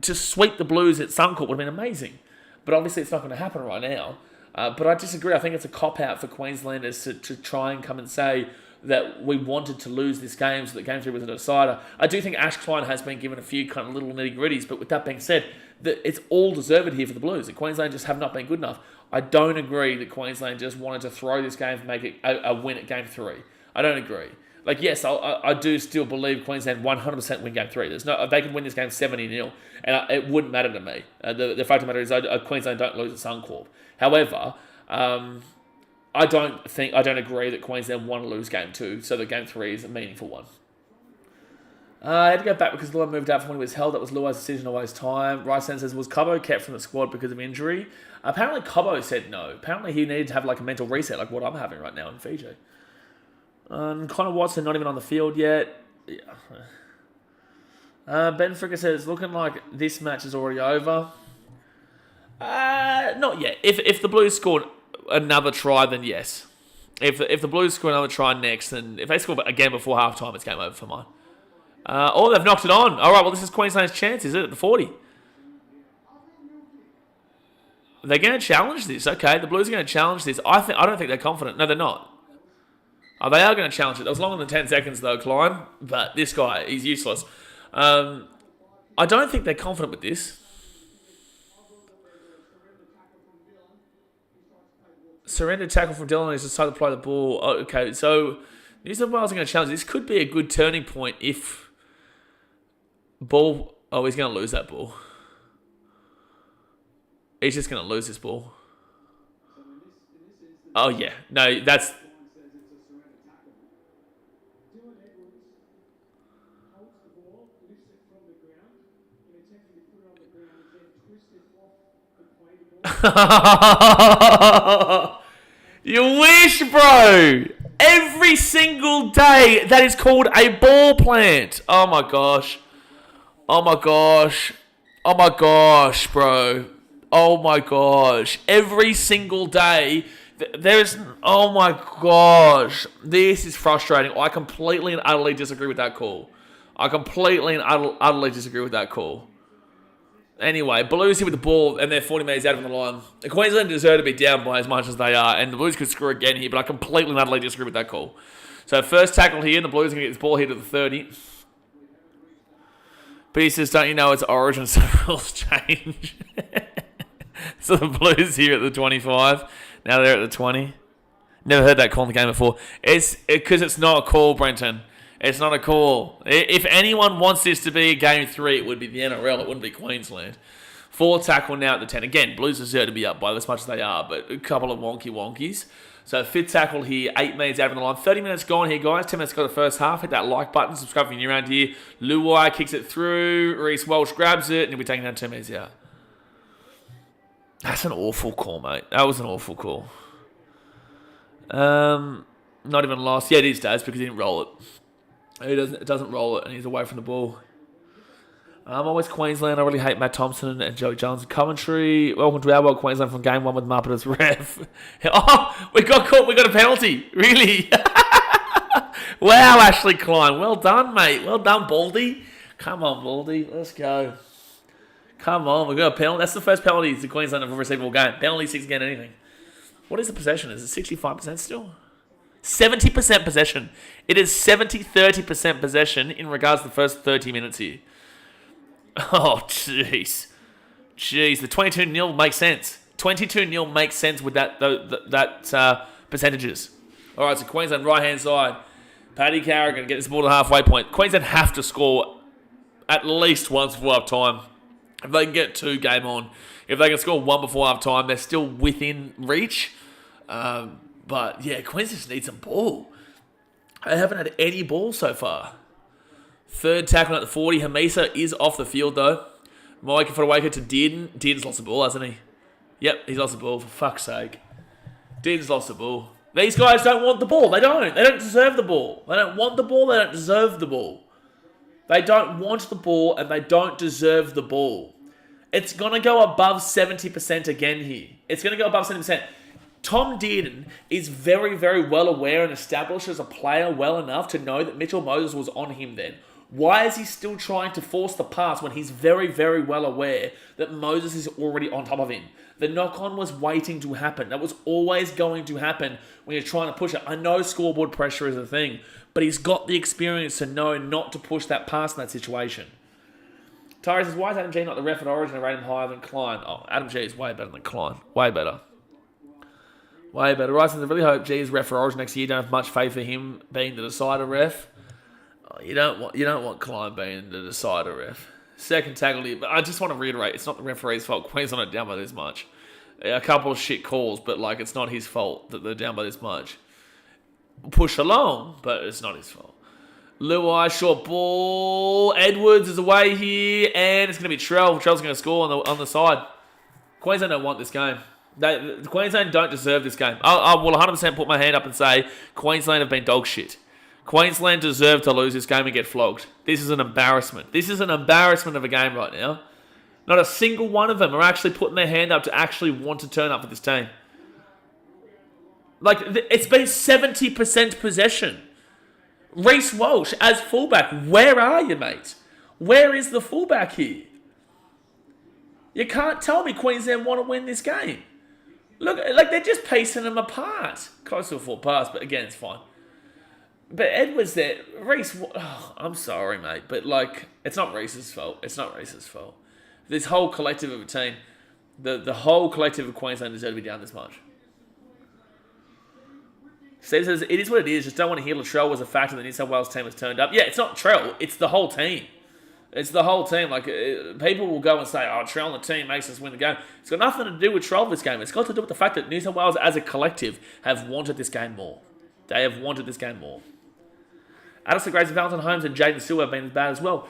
to sweep the Blues at Suncorp would have been amazing. But obviously it's not going to happen right now. But I disagree. I think it's a cop-out for Queenslanders to try and come and say that we wanted to lose this game so that Game 3 was a decider. I do think Ash Klein has been given a few kind of little nitty-gritties, but with that being said, it's all deserved here for the Blues. And Queensland just have not been good enough. I don't agree that Queensland just wanted to throw this game and make it a win at Game 3. I don't agree. Like, yes, I do still believe Queensland 100% win Game 3. They could win this game 70-0, and it wouldn't matter to me. The fact of the matter is Queensland don't lose at Suncorp. However, I don't agree that Queensland want to lose Game 2, so that Game 3 is a meaningful one. I had to go back because Luai moved out from when he was held. That was Luai's decision to waste time. Rice says, was Cobbo kept from the squad because of injury? Apparently Cobbo said no. Apparently he needed to have like a mental reset, like what I'm having right now in Fiji. Connor Watson not even on the field yet. Yeah. Ben Fricker says, looking like this match is already over. Not yet. If the Blues scored another try, then yes. If the Blues score another try next, then if they score again before halftime, it's game over for mine. They've knocked it on. All right, well, this is Queensland's chance, is it, at the 40? They're going to challenge this. Okay, the Blues are going to challenge this. I don't think they're confident. No, they're not. They are going to challenge it. It was longer than 10 seconds, though, Klein. But this guy, he's useless. I don't think they're confident with this. Surrender tackle from Dillon is decided to play the ball. Oh, okay, so New South Wales are going to challenge. This could be a good turning point if ball... Oh, he's going to lose that ball. He's just going to lose this ball. Oh, yeah. No, that's... You wish, bro. Every single day that is called a ball plant. Oh my gosh. Oh my gosh. Oh my gosh, bro. Oh my gosh. Every single day there's... Oh my gosh. This is frustrating. I completely and utterly disagree with that call. Anyway, Blues here with the ball, and they're 40 metres out of the line. The Queensland deserve to be down by as much as they are, and the Blues could score again here, but I completely and utterly disagree with that call. So first tackle here, and the Blues are going to get this ball here to the 30. But he says, don't you know it's Origin, so rules change. So the Blues here at the 25. Now they're at the 20. Never heard that call in the game before. It's because it's not a call, Brenton. It's not a call. If anyone wants this to be a Game 3, it would be the NRL. It wouldn't be Queensland. 4 tackle now at the 10. Again, Blues deserve to be up by as much as they are, but a couple of wonkies. So 5th tackle here, 8 minutes out of the line. 30 minutes gone here, guys. 10 minutes got the first half. Hit that like button. Subscribe if you're new around here. Luai kicks it through. Reece Walsh grabs it, and he'll be taking down 2 minutes out. That's an awful call, mate. That was an awful call. Not even lost. Yeah, it is, Daz, because he didn't roll it. It doesn't roll it, and he's away from the ball. I'm always Queensland. I really hate Matt Thompson and Joey Jones in commentary. Welcome to our world, Queensland, from Game 1 with Muppet as ref. Oh, we got caught. We got a penalty. Really? Wow, Ashley Klein. Well done, mate. Well done, Baldy. Come on, Baldy. Let's go. Come on. We got a penalty. That's the first penalty the Queensland have received all game. Penalty 6 again, anything. What is the possession? Is it 65% still? 70% possession. It is 30% possession in regards to the first 30 minutes here. Oh, jeez. Jeez, the 22-0 makes sense. 22-0 makes sense with that percentages. All right, so Queensland right-hand side. Paddy Carrigan get this ball to the halfway point. Queensland have to score at least once before half-time. If they can get 2, game on. If they can score 1 before half-time, they're still within reach. But, yeah, Queensland just need some ball. They haven't had any ball so far. Third tackle at the 40. Hamisa is off the field, though. Mike for a waker to Dearden. Dearden's lost the ball, hasn't he? Yep, he's lost the ball, for fuck's sake. Dearden's lost the ball. These guys don't want the ball. They don't. They don't deserve the ball. They don't want the ball. They don't deserve the ball. They don't want the ball, and they don't deserve the ball. It's going to go above 70% again here. It's going to go above 70%. Tom Dearden is very, very well aware and established as a player well enough to know that Mitchell Moses was on him then. Why is he still trying to force the pass when he's very, very well aware that Moses is already on top of him? The knock-on was waiting to happen. That was always going to happen when you're trying to push it. I know scoreboard pressure is a thing, but he's got the experience to know not to push that pass in that situation. Tyree says, why is Adam G not the ref at Origin and rate him higher than Klein? Oh, Adam G is way better than Klein. Way better. Way better. Right, since I really hope G is ref for Origin next year. You don't have much faith for him being the decider ref. Oh, you don't want Klein being the decider ref. Second tackle here, but I just want to reiterate, it's not the referee's fault. Queensland are down by this much. A couple of shit calls, but like it's not his fault that they're down by this much. Push along, but it's not his fault. Luai, short ball. Edwards is away here, and it's going to be Trell. Trell's going to score on the side. Queensland don't want this game. Queensland don't deserve this game. I will 100% put my hand up and say Queensland have been dog shit. Queensland deserve to lose this game and get flogged. This is an embarrassment. This is an embarrassment of a game right now. Not a single one of them are actually putting their hand up to actually want to turn up for this team. Like, it's been 70% possession. Reece Walsh as fullback. Where are you, mate? Where is the fullback here? You can't tell me Queensland want to win this game. Look, like they're just piecing them apart. Close to a full pass, but again, it's fine. But Edwards there, Reece, I'm sorry, mate, but like, it's not Reece's fault. It's not Reece's fault. This whole collective of a team, the whole collective of Queensland deserve to be down this much. Steve says, it is what it is. Just don't want to hear Latrell was a factor that the New South Wales team has turned up. Yeah, it's not Trell. It's the whole team. It's the whole team. Like, people will go and say, oh, Trell and the team makes us win the game. It's got nothing to do with Trell this game. It's got to do with the fact that New South Wales as a collective have wanted this game more. They have wanted this game more. Addison Grace, Valentine Holmes and Jaden Stewart have been as bad as well.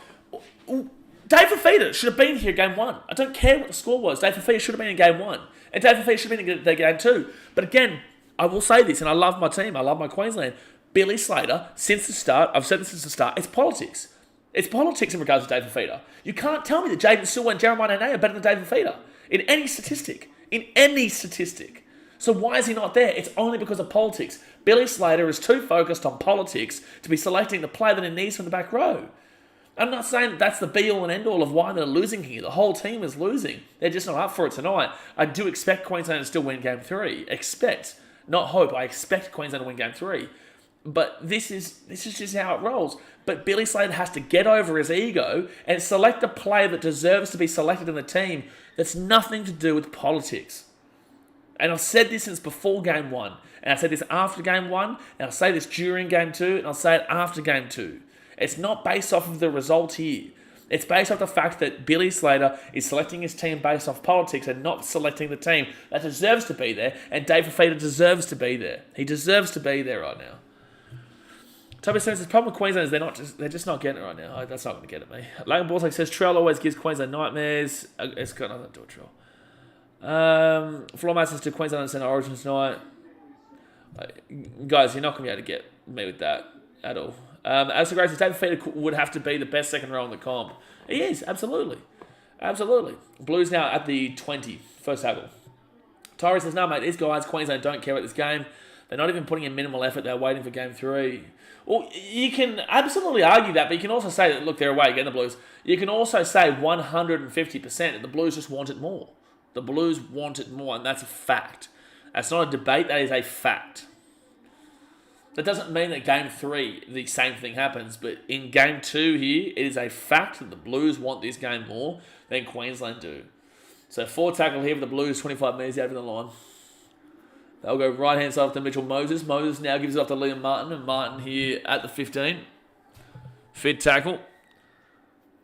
Dave Fafita should have been here game one. I don't care what the score was. Dave Fafita should have been in game one. And Dave Fafita should have been in game two. But again, I will say this, and I love my team. I love my Queensland. Billy Slater, since the start, I've said this since the start, it's politics. It's politics in regards to Dave Fafita. You can't tell me that Jaden Stewart and Jeremiah Nene are better than Dave Fafita. In any statistic. In any statistic. So why is he not there? It's only because of politics. Billy Slater is too focused on politics to be selecting the player that he needs from the back row. I'm not saying that's the be-all and end-all of why they're losing here. The whole team is losing. They're just not up for it tonight. I do expect Queensland to still win Game 3. Expect. Not hope. I expect Queensland to win Game 3. But this is just how it rolls. But Billy Slater has to get over his ego and select a player that deserves to be selected in the team that's nothing to do with politics. And I've said this since before Game 1. And I said this after Game 1. And I'll say this during Game 2. And I'll say it after Game 2. It's not based off of the result here. It's based off the fact that Billy Slater is selecting his team based off politics and not selecting the team that deserves to be there. And Dave Fafita deserves to be there. He deserves to be there right now. Toby says the problem with Queensland is they're just not getting it right now. That's not going to get it, me. Logan Borslake says Trell always gives Queensland nightmares. It's got nothing to do with Trell. Floor says to Queensland understand Origin tonight. Guys, you're not going to be able to get me with that at all. As the Grace, David Fafita would have to be the best second row in the comp. He is, absolutely. Absolutely. Blues now at the 20, first tackle. Tyree says, no, mate, these guys, Queensland, don't care about this game. They're not even putting in minimal effort. They're waiting for Game 3. Well, you can absolutely argue that, but you can also say that, look, they're away again, the Blues. You can also say 150% that the Blues just want it more. The Blues want it more, and that's a fact. That's not a debate, that is a fact. That doesn't mean that Game 3, the same thing happens, but in Game 2 here, it is a fact that the Blues want this game more than Queensland do. So 4 tackle here for the Blues, 25 metres out of the line. They'll go right-hand side to Mitchell Moses. Moses now gives it off to Liam Martin, and Martin here at the 15. Fit tackle.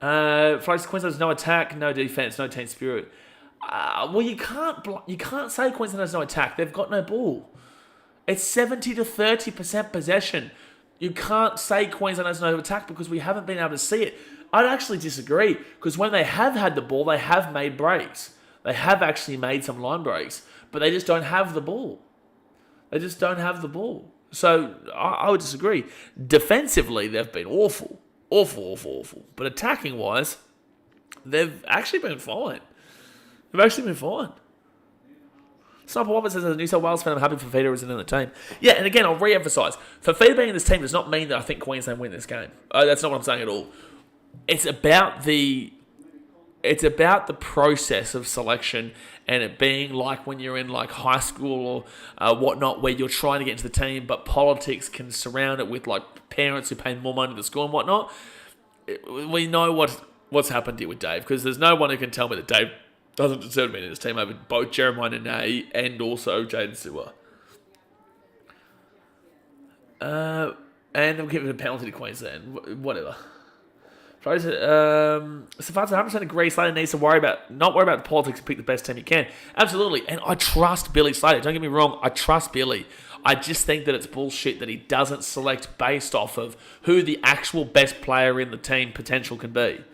Queensland has no attack, no defence, no team spirit. Well, you can't say Queensland has no attack. They've got no ball. It's 70 to 30% possession. You can't say Queensland has no attack because we haven't been able to see it. I'd actually disagree, because when they have had the ball, they have made breaks. They have actually made some line breaks, but they just don't have the ball. They just don't have the ball. So I would disagree. Defensively, they've been awful. Awful. But attacking-wise, they've actually been fine. Sniper Waffle says, as a New South Wales fan, I'm happy Fafita isn't in the team. Yeah, and again, I'll re-emphasise. Fafita being in this team does not mean that I think Queensland win this game. That's not what I'm saying at all. It's about the process of selection, and it being like when you're in like high school or whatnot, where you're trying to get into the team, but politics can surround it with like parents who pay more money to school and whatnot. We know what's happened here with Dave, because there's no one who can tell me that Dave doesn't deserve to be in this team over both Jeremiah Nene and also Jaden Sewer. And I'm giving a penalty to Queensland. Whatever. Safaz 100% agree. Slater needs to not worry about the politics and pick the best team you can. Absolutely. And I trust Billy Slater. Don't get me wrong. I trust Billy. I just think that it's bullshit that he doesn't select based off of who the actual best player in the team potential can be.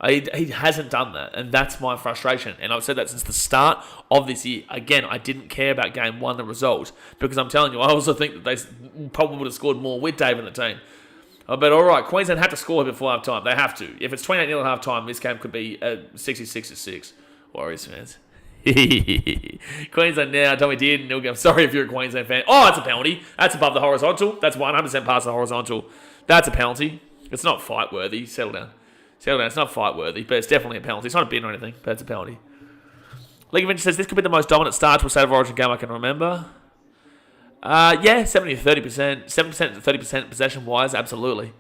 He hasn't done that, and that's my frustration. And I've said that since the start of this year. Again, I didn't care about game one, the result, because I'm telling you, I also think that they probably would have scored more with Dave in the team. But all right, Queensland had to score before half time. They have to. If it's 28-0 at half time, this game could be 66-6. Warriors fans. Queensland now, Tommy Dearden. I'm sorry if you're a Queensland fan. Oh, that's a penalty. That's above the horizontal. That's 100% past the horizontal. That's a penalty. It's not fight worthy. Settle down. It's not fight worthy, but it's definitely a penalty. It's not a bin or anything, but it's a penalty. League of Inches says this could be the most dominant start to a State of Origin game I can remember. Yeah, 70-30%, 70% to 30% possession-wise, absolutely.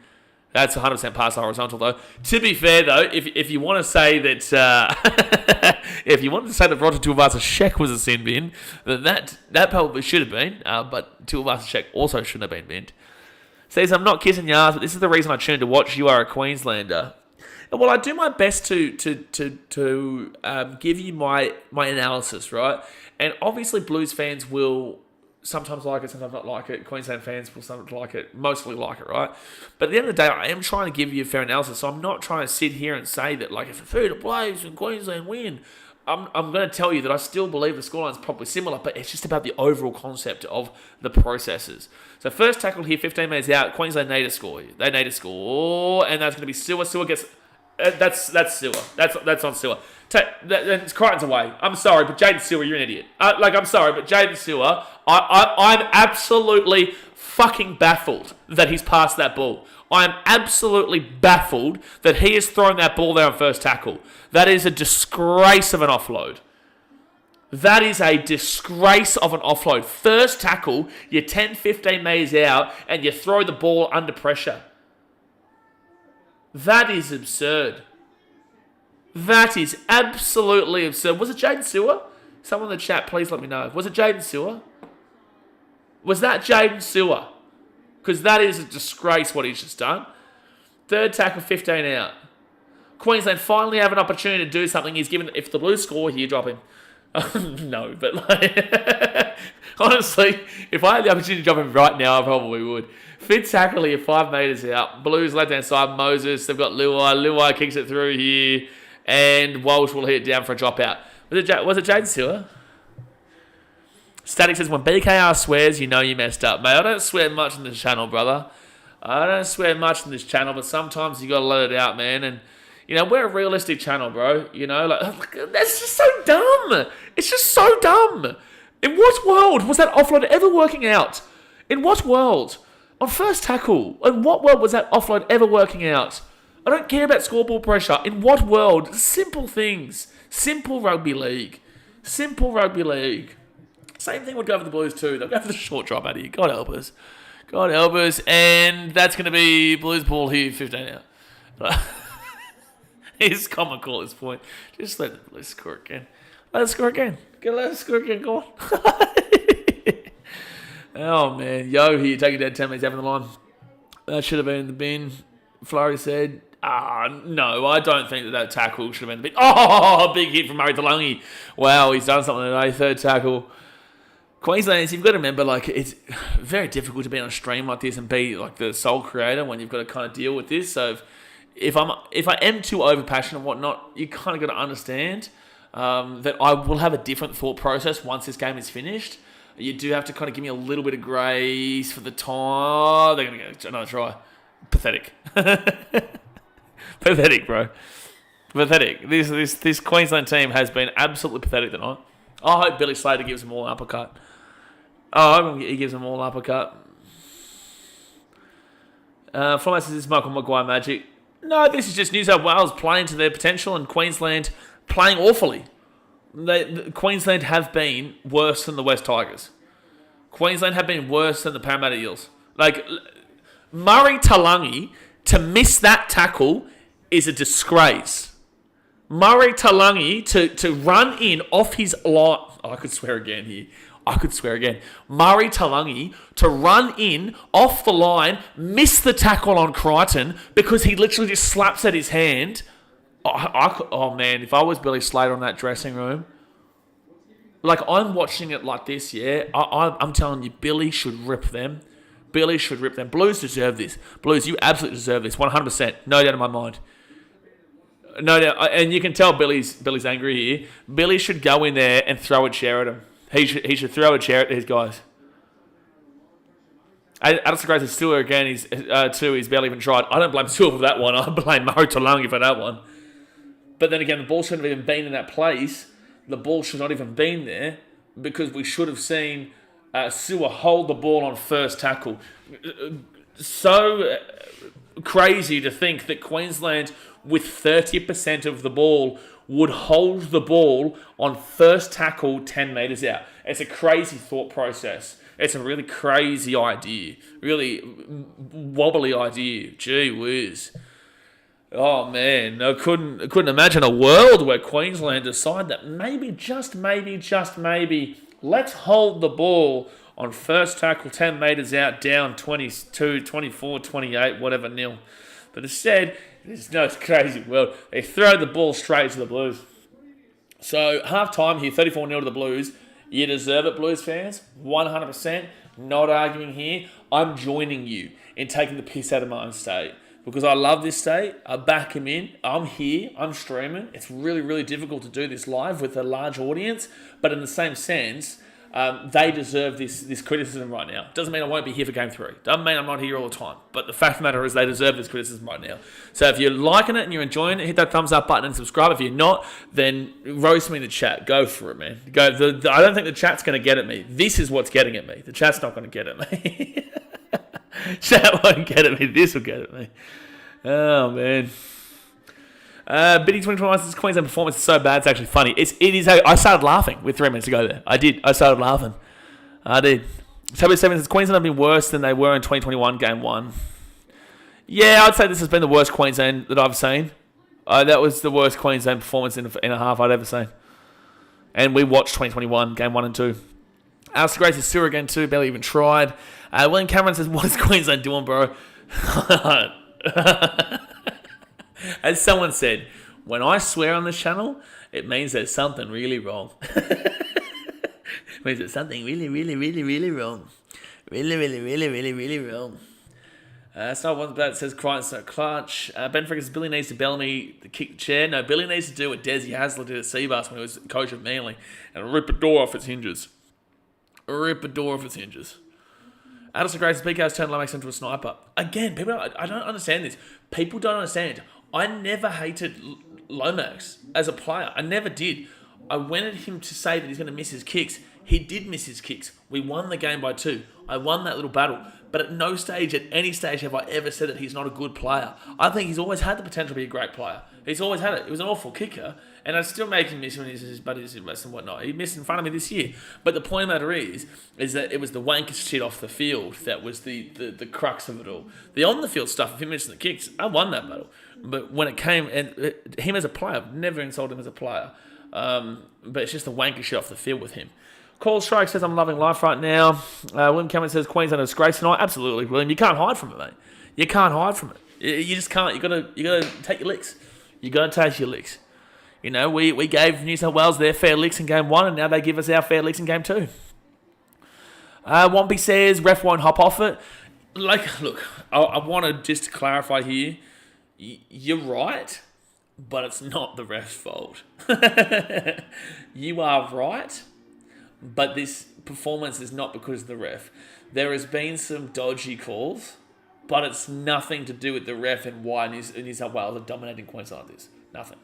That's 100% past the horizontal, though. To be fair, though, if you want to say that if you wanted to say that Roger Tuivasa-Sheck was a sin bin, then that probably should have been. But Tuivasa-Sheck also shouldn't have been binned. Says, I'm not kissing your ass, but this is the reason I tuned to watch. You are a Queenslander. Well, I do my best to give you my analysis, right? And obviously, Blues fans will sometimes like it, sometimes not like it. Queensland fans will sometimes like it, mostly like it, right? But at the end of the day, I am trying to give you a fair analysis. So I'm not trying to sit here and say that, like, if a Fafita plays and Queensland win, I'm going to tell you that I still believe the scoreline's probably similar, but it's just about the overall concept of the processes. So first tackle here, 15 minutes out, Queensland need to score. They need to score, and that's going to be Sewer. Sewer gets... That's Sewer. That's on Sewer. It's Crichton's away. I'm sorry, but Jaden Sewer, you're an idiot. I'm sorry, but Jaden Sewer, I'm absolutely fucking baffled that he's passed that ball. I'm absolutely baffled that he has thrown that ball there on first tackle. That is a disgrace of an offload. That is a disgrace of an offload. First tackle, you're 10, 15 metres out, and you throw the ball under pressure. That is absurd. That is absolutely absurd. Was it Jaden Sewer? Someone in the chat, please let me know. Was it Jaden Sewer? Was that Jaden Sewer? Because that is a disgrace what he's just done. Third tackle, 15 out. Queensland finally have an opportunity to do something. He's given, if the Blues score here, drop him. No, but like, honestly, if I had the opportunity to drop him right now, I probably would. Fifth tackle here, 5 metres out. Blues left-hand side, Moses. They've got Luai. Luai kicks it through here. And Walsh will hit it down for a dropout. Was it Jaden Sewer? Static says, when BKR swears, you know you messed up. Mate, I don't swear much in this channel, brother. I don't swear much in this channel, but sometimes you got to let it out, man. And, you know, we're a realistic channel, bro. You know, like, that's just so dumb. It's just so dumb. In what world was that offload ever working out? In what world? On first tackle, in what world was that offload ever working out? I don't care about scoreboard pressure. In what world? Simple things. Simple rugby league. Simple rugby league. Same thing would go for the Blues too. They'll go for the short drop out here. God help us. God help us. And that's going to be Blues ball here, 15 out. It's comical at this point. Just let the Blues score again. Let us score again. Let us score again. Go on. Oh, man. Yo, here, take it down 10 minutes, having the line. That should have been in the bin. Flurry said, no, I don't think that tackle should have been in the bin. Oh, big hit from Murray DeLonghi. Wow, he's done something today. Third tackle. Queenslanders, you've got to remember, like, it's very difficult to be on a stream like this and be like the sole creator when you've got to kind of deal with this. So if I am too overpassionate and whatnot, you kind of got to understand that I will have a different thought process once this game is finished. You do have to kind of give me a little bit of grace for the time. They're going to get another try. Pathetic. Pathetic, bro. Pathetic. This Queensland team has been absolutely pathetic tonight. I hope Billy Slater gives them all an uppercut. Oh, he gives them all an uppercut. From says, this Michael Maguire magic. No, this is just New South Wales playing to their potential and Queensland playing awfully. Queensland have been worse than the West Tigers. Queensland have been worse than the Parramatta Eels. Like, Murray Talangi, to miss that tackle is a disgrace. Murray Talangi to run in off his line. Oh, I could swear again here. Murray Talangi to run in off the line, miss the tackle on Crichton because he literally just slaps at his hand. Oh man, if I was Billy Slater in that dressing room, like I'm watching it like this, yeah, I'm telling you, Billy should rip them. Billy should rip them. Blues deserve this. Blues, you absolutely deserve this, 100%. No doubt in my mind. No doubt, and you can tell Billy's angry here. Billy should go in there and throw a chair at him. He should throw a chair at these guys. Addison Grace is still again. He's barely even tried. I don't blame Silver for that one. I blame Murray Talangi for that one. But then again, the ball shouldn't have even been in that place. The ball should not even been there because we should have seen Sewer hold the ball on first tackle. So crazy to think that Queensland, with 30% of the ball, would hold the ball on first tackle 10 metres out. It's a crazy thought process. It's a really crazy idea. Really wobbly idea. Gee whiz. Oh man, I couldn't imagine a world where Queensland decide that maybe, just maybe, let's hold the ball on first tackle 10 metres out, down 22, 24, 28, whatever nil. But instead, it's no crazy world. They throw the ball straight to the Blues. So, half-time here, 34-0 to the Blues. You deserve it, Blues fans. 100%. Not arguing here. I'm joining you in taking the piss out of my own state. Because I love this state. I back him in. I'm here. I'm streaming. It's really, really difficult to do this live with a large audience. But in the same sense, they deserve this criticism right now. Doesn't mean I won't be here for Game 3. Doesn't mean I'm not here all the time. But the fact of the matter is they deserve this criticism right now. So if you're liking it and you're enjoying it, hit that thumbs up button and subscribe. If you're not, then roast me in the chat. Go for it, man. I don't think the chat's going to get at me. This is what's getting at me. The chat's not going to get at me. Chat won't get at me. This will get at me. Oh, man. Biddy 2021 says Queensland performance is so bad, it's actually funny. It is. I started laughing with 3 minutes ago there. I started laughing. I did. Toby 7 says Queensland have been worse than they were in 2021 Game 1. Yeah, I'd say this has been the worst Queensland that I've seen. That was the worst Queensland performance in a half I'd ever seen. And we watched 2021 Game 1 and 2. Alistair Grace is still again too, barely even tried. William Cameron says, what is Queensland doing, bro? As someone said, when I swear on this channel, it means there's something really wrong. It means there's something really, really, really, really wrong. Really, really, really, really, really wrong. It's not one that says Crichton's not clutch. Ben Frick says Billy needs to Bellamy the kick chair. No, Billy needs to do what Desi Hasler did at Seabass when he was coach of Manly and rip a door off its hinges. Rip a door off its hinges. Addison Grace, BK's turned Lomax into a sniper. Again, people, I don't understand this. People don't understand. I never hated Lomax as a player. I never did. I wanted him to say that he's going to miss his kicks. He did miss his kicks. We won the game by 2. I won that little battle. But at no stage, at any stage, have I ever said that he's not a good player. I think he's always had the potential to be a great player. He's always had it. He was an awful kicker. And I still make him miss when he's his buddies and whatnot. He missed in front of me this year. But the point of the matter is that it was the wankest shit off the field that was the crux of it all. The on-the-field stuff, if he missed the kicks, I won that battle. But when it came, and him as a player, I've never insulted him as a player. But it's just the wanker shit off the field with him. Call Strike says, I'm loving life right now. William Cameron says, Queensland is great tonight. Absolutely, William. You can't hide from it, mate. You can't hide from it. You just can't. You gotta take your licks. You gotta take your licks. You know, we gave New South Wales their fair licks in Game 1, and now they give us our fair licks in Game 2. Wompy says, ref won't hop off it. Like, look, I want to just clarify here. You're right, but it's not the ref's fault. You are right, but this performance is not because of the ref. There has been some dodgy calls, but it's nothing to do with the ref and why New South Wales are dominating Queensland like this. Nothing.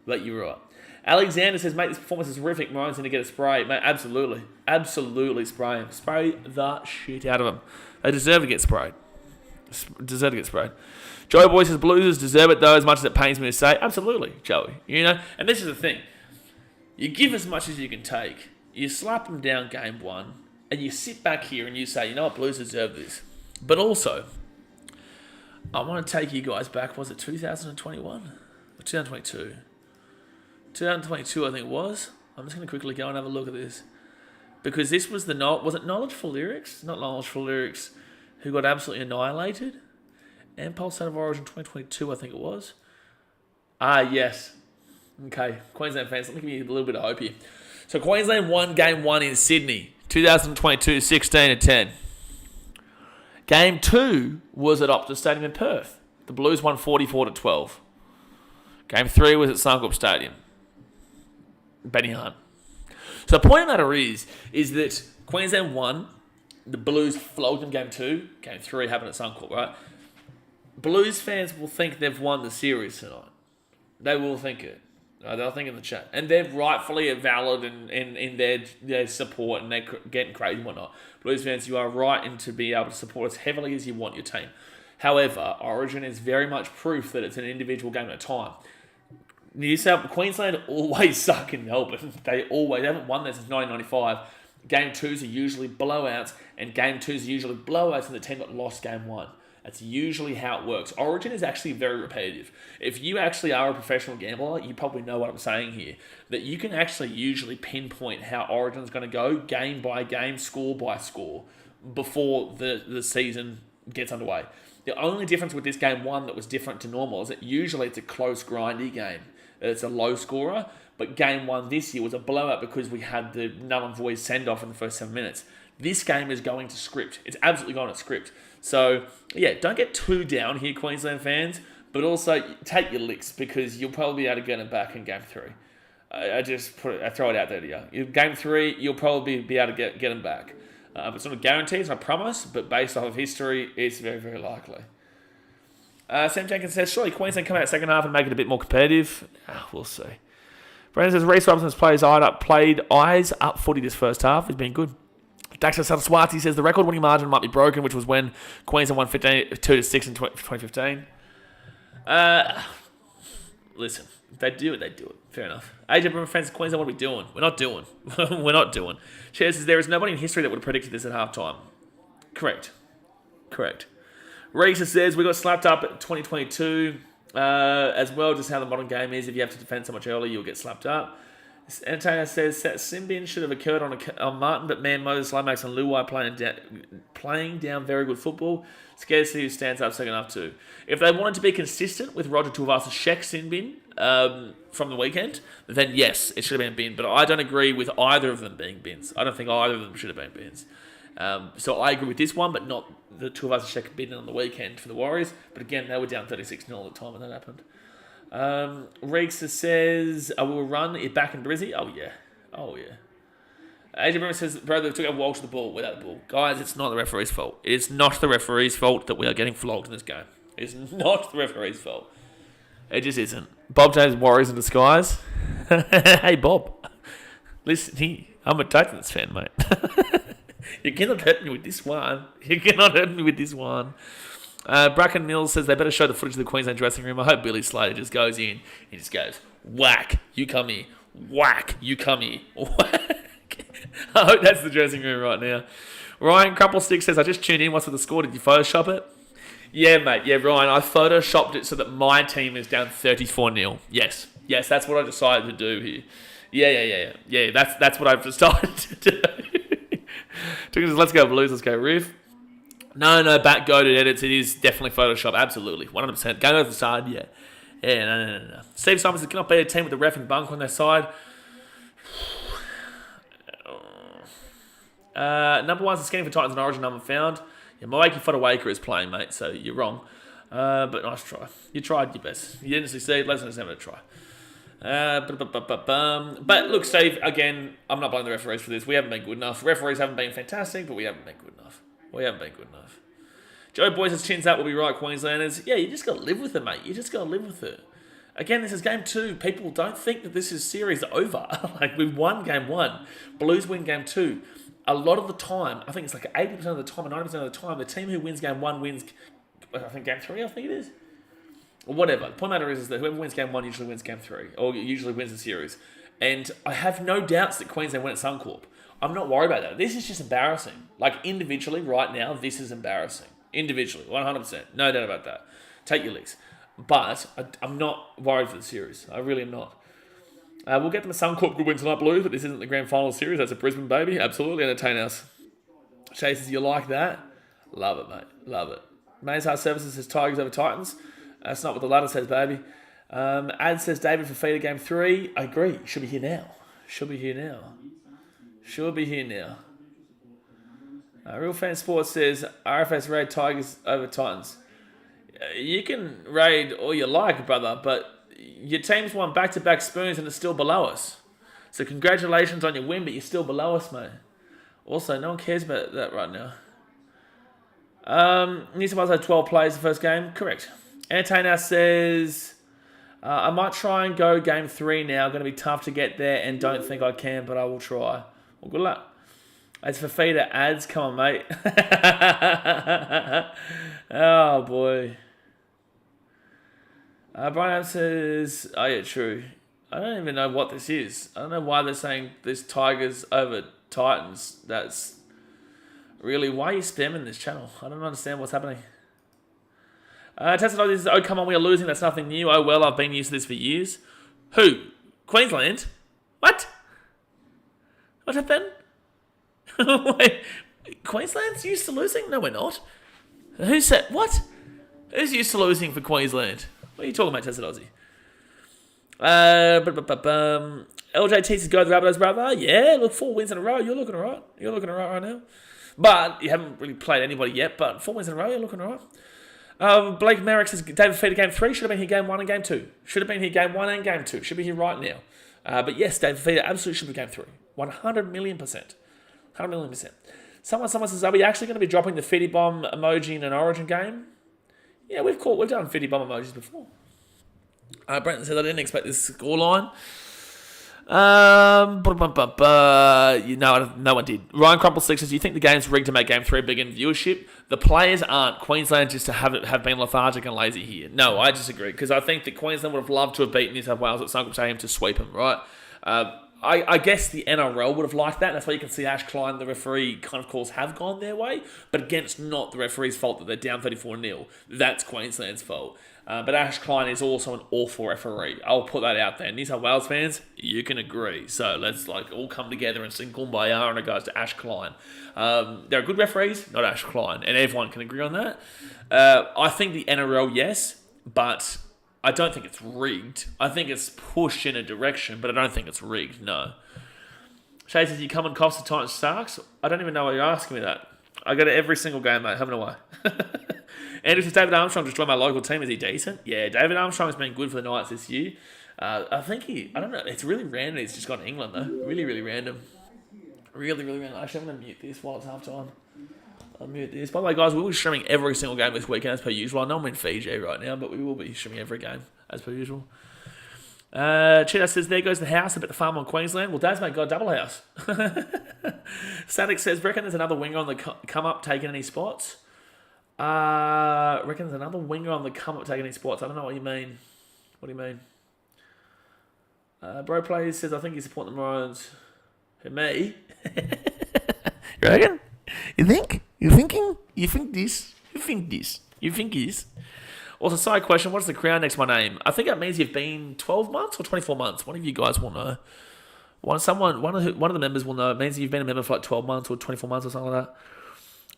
But you're right. Alexander says, mate, this performance is horrific. Maroons need to get a spray. Mate, absolutely. Absolutely spray him. Spray the shit out of them. They deserve to get sprayed. Joey Boy says, Blues deserve it though, as much as it pains me to say. Absolutely, Joey. You know, and this is the thing. You give as much as you can take. You slap them down game one, and you sit back here and you say, you know what, Blues deserve this. But also, I want to take you guys back, was it 2021? Or 2022? 2022, I think it was. I'm just going to quickly go and have a look at this. Because this was was it Knowledge for Lyrics? Not Knowledge for Lyrics, who got absolutely annihilated. And Pulse State of Origin 2022, I think it was. Yes. Okay, Queensland fans, let me give you a little bit of hope here. So Queensland won Game 1 in Sydney, 2022, 16-10. Game 2 was at Optus Stadium in Perth. The Blues won 44-12. Game 3 was at Suncorp Stadium. Benny Hunt. So the point of the matter is that Queensland won, the Blues flogged them Game 2, Game 3 happened at Suncorp, right? Blues fans will think they've won the series tonight. They will think it. They'll think in the chat. And they're rightfully valid in their support, and they're getting crazy and whatnot. Blues fans, you are right in to be able to support as heavily as you want your team. However, Origin is very much proof that it's an individual game at a time. Queensland always suck in Melbourne. They haven't won there since 1995. Game 2s are usually blowouts, and Game 2s are usually blowouts, and the team got lost Game 1. That's usually how it works. Origin is actually very repetitive. If you actually are a professional gambler, you probably know what I'm saying here. That you can actually usually pinpoint how Origin's going to go game by game, score by score, before the season gets underway. The only difference with this Game 1 that was different to normal is that usually it's a close, grindy game. It's a low scorer. But Game 1 this year was a blowout because we had the null and void send-off in the first 7 minutes. This game is going to script. It's absolutely going to script. So, yeah, don't get too down here, Queensland fans, but also take your licks because you'll probably be able to get them back in Game 3. I throw it out there to you. Game 3, you'll probably be able to get them back. It's not a guarantee, it's not a promise, but based off of history, it's very, very likely. Sam Jenkins says, surely Queensland come out second half and make it a bit more competitive. We'll see. Brandon says, Reece Robinson's played eyes up footy this first half. He's been good. Daxter Saraswati says the record winning margin might be broken, which was when Queensland won 2-6 in 2015. Listen, if they do it, they do it. Fair enough. AJ Brimmer fans, Queensland, what are we doing? We're not doing. We're not doing. Chair says there is nobody in history that would have predicted this at halftime. Correct. Reese says we got slapped up at 2022 as well, just how the modern game is. If you have to defend so much early, you'll get slapped up. Antonio says that Simbin should have occurred on Martin, but man, Moses Lomax and Luai playing down very good football. Scared to see who stands up second half too. If they wanted to be consistent with Roger Tuivasa Sheck Simbin from the weekend, then yes, it should have been bin. But I don't agree with either of them being bins. I don't think either of them should have been bins. So I agree with this one, but not the Tuivasa Sheck bin on the weekend for the Warriors. But again, they were down 36-0 at the time when that happened. Reeks says, I will run it back in Brizzy. Oh, yeah. Adrian Bremer says, bro, they took out Walsh the ball without the ball. Guys, it's not the referee's fault. It is not the referee's fault that we are getting flogged in this game. It's not the referee's fault. It just isn't. Bob James, Warriors in disguise. Hey, Bob. Listen, I'm a Titans fan, mate. You cannot hurt me with this one. Bracken Mills says they better show the footage of the Queensland dressing room. I hope Billy Slater just goes in and just goes, whack, you come here. Whack, you come here. Whack. I hope that's the dressing room right now. Ryan Crumplestick says, I just tuned in. What's with the score? Did you Photoshop it? Yeah, mate. Yeah, Ryan, I Photoshopped it so that my team is down 34-0. Yes, that's what I decided to do here. Yeah, that's what I've decided to do. Let's go Blues, let's go Riff. No, back goated edits. It is definitely Photoshop. Absolutely. 100%. Going over the side, yeah. Yeah, no. Steve Simon says, cannot beat a team with the ref and bunk on their side. Number 1's the scanning for Titans and Origin number found. Yeah, Moaki Fodawaker is playing, mate, so you're wrong. But nice try. You tried your best. You didn't succeed. Let's just have a try. But look, Steve, again, I'm not blaming the referees for this. We haven't been good enough. Referees haven't been fantastic, but we haven't been good enough. Joe Boyce's chins up will be right, Queenslanders. Yeah, you just got to live with it, mate. You just got to live with it. Again, this is game 2. People don't think that this is series over. Like, we've won game 1. Blues win game 2. A lot of the time, I think it's like 80% of the time and 90% of the time, the team who wins game 1 wins, I think, game 3, I think it is. Or whatever. The point of the matter is that whoever wins game 1 usually wins game 3. Or usually wins the series. And I have no doubts that Queensland win at Suncorp. I'm not worried about that. This is just embarrassing. Like, individually, right now, this is embarrassing. Individually, 100%. No doubt about that. Take your licks. But I'm not worried for the series. I really am not. We'll get them a Suncorp good win tonight, Blues, but this isn't the grand final series. That's a Brisbane baby. Absolutely entertain us. Chasers, you like that? Love it, mate. Love it. Mazar Services says Tigers over Titans. That's not what the ladder says, baby. Ad says David for feeder game 3. I agree. Should be here now. Real Fan Sports says RFS raid Tigers over Titans. You can raid all you like, brother, but your team's won back-to-back spoons and it's still below us. So congratulations on your win, but you're still below us, mate. Also, no one cares about that right now. New South Wales had 12 players the first game. Correct. Antaina says, I might try and go game 3 now. Going to be tough to get there and don't think I can, but I will try. Well, good luck. As for feeder ads, come on, mate. Oh, boy. Brian says, oh, yeah, true. I don't even know what this is. I don't know why they're saying this Tigers over Titans. That's really, why are you spamming this channel? I don't understand what's happening. Tesla says, oh, come on, we are losing. That's nothing new. Oh, well, I've been used to this for years. Who? Queensland? What? What happened? Wait, Queensland's used to losing? No, we're not. Who said, what? Who's used to losing for Queensland? What are you talking about, Tesla Aussie? LJT says, go the Rabbitohs, brother. Yeah, look, 4 wins in a row. You're looking all right. Right now. But you haven't really played anybody yet, but 4 wins in a row, you're looking all right. Blake Merrick says, David Feeder game 3. Should have been here game 1 and game 2. Should have been here game 1 and game 2. Should be here right now. But yes, David Feeder absolutely should be game 3. 100 million percent. 100 million percent. Someone says, are we actually going to be dropping the Fitty Bomb emoji in an Origin game? Yeah, we've done Fitty Bomb emojis before. Brenton says, I didn't expect this scoreline. No one did. Ryan Crumple 6 says, you think the game's rigged to make game 3 big in viewership? The players aren't. Queensland just have been lethargic and lazy here. No, I disagree, because I think that Queensland would have loved to have beaten New South Wales at Suncorp Stadium to sweep them, right? I guess the NRL would have liked that. That's why you can see Ash Klein, the referee, kind of calls have gone their way. But again, it's not the referee's fault that they're down 34-0. That's Queensland's fault. But Ash Klein is also an awful referee. I'll put that out there. New South Wales fans, you can agree. So let's all come together and sing Kumbaya in regards to Ash Klein. There are good referees, not Ash Klein. And everyone can agree on that. I think the NRL, yes. But I don't think it's rigged. I think it's pushed in a direction, but I don't think it's rigged, no. Shay says, you come and cost the Titans Sharks? I don't even know why you're asking me that. I go to every single game, mate. Having a way. Andrew says, David Armstrong just joined my local team. Is he decent? Yeah, David Armstrong's been good for the Knights this year. I think I don't know. It's really random. He's just gone to England, though. Really, really random. Really, really random. Actually, I'm going to mute this while it's half time. I'll mute this. By the way, guys, we'll be streaming every single game this weekend as per usual. I know I'm in Fiji right now, but we will be streaming every game as per usual. Cheetah says, there goes the house. I bet the farm on Queensland. Well, Dad's mate got a double house. Static says, reckon there's another winger on the come up taking any spots? Reckon there's another winger on the come up taking any spots. I don't know what you mean. What do you mean? Bro Plays says, I think he's supporting the Maroons. Who, me? You reckon? You think? You're thinking? You think this? You think this? You think this? Also, side question, what's the crown next to my name? I think that means you've been 12 months or 24 months. One of you guys will know. One of the members will know. It means you've been a member for like 12 months or 24 months or something like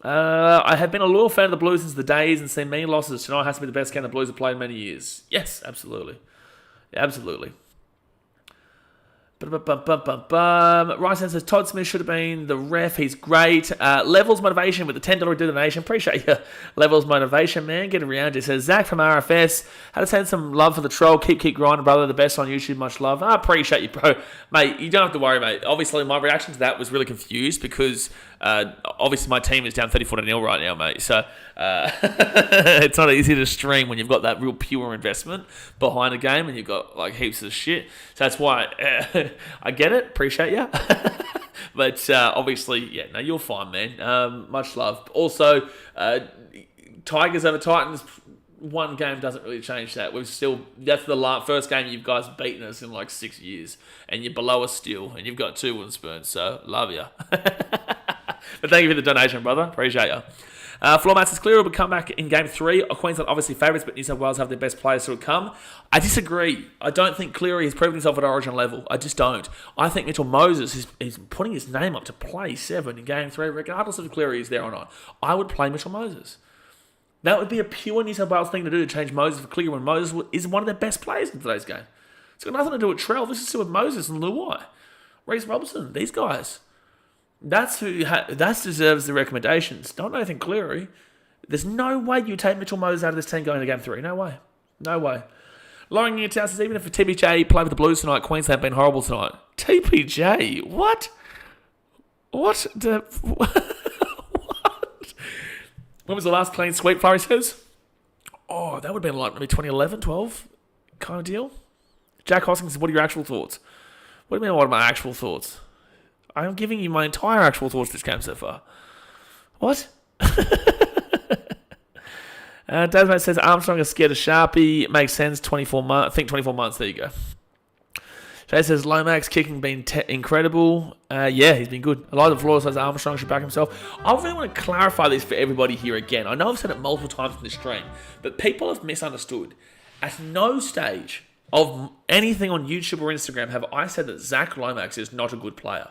that. I have been a loyal fan of the Blues since the days and seen many losses. Tonight has to be the best game the Blues have played in many years. Yes, absolutely. Yeah, absolutely. Ryson says Todd Smith should have been the ref. He's great. Levels motivation with the $10 donation. Appreciate you. Levels motivation, man. Get around. It says Zach from RFS had to send some love for the troll. Keep grinding, brother. The best on YouTube. Much love. I appreciate you, bro. Mate, you don't have to worry, mate. Obviously, my reaction to that was really confused because obviously my team is down 34-0 right now, mate. So it's not easy to stream when you've got that real pure investment behind a game and you've got like heaps of shit. So that's why I get it. Appreciate you. But obviously, yeah, no, you're fine, man. Much love. Also, Tigers over Titans. One game doesn't really change that. That's the first game you guys have beaten us in like 6 years, and you're below us still, and you've got 2 wooden spoons. So love you. But thank you for the donation, brother. Appreciate you. Floormats is clear. Will come back in game 3. Queensland obviously favourites, but New South Wales have their best players to come. I disagree. I don't think Cleary has proven himself at Origin level. I just don't. I think Mitchell Moses is putting his name up to play 7 in game 3, regardless if Cleary is there or not. I would play Mitchell Moses. That would be a pure New South Wales thing to do, to change Moses for Cleary when Moses is one of their best players in today's game. It's got nothing to do with Trell. This is still with Moses and Luai, Reece Robinson, these guys. That's who deserves the recommendations. Don't Nathan Cleary. There's no way you take Mitchell Moses out of this team going to game 3. No way. No way. Lauren Newtown says, even if TPJ play with the Blues tonight, Queensland have been horrible tonight. TPJ? What? What? What? When was the last clean sweep, Flurry says? Oh, that would have been like maybe 2011, 12 kind of deal. Jack Hoskins says, what are your actual thoughts? What do you mean, what are my actual thoughts? I'm giving you my entire actual thoughts this game so far. What? Desmond says Armstrong is scared of Sharpie. Makes sense. 24 months. I think 24 months. There you go. Jay says Lomax kicking been incredible. Yeah, he's been good. Elijah Flores says Armstrong should back himself. I really want to clarify this for everybody here again. I know I've said it multiple times in this stream, but people have misunderstood. At no stage of anything on YouTube or Instagram have I said that Zach Lomax is not a good player.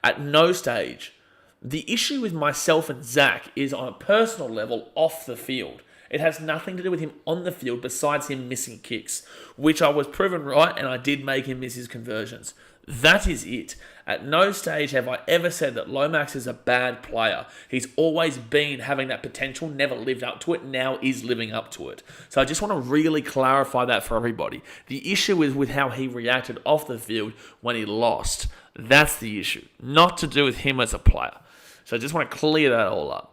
At no stage. The issue with myself and Zach is on a personal level off the field. It has nothing to do with him on the field besides him missing kicks, which I was proven right, and I did make him miss his conversions. That is it. At no stage have I ever said that Lomax is a bad player. He's always been having that potential, never lived up to it, now is living up to it. So I just want to really clarify that for everybody. The issue is with how he reacted off the field when he lost. That's the issue. Not to do with him as a player. So I just want to clear that all up.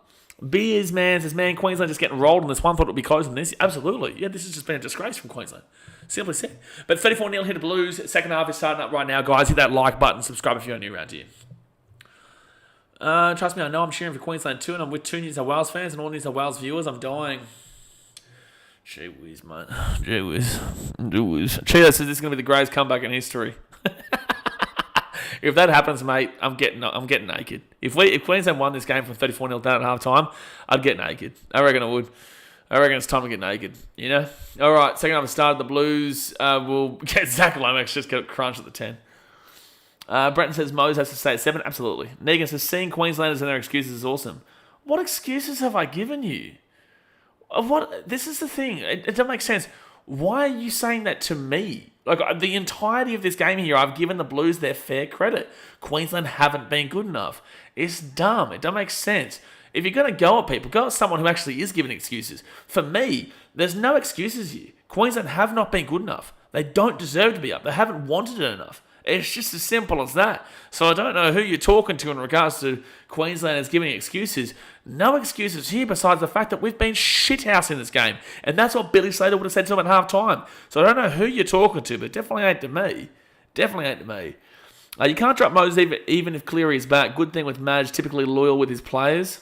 Beers, man, says, man, Queensland just getting rolled on this one. Thought it would be closer than this. Absolutely. Yeah, this has just been a disgrace from Queensland. Simply said. But 34-0 hit the Blues. Second half is starting up right now, guys. Hit that like button. Subscribe if you're new around here. Trust me, I know I'm cheering for Queensland too, and I'm with 2 New South Wales fans and all New South Wales viewers. I'm dying. Gee whiz, mate. Gee whiz. Cheetah says this is going to be the greatest comeback in history. If that happens, mate, I'm getting naked. If Queensland won this game from 34-0 down at half time, I'd get naked. I reckon I would. I reckon it's time to get naked, you know? All right, second half started. The Blues will get Zach Lomax, just get crunched at the 10. Brenton says Mose has to stay at 7. Absolutely. Negan says seeing Queenslanders and their excuses is awesome. What excuses have I given you? What? This is the thing. It doesn't make sense. Why are you saying that to me? Like, the entirety of this game here, I've given the Blues their fair credit. Queensland haven't been good enough. It's dumb. It doesn't make sense. If you're going to go at people, go at someone who actually is giving excuses. For me, there's no excuses here. Queensland have not been good enough. They don't deserve to be up. They haven't wanted it enough. It's just as simple as that. So I don't know who you're talking to in regards to Queenslanders giving excuses. No excuses here besides the fact that we've been shithouse in this game. And that's what Billy Slater would have said to him at half time. So I don't know who you're talking to, but it definitely ain't to me. Definitely ain't to me. You can't drop Moses even if Cleary is back. Good thing with Madge, typically loyal with his players.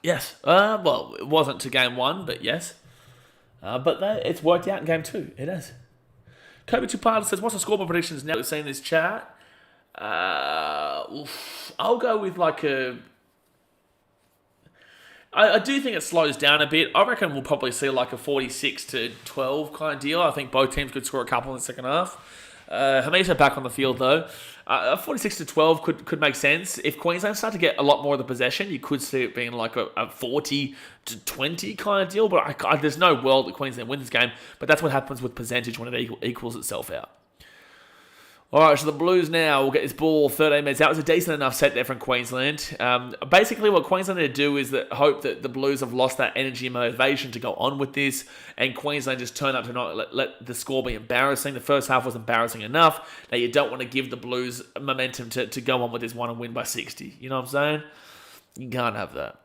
Yes. Well, it wasn't to game 1, but yes. But it's worked out in game 2. It has. Kobe Tupala says, what's the scoreboard predictions now we've seen this chart? I'll go with like a... I do think it slows down a bit. I reckon we'll probably see like a 46-12 kind of deal. I think both teams could score a couple in the second half. Hamisa back on the field though. 46-12 could make sense. If Queensland start to get a lot more of the possession, you could see it being like a 40-20 kind of deal. But there's no world that Queensland wins this game. But that's what happens with percentage when it equals itself out. All right, so the Blues now will get this ball 13 minutes. That was a decent enough set there from Queensland. Basically, what Queensland need to do is hope that the Blues have lost that energy and motivation to go on with this, and Queensland just turn up to not let the score be embarrassing. The first half was embarrassing enough. Now, you don't want to give the Blues momentum to go on with this one and win by 60. You know what I'm saying? You can't have that.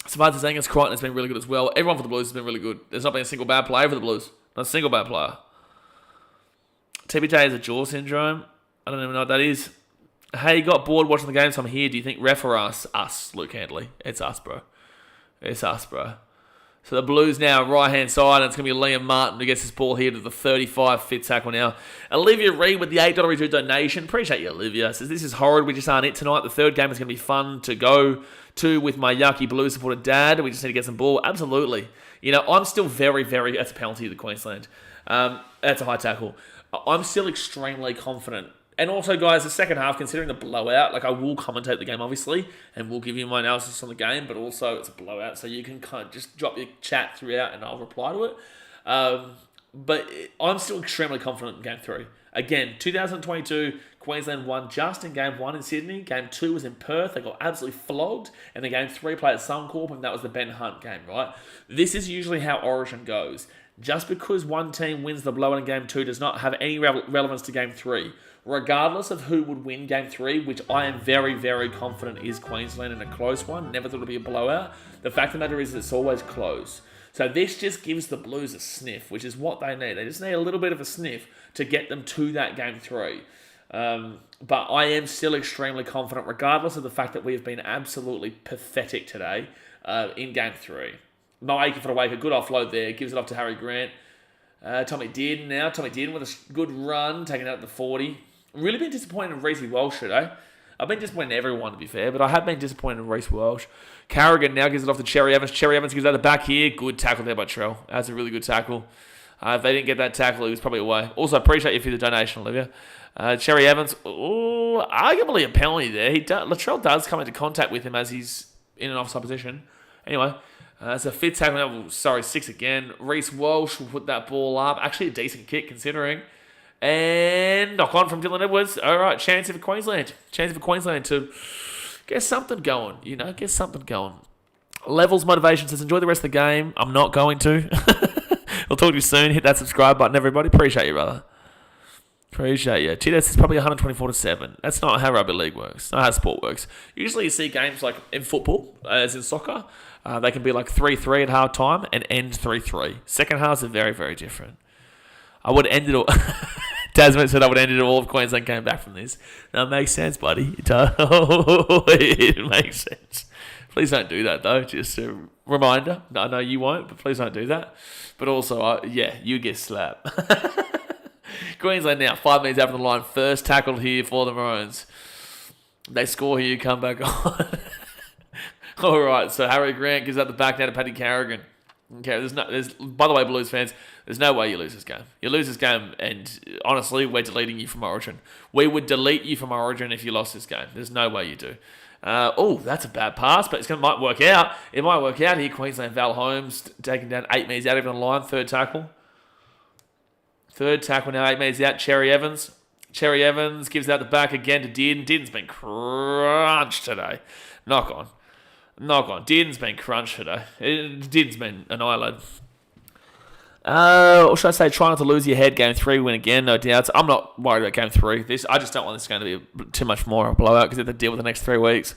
Samantha Zangas Crichton has been really good as well. Everyone for the Blues has been really good. There's not been a single bad player for the Blues. Not a single bad player. TBJ has a jaw syndrome. I don't even know what that is. Hey, got bored watching the game, so I'm here. Do you think ref or us? Us, Luke Handley. It's us, bro. It's us, bro. So the Blues now, right-hand side, and it's going to be Liam Martin who gets this ball here to the 35 fit tackle now. Olivia Reed with the $8 donation. Appreciate you, Olivia. Says, this is horrid. We just aren't it tonight. The third game is going to be fun to go to with my yucky Blue supporter dad. We just need to get some ball. Absolutely. You know, I'm still very, that's a penalty to Queensland. That's a high tackle. I'm still extremely confident. And also, guys, the second half, considering the blowout, I will commentate the game, obviously, and we'll give you my analysis on the game, but also it's a blowout, so you can kind of just drop your chat throughout and I'll reply to it. But I'm still extremely confident in Game 3. Again, 2022, Queensland won just in Game 1 in Sydney. Game 2 was in Perth. They got absolutely flogged. And then Game 3 played at Suncorp, and that was the Ben Hunt game, right? This is usually how Origin goes. Just because one team wins the blowout in Game 2 does not have any relevance to Game 3. Regardless of who would win Game 3, which I am very confident is Queensland in a close one, never thought it would be a blowout, the fact of the matter is it's always close. So this just gives the Blues a sniff, which is what they need. They just need a little bit of a sniff to get them to that Game 3. But I am still extremely confident, regardless of the fact that we have been absolutely pathetic today in Game 3. Mo Aiken for the wake, a good offload there, gives it off to Harry Grant. Tommy Dearden now. Tommy Dearden with a good run, taking it out at the 40. Really been disappointed in Reece Walsh today. I've been disappointed in everyone, to be fair, but I have been disappointed in Reece Walsh. Carrigan now gives it off to Cherry Evans. Cherry Evans gives it out the back here. Good tackle there by Trell. That's a really good tackle. If they didn't get that tackle, he was probably away. Also, appreciate you for the donation, Olivia. Cherry Evans, arguably a penalty there. Latrell does come into contact with him as he's in an offside position. Anyway, it's a fifth tackle. 6 again. Reece Walsh will put that ball up. Actually, a decent kick considering. And knock on from Dylan Edwards. All right, chance for Queensland. Chance for Queensland to get something going. Get something going. Levels Motivation says, enjoy the rest of the game. I'm not going to. We'll talk to you soon. Hit that subscribe button, everybody. Appreciate you, brother. Appreciate you. TDS is probably 124-7. That's not how rugby league works. Not how sport works. Usually you see games like in football, as in soccer, they can be like 3-3 at half time and end 3-3. Second halves are very, very different. I would end it all. Tasman said I would end it all if Queensland came back from this. That makes sense, buddy. It makes sense. Please don't do that, though. Just a reminder. I know you won't, but please don't do that. But also, you get slapped. Queensland now, 5 minutes out from the line. First tackled here for the Maroons. They score here, you come back on. All right, so Harry Grant gives out the back now to Paddy Carrigan. Okay, by the way, Blues fans, there's no way you lose this game. You lose this game, and honestly, we're deleting you from Origin. We would delete you from Origin if you lost this game. There's no way you do. That's a bad pass, but might work out. It might work out here. Queensland, Val Holmes taking down 8 metres out of the line. Third tackle. Third tackle now, 8 metres out. Cherry Evans. Cherry Evans gives out the back again to Dearden. Dearden's been crunched today. Knock on. Dearden's been crunched today. Dearden's been annihilated. Or should I say, try not to lose your head. Game 3 win again, no doubts. I'm not worried about Game 3. I just don't want this game to be too much more of a blowout because they have to deal with the next 3 weeks.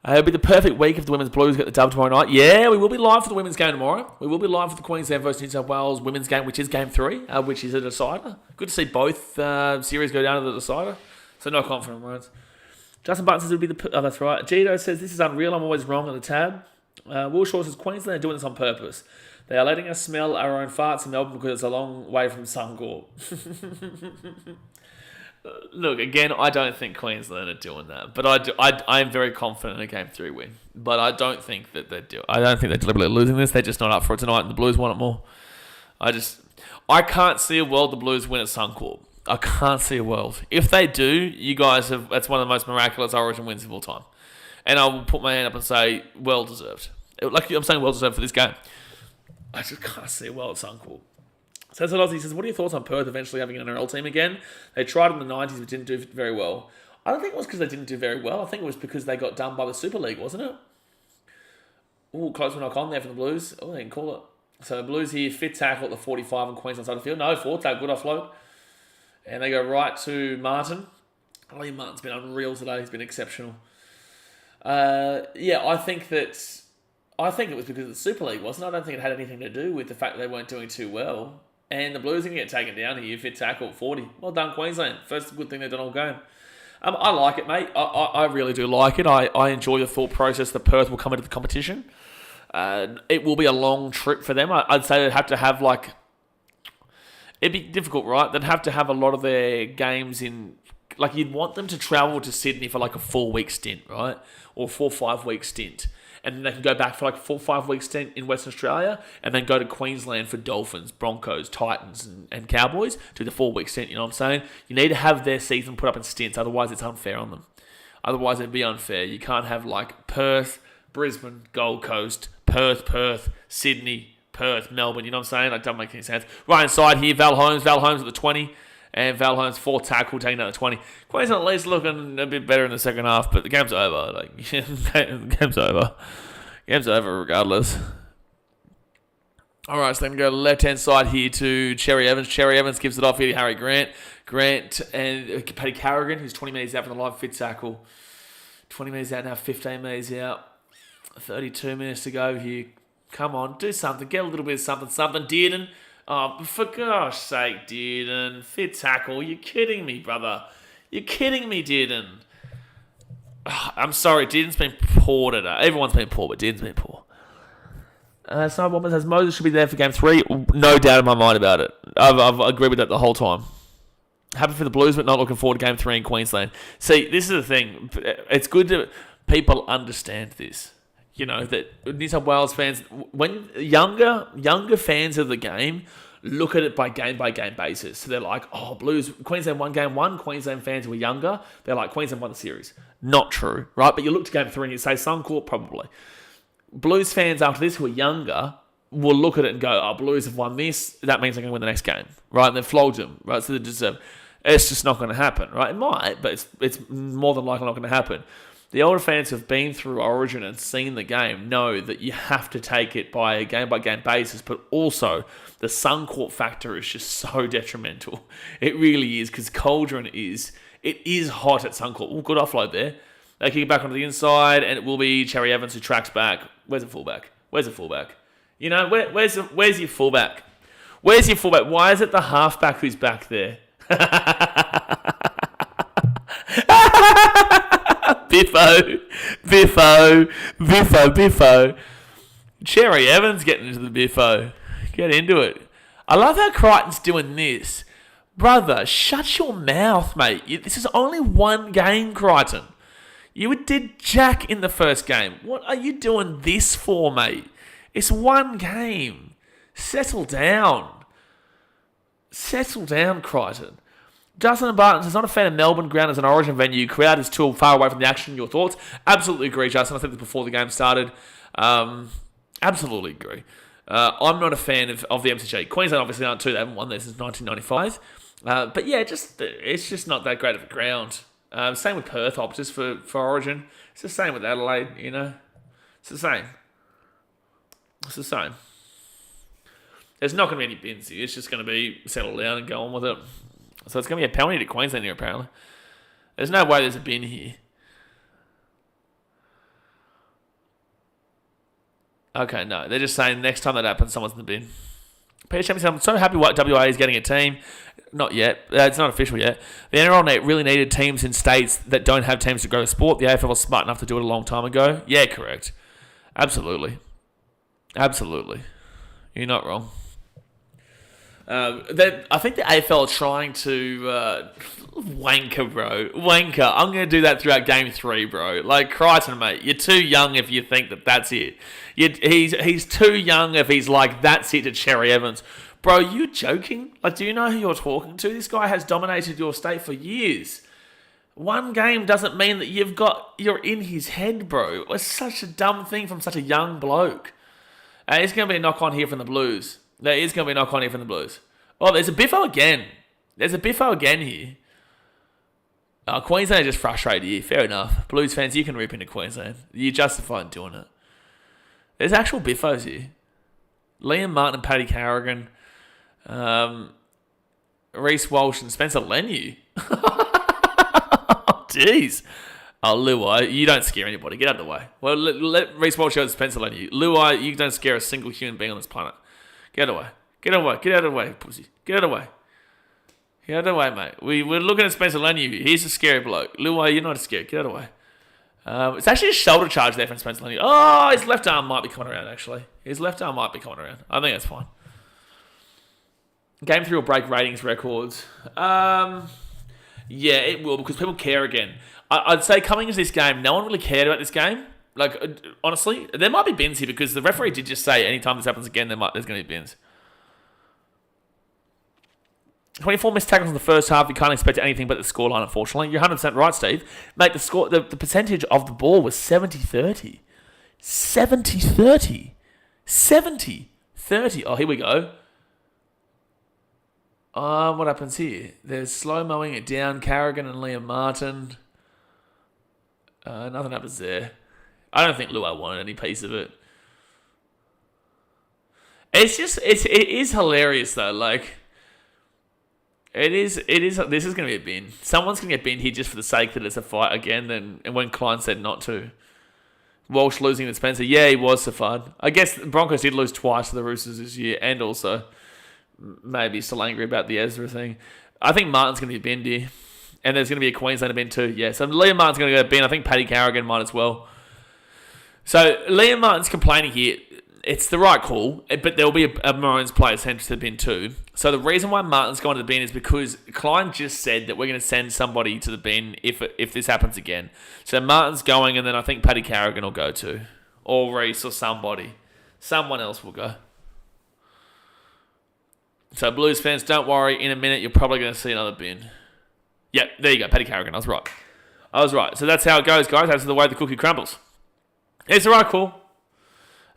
It'll be the perfect week if the Women's Blues get the dub tomorrow night. Yeah, we will be live for the women's game tomorrow. We will be live for the Queensland versus New South Wales women's game, which is Game 3, which is a decider. Good to see both series go down to the decider. So no confidence, Maroons. Justin Button says it would be that's right. Gito says, this is unreal. I'm always wrong on the tab. Will Shaw says, Queensland are doing this on purpose. They are letting us smell our own farts in Melbourne because it's a long way from Suncorp. Look, again, I don't think Queensland are doing that. But I am very confident in a Game 3 win. But I don't think that they're deliberately losing this. They're just not up for it tonight and the Blues want it more. I can't see a world the Blues win at Suncorp. I can't see a world. If they do, you guys that's one of the most miraculous Origin wins of all time. And I will put my hand up and say, well deserved. Like I'm saying, well deserved for this game. I just can't see a world at Suncorp. So that's what he says, what are your thoughts on Perth eventually having an NRL team again? They tried in the 90s but didn't do very well. I don't think it was because they didn't do very well. I think it was because they got done by the Super League, wasn't it? Ooh, close one knock on there for the Blues. Oh, they didn't call it. So Blues here, fit tackle at the 45 on Queensland side of the field. No, forward tackle, good offload. And they go right to Martin. Lee Martin's been unreal today. He's been exceptional. I think it was because of the Super League, wasn't it? I don't think it had anything to do with the fact that they weren't doing too well. And the Blues are going to get taken down here. Fit tackle, 40. Well done, Queensland. First good thing they've done all game. I like it, mate. I really do like it. I enjoy the thought process that Perth will come into the competition. It will be a long trip for them. I'd say they'd have to have it'd be difficult, right? They'd have to have a lot of their games in, you'd want them to travel to Sydney for a 4-week stint, right? Or 4 or 5 week stint. And then they can go back for 4 or 5 week stint in Western Australia and then go to Queensland for Dolphins, Broncos, Titans and Cowboys to the 4-week stint, you know what I'm saying? You need to have their season put up in stints, otherwise it's unfair on them. Otherwise it'd be unfair. You can't have Perth, Brisbane, Gold Coast, Perth, Sydney, Perth, Melbourne, you know what I'm saying? That doesn't make any sense. Right inside here, Val Holmes at the 20. And Val Holmes, 4 tackle, taking out the 20. Queensland at least looking a bit better in the second half, but the game's over. The game's over. Game's over regardless. All right, so then we go to the left-hand side here to Cherry Evans. Cherry Evans gives it off here to Harry Grant. Grant and Paddy Carrigan, who's 20 metres out from the live fit tackle. 20 metres out now, 15 metres out. 32 minutes to go here. Come on, do something. Get a little bit of something. Dearden. Oh, for gosh sake, Dearden. Fit tackle. You're kidding me, brother. You're kidding me, Dearden. I'm sorry, Dearden's been poor today. Everyone's been poor, but Dearden's been poor. Sniper Bombers says Moses should be there for Game 3. No doubt in my mind about it. I've agreed with that the whole time. Happy for the Blues, but not looking forward to Game 3 in Queensland. See, this is the thing. It's good that people understand this. You know, that New South Wales fans, when younger fans of the game, look at it by game basis. So they're like, oh, Blues, Queensland won Game 1. Queensland fans who were younger, they're like, Queensland won the series. Not true, right? But you look to Game 3 and you say Suncorp, probably. Blues fans after this who are younger will look at it and go, oh, Blues have won this. That means they're going to win the next game, right? And they've flogged them, right? So they deserve. It's just not going to happen, right? It might, but it's more than likely not going to happen. The older fans who have been through Origin and seen the game know that you have to take it by a game-by-game basis, but also the Suncorp factor is just so detrimental. It really is, because Cauldron is hot at Suncorp. Ooh, good offload there. They kick it back onto the inside, and it will be Cherry Evans who tracks back. Where's the fullback? You know, where's your fullback? Where's your fullback? Why is it the halfback who's back there? Biffo. Cherry Evans getting into the Biffo. Get into it. I love how Crichton's doing this. Brother, shut your mouth, mate. This is only one game, Crichton. You did jack in the first game. What are you doing this for, mate? It's one game. Settle down. Crichton. Justin Barton says, not a fan of Melbourne ground as an Origin venue. Crowd is too far away from the action. Your thoughts? Absolutely agree, Justin. I said this before the game started. Absolutely agree. I'm not a fan of the MCG. Queensland obviously aren't too. They haven't won there since 1995. But yeah, it's just not that great of a ground. Same with Perth Optus for Origin. It's the same with Adelaide, you know. It's the same. There's not going to be any bins here. It's just going to be settle down and go on with it. So it's going to be a penalty to Queensland here, apparently. There's no way there's a bin here. Okay, no. They're just saying next time that happens, someone's in the bin. Peter Champion said, I'm so happy WA is getting a team. Not yet. It's not official yet. The NRL really needed teams in states that don't have teams to grow the sport. The AFL was smart enough to do it a long time ago. Yeah, correct. Absolutely. You're not wrong. I think the AFL are trying to wanker, bro. Wanker. I'm going to do that throughout Game 3, bro. Like, Crichton, mate, you're too young if you think that that's it. He's too young if he's like, that's it to Cherry Evans. Bro, you joking? Like, do you know who you're talking to? This guy has dominated your state for years. One game doesn't mean that you're in his head, bro. It's such a dumb thing from such a young bloke. It's going to be a knock-on here from the Blues. There is going to be a knock-on here from the Blues. Oh, there's a biffo again. There's a biffo again here. Queensland are just frustrated here. Fair enough. Blues fans, you can rip into Queensland. You're justified in doing it. There's actual biffos here. Liam Martin and Paddy Carrigan. Reece Walsh and Spencer Leniu. Jeez. Oh, Luai, you don't scare anybody. Get out of the way. Well, let Reece Walsh go and Spencer Leniu. Luai, you don't scare a single human being on this planet. Get out of the way. Get out of the way. Get out of the way, pussy. Get out of the way. Get out of the way, mate. We're looking at Spencer Leniu. He's a scary bloke. Luai, you're not scared. Get out of the way. It's actually a shoulder charge there from Spencer Leniu. Oh, his left arm might be coming around, actually. His left arm might be coming around. I think that's fine. Game 3 will break ratings records. Yeah, it will, because people care again. I'd say coming into this game, no one really cared about this game. Like, honestly, there might be bins here, because the referee did just say anytime this happens again, there's going to be bins. 24 missed tackles in the first half. You can't expect anything but the scoreline, unfortunately. You're 100% right, Steve. Mate, the percentage of the ball was 70-30. 70-30. 70-30. Oh, here we go. What happens here? There's slow-mowing it down. Carrigan and Liam Martin. Nothing happens there. I don't think Luai wanted any piece of it. It is hilarious, though. Like... It is. This is going to be a bin. Someone's going to get binned here just for the sake that it's a fight again. And when Klein said not to. Walsh losing to Spencer. Yeah, he was so fun. I guess the Broncos did lose twice to the Roosters this year. And also, maybe still angry about the Ezra thing. I think Martin's going to be binned here. And there's going to be a Queenslander bin too. Yeah, so Liam Martin's going to go bin. I think Paddy Carrigan might as well. So Liam Martin's complaining here. It's the right call, but there'll be a Maroons player sent to the bin too. So the reason why Martin's gone to the bin is because Klein just said that we're going to send somebody to the bin if this happens again. So Martin's going, and then I think Paddy Carrigan will go too. Or Reece or somebody. Someone else will go. So Blues fans, don't worry. In a minute, you're probably going to see another bin. Yep, there you go. Paddy Carrigan. I was right. So that's how it goes, guys. That's the way the cookie crumbles. It's the right call.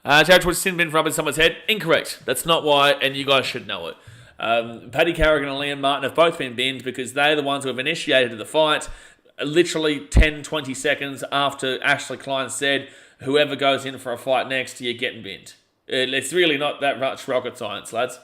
Jared towards sin bin for rubbing someone's head. Incorrect. That's not why, and you guys should know it. Paddy Carrigan and Liam Martin have both been binned because they're the ones who have initiated the fight. Literally 10, 20 seconds after Ashley Klein said, whoever goes in for a fight next, you're getting binned. It's really not that much rocket science, lads.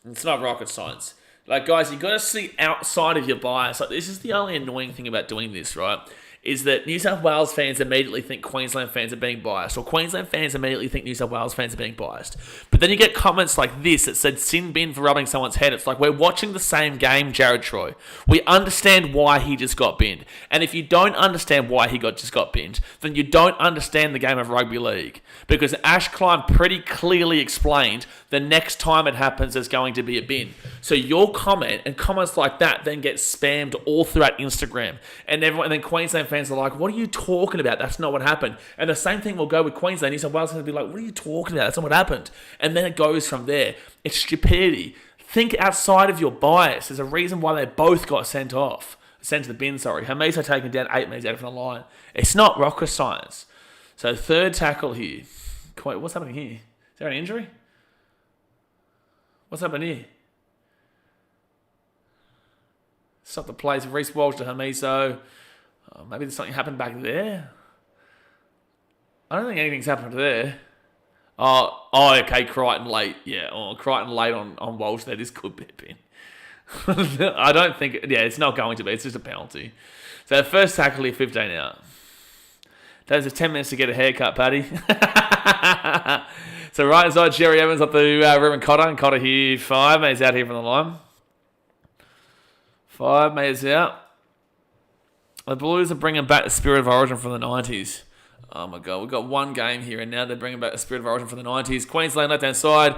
It's not rocket science. Like, guys, you've got to see outside of your bias. Like, this is the only annoying thing about doing this, right? Is that New South Wales fans immediately think Queensland fans are being biased, or Queensland fans immediately think New South Wales fans are being biased. But then you get comments like this that said sin bin for rubbing someone's head. It's like, we're watching the same game, Jared Troy. We understand why he just got binned. And if you don't understand why he just got binned, then you don't understand the game of rugby league. Because Ash Klein pretty clearly explained the next time it happens there's going to be a bin. So your comment and comments like that then get spammed all throughout Instagram. And then Queensland fans are like, what are you talking about? That's not what happened. And the same thing will go with Queensland. New South Wales fans will be like, what are you talking about? That's not what happened. And then it goes from there. It's stupidity. Think outside of your bias. There's a reason why they both got sent to the bin, sorry. Hamiso taken down 8 metres out from the line. It's not rocket science. So third tackle here. Wait, what's happening here? Is there an injury? What's happening here? Stop the plays. Reece Walsh to Hamiso. Maybe there's something happened back there. I don't think anything's happened there. Oh, okay, Crichton late. Yeah, Crichton late on Walsh there. This could be a pin. I don't think... Yeah, it's not going to be. It's just a penalty. So first tackle here, 15 out. That was 10 minutes to get a haircut, Paddy. So right inside, Jerry Evans up to Ruben Cotter. And Cotter here, 5 metres out here from the line. 5 metres out. The Blues are bringing back the spirit of origin from the 90s. Oh my God, we've got one game here and now they're bringing back the spirit of origin from the 90s. Queensland left-hand side.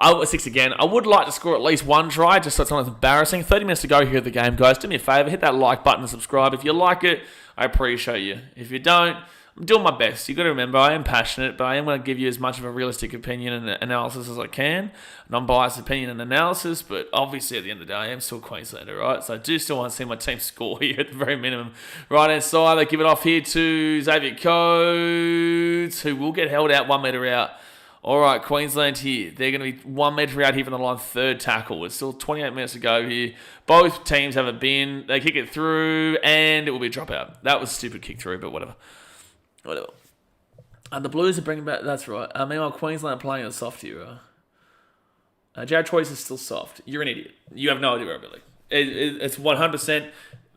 6 again. I would like to score at least one try just so it's not embarrassing. 30 minutes to go here at the game, guys. Do me a favour, hit that like button and subscribe. If you like it, I appreciate you. If you don't, I'm doing my best. You've got to remember, I am passionate, but I am going to give you as much of a realistic opinion and analysis as I can. Non-biased opinion and analysis, but obviously at the end of the day, I am still Queenslander, right? So I do still want to see my team score here at the very minimum. Right-hand side, they give it off here to Xavier Coates, who will get held out 1 metre out All right, Queensland here. They're going to be 1 metre out here from the line, third tackle. It's still 28 minutes to go here. Both teams have a bin. They kick it through, and it will be a dropout. That was a stupid kick through, but whatever. The Blues are bringing back... That's right. Meanwhile, Queensland are playing a soft here. Jared Troyes is still soft. You're an idiot. You have no idea where really. It's 100%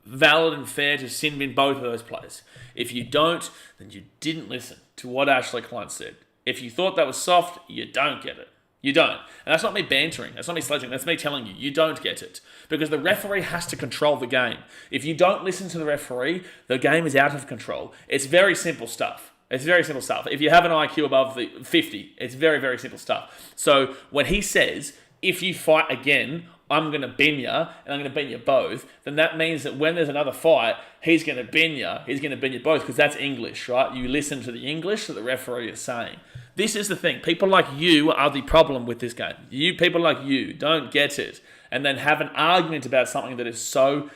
valid and fair to sin bin both of those players. If you don't, then you didn't listen to what Ashley Klein said. If you thought that was soft, you don't get it. You don't. And that's not me bantering. That's not me sledging. That's me telling you. You don't get it. Because the referee has to control the game. If you don't listen to the referee, the game is out of control. It's very simple stuff. It's very simple stuff. If you have an IQ above the 50, it's very, very simple stuff. So when he says, if you fight again, I'm going to bin you, and I'm going to bin you both, then that means that when there's another fight, he's going to bin you. He's going to bin you both, because that's English, right? You listen to the English that the referee is saying. This is the thing. People like you are the problem with this game. People like you don't get it, and then have an argument about something that is so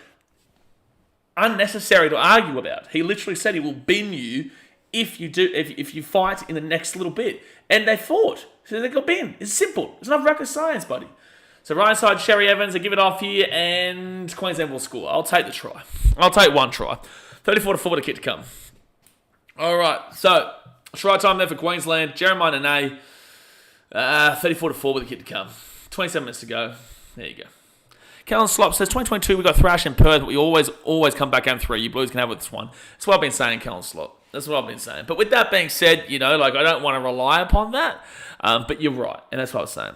unnecessary to argue about. He literally said he will bin you if you fight in the next little bit. And they fought. So they got bin. It's simple. It's not rocket science, buddy. So right side, Sherry Evans, they give it off here, and Queensland will score. I'll take the try. I'll take one try. 34-4 with a kick to come. All right, so try time there for Queensland. Jeremiah Nene, 34-4 with a kick to come. 27 minutes to go. There you go. Callan Slop says, 2022, we got Thrash in Perth, but we always come back game 3. You Blues can have with this one. That's what I've been saying, Callan Slop. That's what I've been saying. But with that being said, I don't want to rely upon that. But you're right. And that's what I was saying.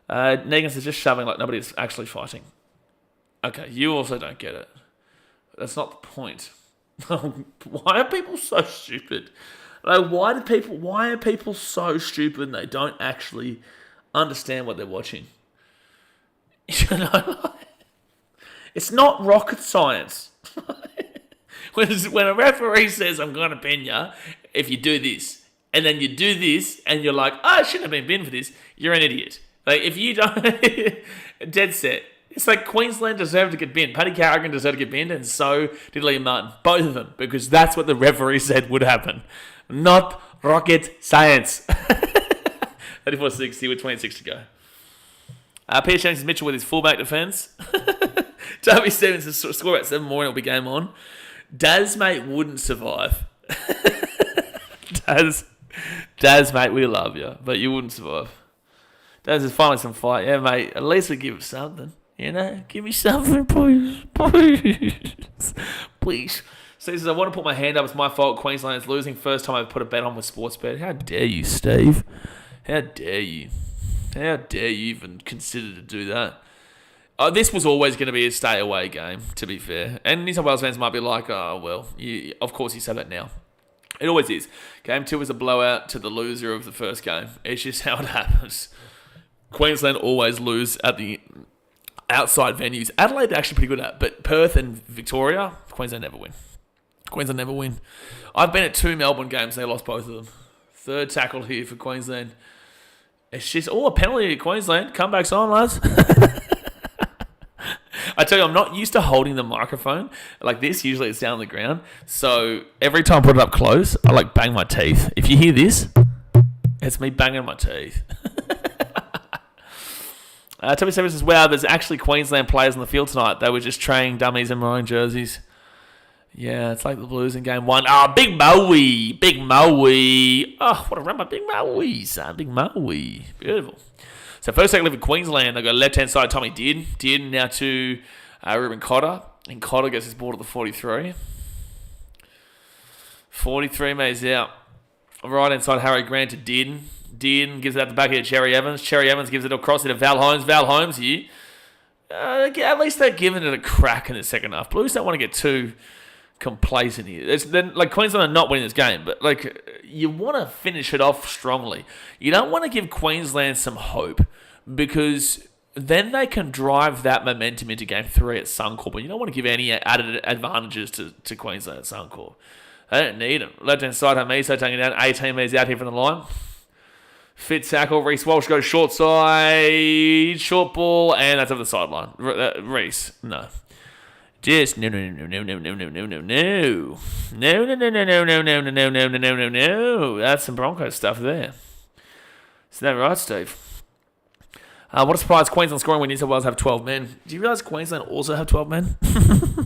Negan says, just shoving like nobody's actually fighting. Okay, you also don't get it. That's not the point. Why are people so stupid? Like, why are people so stupid and they don't actually understand what they're watching? It's not rocket science. When a referee says, I'm going to bin you if you do this, and then you do this, and you're like, I shouldn't have been binned for this, you're an idiot. Like, if you don't... Dead set. It's like Queensland deserved to get binned. Paddy Carrigan deserved to get binned, and so did Liam Martin. Both of them, because that's what the referee said would happen. Not rocket science. 34-60 with 26 to go. Peter James Mitchell with his fullback defence. Toby Stevens has scored about 7 more and it'll be game on. Daz, mate, wouldn't survive. Daz, mate, we love you, but you wouldn't survive. Daz is finally some fight. Yeah, mate, at least we give it something. Give me something, please. Please. Steve says, I want to put my hand up. It's my fault. Queensland is losing. First time I've put a bet on with Sportsbet. How dare you, Steve? How dare you? How dare you even consider to do that? This was always going to be a stay-away game, to be fair. And New South Wales fans might be like, oh, well, of course you say that now. It always is. Game 2 is a blowout to the loser of the first game. It's just how it happens. Queensland always lose at the outside venues. Adelaide are actually pretty good at it, but Perth and Victoria, Queensland never win. I've been at 2 Melbourne games and they lost both of them. Third tackle here for Queensland. It's just, a penalty at Queensland. Comebacks on, lads. I tell you, I'm not used to holding the microphone like this. Usually it's down on the ground. So every time I put it up close, I bang my teeth. If you hear this, it's me banging my teeth. Toby Severs says, wow, there's actually Queensland players on the field tonight. They were just training dummies in maroon jerseys. Yeah, it's like the Blues in game 1. Oh, Big Moe. Oh, what a run by Big Moe, son. Big Moe. Beautiful. So first tackle for Queensland, they've got left-hand side Tommy Dearden now to Ruben Cotter. And Cotter gets his ball to the 43. 43 metres out. Right-hand side Harry Grant to Dearden. Dearden gives it out the back here to Cherry Evans. Cherry Evans gives it across to Val Holmes. Val Holmes here. At least they're giving it a crack in the second half. Blues don't want to get too complacent here. Queensland are not winning this game, but you want to finish it off strongly. You don't want to give Queensland some hope because then they can drive that momentum into game 3 at Suncorp, but you don't want to give any added advantages to Queensland at Suncorp. They don't need them. Left-hand side, Hamiso taking down 18 metres out here from the line. Fit tackle, Reece Walsh goes short side, short ball, and that's over the sideline. Reece, no. Just no. That's some Broncos stuff there. Is that right, Steve? What a surprise. Queensland scoring when New South Wales have 12 men. Do you realise Queensland also have 12 men? Do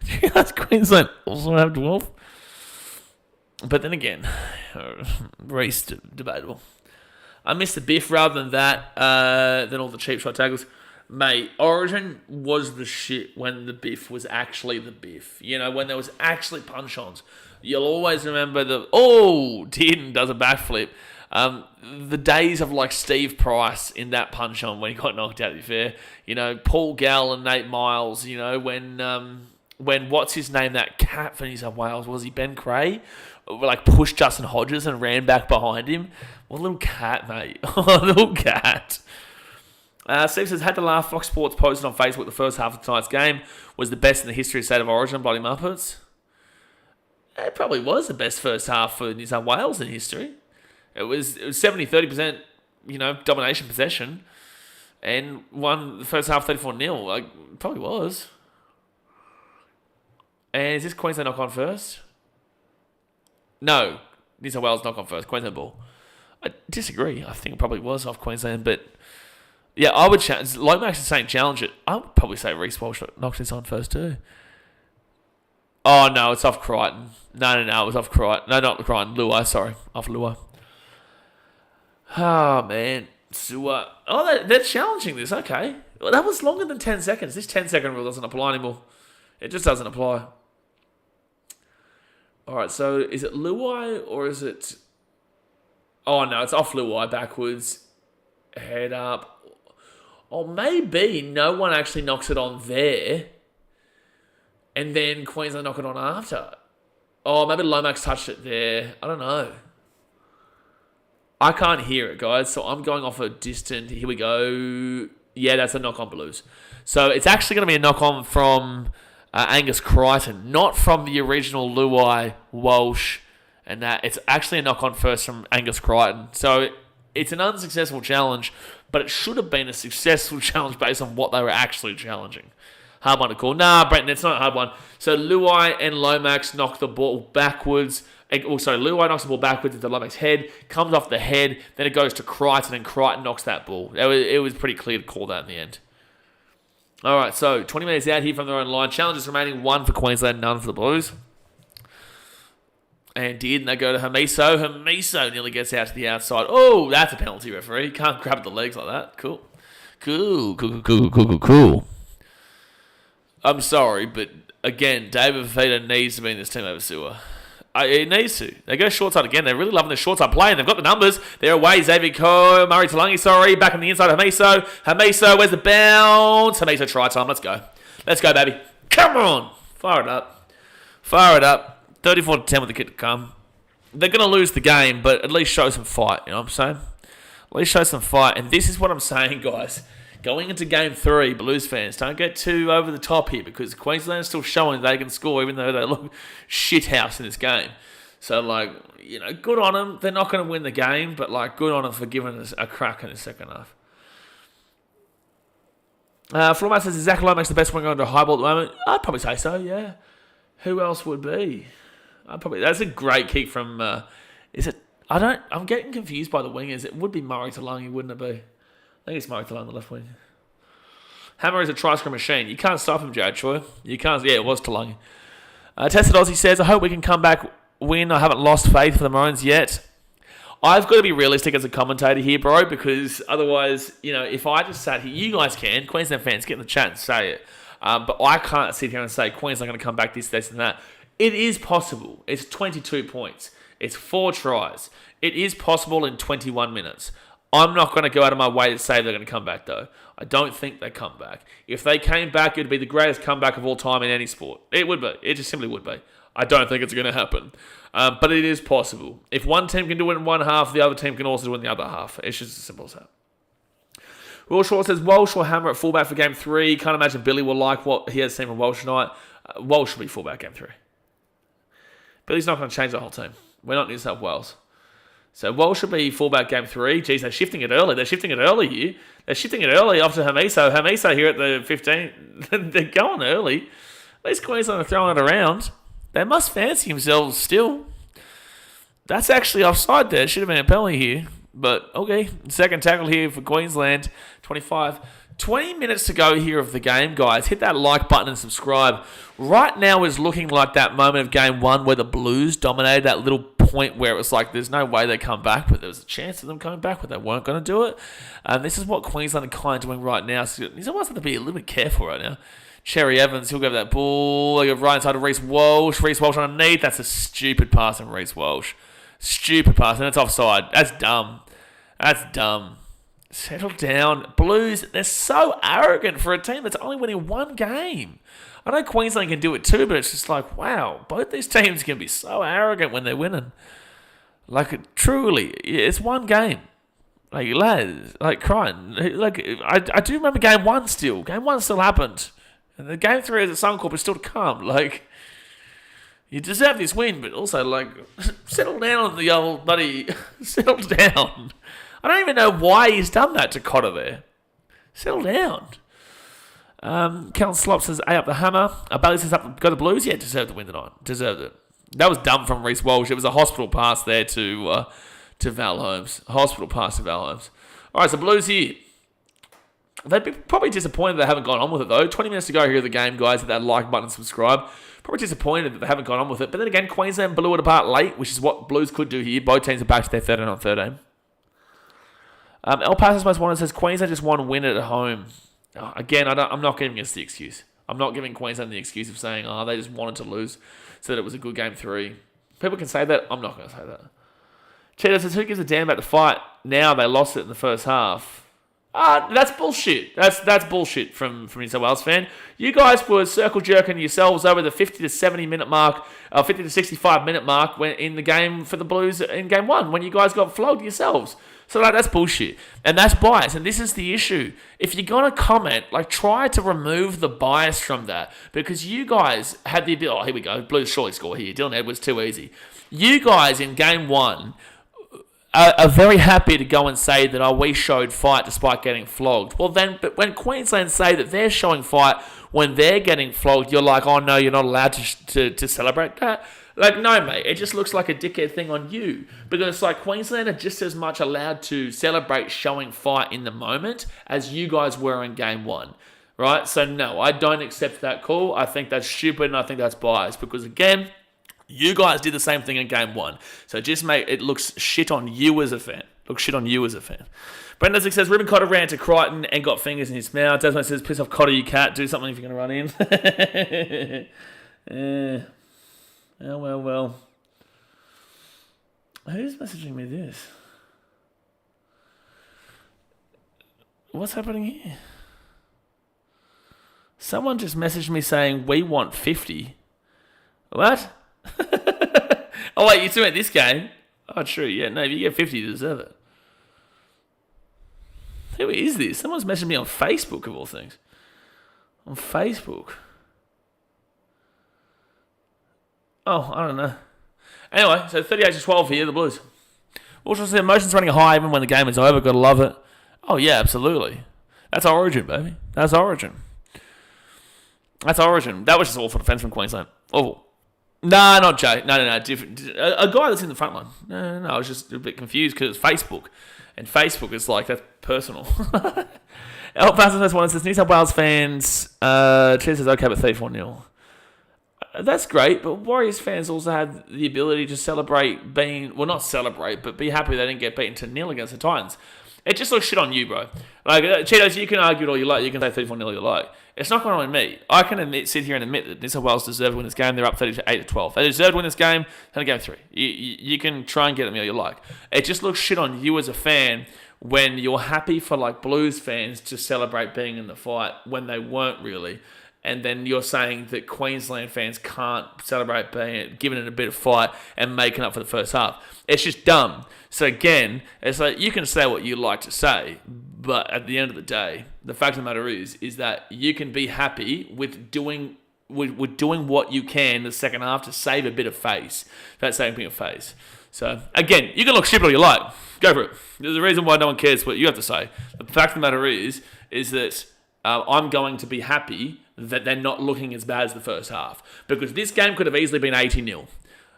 you realise Queensland also have 12? But then again, race debatable. I missed the biff rather than that, than all the cheap shot tackles. Mate, Origin was the shit when the biff was actually the biff. You know, when there was actually punch-ons. You'll always remember Dearden does a backflip. The days of like Steve Price in that punch-on when he got knocked out, to be fair. You know, Paul Gall and Nate Miles, you know, when what's his name, that cat for New South Wales, was he Ben Cray? Like pushed Justin Hodges and ran back behind him. What a little cat, mate. What a little cat. Steve says, had to laugh. Fox Sports posted on Facebook the first half of tonight's game was the best in the history of State of Origin. Bloody Muppets. It probably was the best first half for New South Wales in history. It was 70-30%, you know, domination possession. And won the first half 34-0. Like, probably was. And is this Queensland knock on first? No. New South Wales knock on first. Queensland ball. I disagree. I think it probably was off Queensland, but yeah, I would challenge. Lomax is saying challenge it. I would probably say Reece Walsh knocked this on first too. Oh no, it's off Crichton. No, it was off Crichton. No, not Crichton. Luai, sorry, off Luai. Oh man, so they're challenging this. Okay, well, that was longer than 10 seconds. This 10-second rule doesn't apply anymore. It just doesn't apply. All right, so is it Luai or is it? Oh no, it's off Luai backwards, head up. Or maybe no one actually knocks it on there, and then Queensland knock it on after. Oh, maybe Lomax touched it there. I don't know. I can't hear it, guys, so I'm going off a distant. Here we go. Yeah, that's a knock-on Blues. So it's actually going to be a knock-on from Angus Crichton, not from the original Luai, Walsh, and that. It's actually a knock-on first from Angus Crichton. So it's an unsuccessful challenge, but it should have been a successful challenge based on what they were actually challenging. Hard one to call. Nah, Brenton, it's not a hard one. So Luai and Lomax knock the ball backwards. Luai knocks the ball backwards into Lomax's head, comes off the head, then it goes to Crichton, and Crichton knocks that ball. It was pretty clear to call that in the end. All right, so 20 minutes out here from their own line. Challenges remaining, 1 for Queensland, none for the Blues. And they go to Hamiso. Hamiso nearly gets out to the outside. Oh, that's a penalty, referee. Can't grab the legs like that. Cool. I'm sorry, but again, David Fafita needs to be in this team over Sewer. He needs to. They go short side again. They're really loving the short side play, and they've got the numbers. They're away. Xavier Coe, Murray Talangi, back on the inside of Hamiso. Hamiso, where's the bounce? Hamiso, try time. Let's go. Let's go, baby. Come on. Fire it up. 34-10 with the kick to come. They're going to lose the game, but at least show some fight. You know what I'm saying? At least show some fight. And this is what I'm saying, guys. Going into Game 3, Blues fans, don't get too over the top here because Queensland is still showing they can score even though they look shithouse in this game. So, good on them. They're not going to win the game, but, good on them for giving us a crack in the second half. Floormat says, is Zach Lomax the best winger under high ball at the moment? I'd probably say so, yeah. Who else would be? That's a great kick from, I'm getting confused by the wingers. It would be Murray Talangi, wouldn't it be? I think it's Murray Talangi on the left wing. Hammer is a try-score machine. You can't stop him, Jared Troy. You can't. Yeah, it was Talangi. Tested Aussie says, I hope we can come back, win. I haven't lost faith for the Maroons yet. I've got to be realistic as a commentator here, bro, because otherwise, if I just sat here, you guys can, Queensland fans, get in the chat and say it. But I can't sit here and say Queensland are going to come back this, and that. It is possible. It's 22 points. It's 4 tries. It is possible in 21 minutes. I'm not going to go out of my way to say they're going to come back, though. I don't think they come back. If they came back, it would be the greatest comeback of all time in any sport. It would be. It just simply would be. I don't think it's going to happen. But it is possible. If one team can do it in one half, the other team can also do it in the other half. It's just as simple as that. Will Shaw says, Walsh or Hammer at fullback for Game 3. Can't imagine Billy will like what he has seen from Walsh tonight. Walsh will be fullback Game 3. Billy's not going to change the whole team. We're not New South Wales. So Walsh should be fullback game 3. Geez, they're shifting it early. They're shifting it early here. They're shifting it early off to Hamiso. Hamiso here at the 15. They're going early. At least Queensland are throwing it around. They must fancy themselves still. That's actually offside there. Should have been a penalty here. But, okay. Second tackle here for Queensland. 25. 20 minutes to go here of the game, guys. Hit that like button and subscribe. Right now is looking like that moment of game 1 where the Blues dominated, that little point where it was like there's no way they come back, but there was a chance of them coming back, but they weren't going to do it. And this is what Queensland are kind of doing right now. So he's almost have to be a little bit careful right now. Cherry Evans, he'll go that ball. They go right inside to Reece Walsh. Reece Walsh underneath. That's a stupid pass from Reece Walsh. Stupid pass, and it's offside. That's dumb. That's dumb. Settle down. Blues, they're so arrogant for a team that's only winning 1 game. I know Queensland can do it too, but it's just like, wow, both these teams can be so arrogant when they're winning. Like, truly, it's 1 game. Like, lads, like, crying. Like, I do remember game 1 still. Game 1 still happened. And the game 3 at Suncorp is still to come. Like, you deserve this win, but also, like, settle down on the old buddy. Settle down. I don't even know why he's done that to Cotter there. Settle down. Kellen Slop says, A up the hammer. Bailey says, up, got the Blues? Yeah, deserved the win tonight. Deserved it. That was dumb from Reece Walsh. It was a hospital pass there to Val Holmes. Hospital pass to Val Holmes. All right, so Blues here. They'd be probably disappointed they haven't gone on with it, though. 20 minutes to go here of the game, guys. Hit that like button and subscribe. Probably disappointed that they haven't gone on with it. But then again, Queensland blew it apart late, which is what Blues could do here. Both teams are back to their 13 on 13. El Paso's Most Wanted says, Queensland just won win at home. Again, I'm not giving us the excuse. I'm not giving Queensland the excuse of saying, they just wanted to lose so that it was a good game 3. People can say that. I'm not going to say that. Cheetah says, who gives a damn about the fight? Now they lost it in the first half. That's bullshit. That's bullshit from New South Wales fan. You guys were circle jerking yourselves over the 50 to 70 minute mark, 50 to 65 minute mark when in the game for the Blues in game 1 when you guys got flogged yourselves. So that's bullshit. And that's bias. And this is the issue. If you're going to comment, try to remove the bias from that. Because you guys had the ability... Oh, here we go. Blues surely score here. Dylan Edwards, too easy. You guys in game 1 are very happy to go and say that, we showed fight despite getting flogged. Well, then, but when Queensland say that they're showing fight when they're getting flogged, you're like, oh, no, you're not allowed to celebrate that. No, mate, it just looks like a dickhead thing on you. Because it's Queensland are just as much allowed to celebrate showing fight in the moment as you guys were in game 1. Right? So, no, I don't accept that call. I think that's stupid and I think that's biased. Because, again, you guys did the same thing in game 1. So, just make it looks shit on you as a fan. Brendan says, Ruben Cotter ran to Crichton and got fingers in his mouth. Desmond says, piss off Cotter, you cat. Do something if you're going to run in. Well. Who's messaging me this? What's happening here? Someone just messaged me saying, we want 50. What? Oh, wait, you talking about this game? Oh, true, yeah. No, if you get 50, you deserve it. Who is this? Someone's messaging me on Facebook, of all things. On Facebook. Oh, I don't know. Anyway, so 38-12 here, the Blues. Also, the emotions running high even when the game is over. Got to love it. Oh, yeah, absolutely. That's Origin, baby. That's Origin. That was just awful defence from Queensland. Awful. Nah, not Jay. No. Different. A guy that's in the front line. No. I was just a bit confused because it's Facebook. And Facebook is that's personal. El Paso says, one says, New South Wales fans, Cheers says, okay, but 34-0. That's great, but Warriors fans also had the ability to celebrate not celebrate, but be happy they didn't get beaten to 0 against the Titans. It just looks shit on you, bro. Cheetos, you can argue it all you like. You can say 34-0 all you like. It's not going on me. I can sit here and admit that New South Wales deserve to win this game. They're up 38-12. They deserve to win this game. They're game 3. You can try and get at me all you like. It just looks shit on you as a fan when you're happy for Blues fans to celebrate being in the fight when they weren't really. And then you're saying that Queensland fans can't celebrate giving it a bit of fight and making up for the first half. It's just dumb. So again, it's you can say what you like to say, but at the end of the day, the fact of the matter is that you can be happy with doing what you can in the second half to save a bit of face. That's saving a bit of face. So, again, you can look stupid all you like. Go for it. There's a reason why no one cares what you have to say. The fact of the matter is that I'm going to be happy that they're not looking as bad as the first half. Because this game could have easily been 80-0.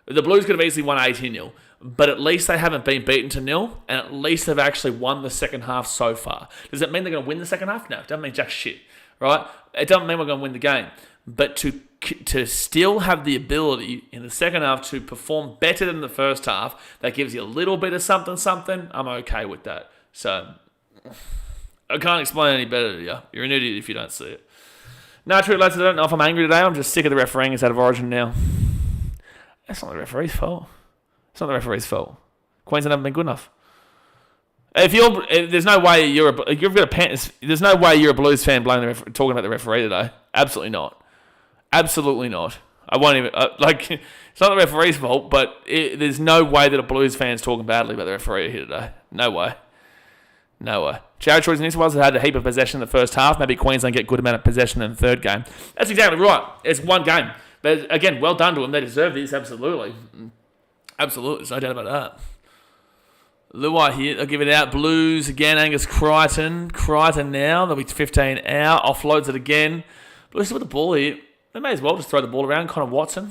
The Blues could have easily won 80-0. But at least they haven't been beaten to 0, and at least they've actually won the second half so far. Does it mean they're going to win the second half? No, it doesn't mean jack shit, right? It doesn't mean we're going to win the game. But to still have the ability in the second half to perform better than the first half, that gives you a little bit of something, I'm okay with that. So, I can't explain any better to you. You're an idiot if you don't see it. No, true, lads, I don't know if I'm angry today. I'm just sick of the refereeing out of Origin now. That's not the referee's fault. It's not the referee's fault. Queensland haven't been good enough. There's no way you're a Blues fan talking about the referee today. Absolutely not. Absolutely not. I won't even it's not the referee's fault, but there's no way that a Blues fan's talking badly about the referee here today. No way. No way. Jared Troy's New South Wales had a heap of possession in the first half. Maybe Queensland get a good amount of possession in the third game. That's exactly right. It's one game. But again, well done to them. They deserve this, absolutely. Absolutely, there's no doubt about that. Luai here, they'll give it out. Blues again, Angus Crichton. Crichton now, they'll be 15 out. Offloads it again. Blues with the ball here. They may as well just throw the ball around. Connor Watson.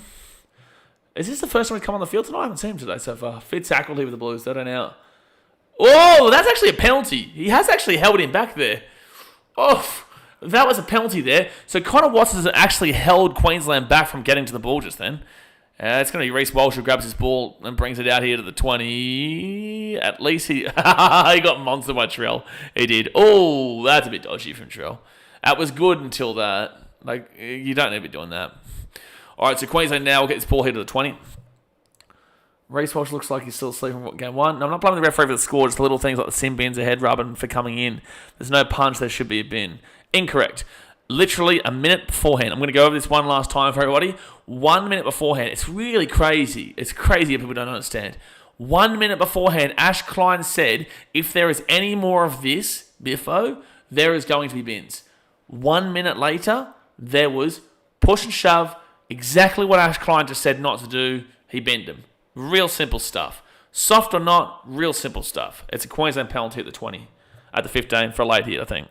Is this the first time he's come on the field tonight? I haven't seen him today so far. Fitz tackled here with the Blues, 13 out. Oh, that's actually a penalty. He has actually held him back there. Oh, that was a penalty there. So Connor Watson has actually held Queensland back from getting to the ball just then. It's going to be Reece Walsh who grabs his ball and brings it out here to the 20. At least he got monster by Trell. He did. Oh, that's a bit dodgy from Trell. That was good until that. You don't need to be doing that. All right, so Queensland now will get this ball here to the 20. Reece Walsh looks like he's still asleep from game one. No, I'm not blaming the referee for the score, just the little things like the sin bins, a head rubbing for coming in. There's no punch, there should be a bin. Incorrect. Literally a minute beforehand. I'm going to go over this one last time for everybody. 1 minute beforehand. It's really crazy. It's crazy if people don't understand. 1 minute beforehand, Ash Klein said, if there is any more of this, Biffo, there is going to be bins. 1 minute later, there was push and shove, exactly what Ash Klein just said not to do. He bent him. Real simple stuff. Soft or not, real simple stuff. It's a Queensland penalty at the 20. At the 15 for a late hit, I think.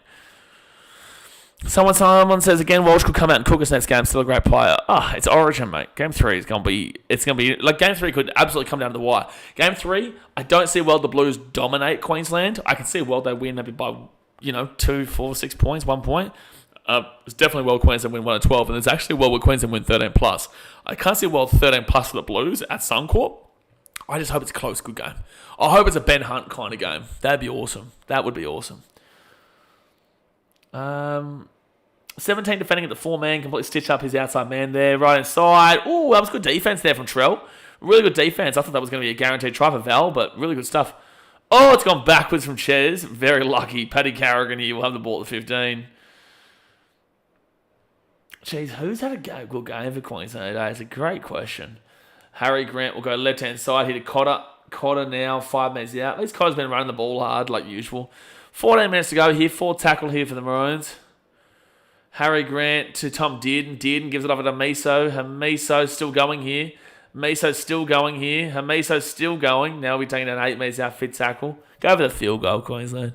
Someone says again, Walsh could come out and cook us next game. Still a great player. It's Origin, mate. Game 3 is going to be. It's going to be like Game 3 could absolutely come down to the wire. Game 3, I don't see a world the Blues dominate Queensland. I can see a world they win maybe by 2, 4, 6 points, 1 point. It's definitely a world Queensland win 1 and 12, and there's actually a world where Queensland win 13 plus. I can't see a world 13 plus for the Blues at Suncorp. I just hope it's a close, good game. I hope it's a Ben Hunt kind of game. That'd be awesome. That would be awesome. 17 defending at the 4-man, completely stitched up his outside man there, right inside. Oh, that was good defense there from Trell. Really good defense. I thought that was going to be a guaranteed try for Val, but really good stuff. Oh, it's gone backwards from Ches. Very lucky. Paddy Carrigan here will have the ball at the 15. Jeez, who's had a good game for Queensland today? It's a great question. Harry Grant will go left-hand side here to Cotter. Cotter now, 5 minutes out. At least Cotter's been running the ball hard like usual. 14 minutes to go here. 4 tackle here for the Maroons. Harry Grant to Tom Dearden. Dearden gives it over to Miso. Miso still going here. Miso's still going here. Miso's still going. Now we're taking an 8 minutes out fit tackle. Go over the field goal, Queensland.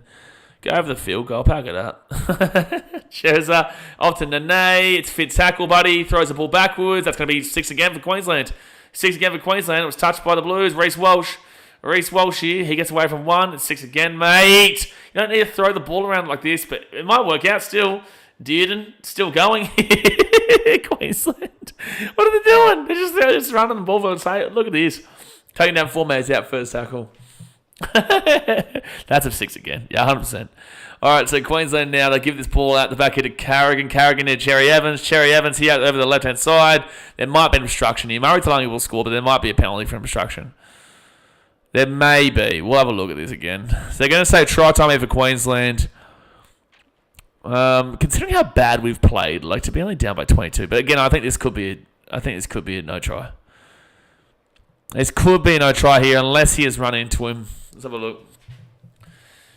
Go over the field goal. Pack it up. Scherzer off to Nene. It's fit tackle, buddy. Throws the ball backwards. That's going to be 6 again for Queensland. 6 again for Queensland. It was touched by the Blues. Reece Walsh. Reece Walsh here. He gets away from 1. It's 6 again, mate. You don't need to throw the ball around like this, but it might work out still. Dearden still going here. Queensland. What are they doing? They're just running the ball for the sake. Look at this. Taking down 4 minutes out first tackle. That's a 6 again. Yeah, 100%. All right, so Queensland now, they give this ball out the back here to Carrigan. Carrigan to Cherry Evans. Cherry Evans here over the left-hand side. There might be an obstruction here. Murray Talangi will score, but there might be a penalty for obstruction. There may be. We'll have a look at this again. So they're going to say try time here for Queensland. Considering how bad we've played, to be only down by 22. But again, I think this could be a no try. This could be a no try here unless he has run into him. Let's have a look.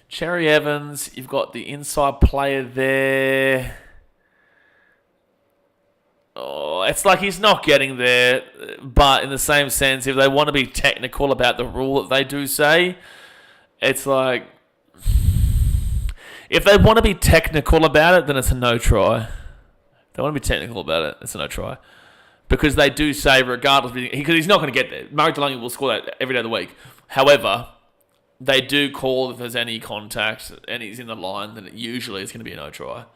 Cherry Evans, you've got the inside player there. Oh, it's like he's not getting there, but in the same sense, if they want to be technical about the rule that they do say, it's like, if they want to be technical about it, then it's a no try. If they want to be technical about it, it's a no try. Because they do say, regardless, because he's not going to get there. Murray DeLonghi will score that every day of the week. However, they do call if there's any contact and he's in the line, then usually it's going to be a no try.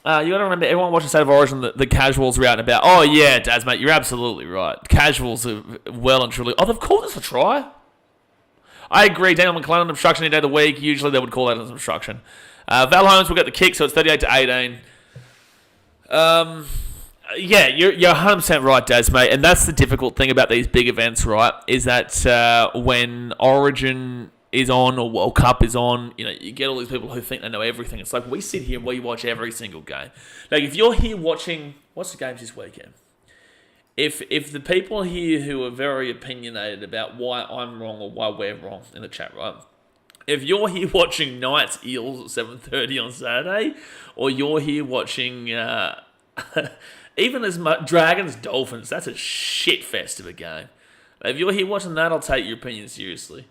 You got to remember, everyone watching State of Origin, the casuals are out and about. Oh, yeah, Daz, mate, you're absolutely right. Casuals are well and truly... Oh, they've called this a try? I agree. Daniel McClellan, obstruction any day of the week. Usually they would call that as obstruction. Val Holmes will get the kick, so it's 38-18. Yeah, you're 100% right, Daz, mate. And that's the difficult thing about these big events, right? Is that when Origin is on or World Cup is on, you get all these people who think they know everything. It's like we sit here and we watch every single game. Like if you're here watching, what's the games this weekend? If the people here who are very opinionated about why I'm wrong or why we're wrong in the chat, right? If you're here watching Knights Eels at 7:30 on Saturday, or you're here watching even as much Dragons Dolphins, that's a shit fest of a game. If you're here watching that, I'll take your opinion seriously.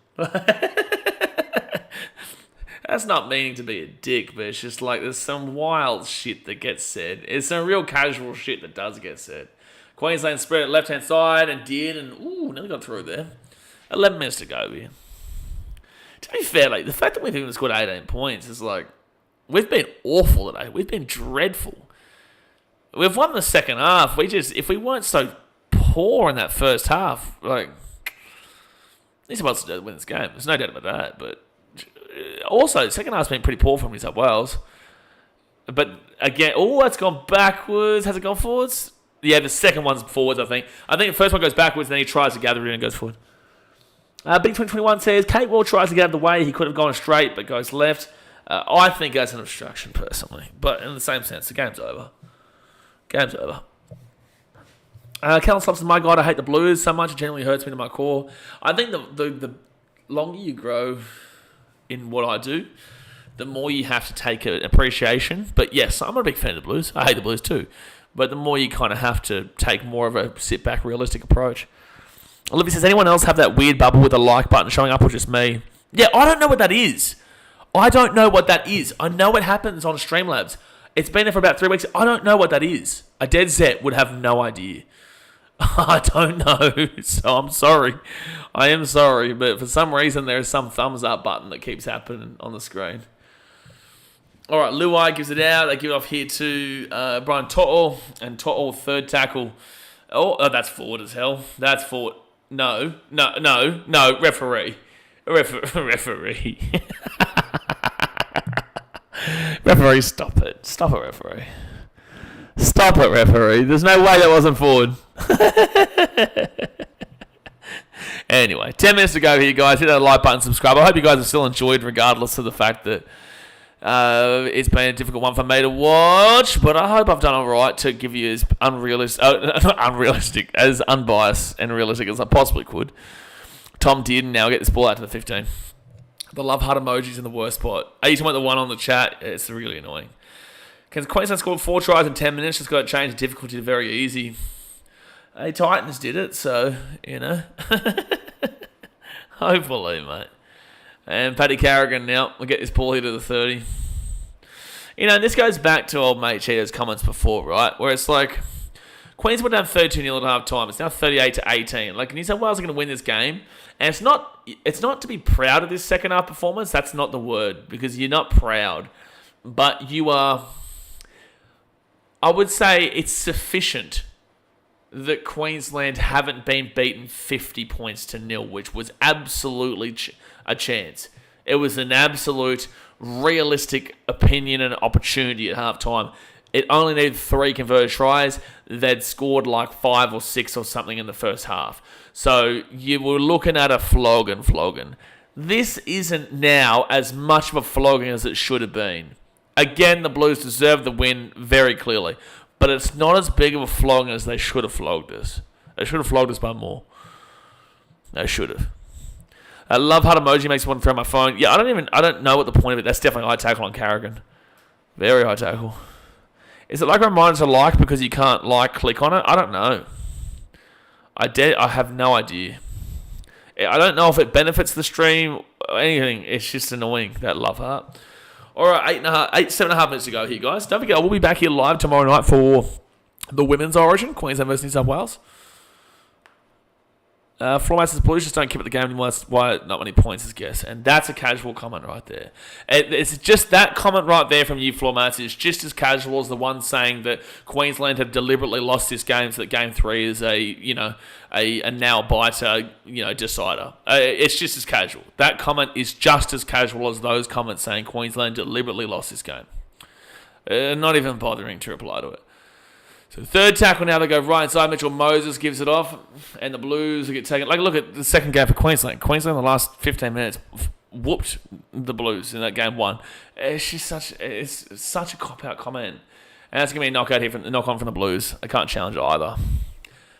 That's not meaning to be a dick, but it's just like there's some wild shit that gets said. It's some real casual shit that does get said. Queensland spread at left-hand side and did, and nearly got through there. 11 minutes to go here. To be fair, like the fact that we've even scored 18 points is like, we've been awful today. We've been dreadful. We've won the second half. If we weren't so poor in that first half, like, he's supposed to win this game. There's no doubt about that. But also, the second half's been pretty poor from New South Wales. But again, that's gone backwards. Has it gone forwards? Yeah, the second one's forwards, I think. I think the first one goes backwards, then he tries to gather it and goes forward. Big2021 says, Kate Wall tries to get out of the way. He could have gone straight, but goes left. I think that's an obstruction, personally. But in the same sense, the game's over. Game's over. Kellen Slops is my God. I hate the Blues so much. It generally hurts me to my core. I think the longer you grow in what I do, the more you have to take an appreciation. But yes, I'm not a big fan of the Blues. I hate the Blues too. But the more you kind of have to take more of a sit-back, realistic approach. Olivia says, anyone else have that weird bubble with a like button showing up or just me? Yeah, I don't know what that is. I know it happens on Streamlabs. It's been there for about 3 weeks. I don't know what that is. A dead set would have no idea. I don't know, so I'm sorry. I am sorry, but for some reason there is some thumbs up button that keeps happening on the screen. All right, Luai gives it out. They give it off here to Brian To'o, and To'o third tackle. Oh, that's forward as hell. That's forward. No, referee. Referee. Referee, stop it. Stop it, referee. Stop it, referee. There's no way that wasn't forward. Anyway, 10 minutes to go here, guys. Hit that like button, subscribe. I hope you guys have still enjoyed, regardless of the fact that it's been a difficult one for me to watch. But I hope I've done all right to give you as unrealistic, as unbiased and realistic as I possibly could. Tom did, and now get this ball out to the 15. The love heart emoji's in the worst spot. I used to want the one on the chat. It's really annoying. Queensland scored 4 tries in 10 minutes. Just got to change the difficulty to very easy. Hey, Titans did it, so, hopefully, mate. And Paddy Carrigan now will get this ball here to the 30. This goes back to old mate Cheetah's comments before, right? Where it's like, Queensland went down 32-0 at half time. It's now 38-18. Like, New South Wales are going to win this game. And it's not to be proud of this second half performance. That's not the word, because you're not proud. But you are, I would say it's sufficient that Queensland haven't been beaten 50 points to 0, which was absolutely a chance. It was an absolute realistic opinion and opportunity at halftime. It only needed 3 converted tries. They'd scored like 5 or 6 or something in the first half. So you were looking at a flogging. This isn't now as much of a flogging as it should have been. Again, the Blues deserve the win very clearly. But it's not as big of a flogging as they should have flogged us. They should have flogged us by more. They should have. Love heart emoji makes me want to throw my phone. Yeah, I don't know what the point of it. That's definitely high tackle on Carrigan. Very high tackle. Is it like a reminder to like because you can't click on it? I don't know. I have no idea. I don't know if it benefits the stream or anything. It's just annoying, that love heart. All right, 7.5 minutes to go here, guys. Don't forget, we'll be back here live tomorrow night for the Women's Origin, Queensland versus New South Wales. Floor Masters Blues just don't keep at the game anymore. That's why not many points is guess. And that's a casual comment right there. It's just that comment right there from you, Floor Masters, is just as casual as the one saying that Queensland have deliberately lost this game so that game 3 is a now biter, decider. It's just as casual. That comment is just as casual as those comments saying Queensland deliberately lost this game. Not even bothering to reply to it. So third tackle now, they go right inside. Mitchell Moses gives it off, and the Blues get taken. Look at the second game for Queensland. Queensland in the last 15 minutes whooped the Blues in that game 1. It's just such a cop-out comment. And that's going to be a knock-on from the Blues. I can't challenge it either.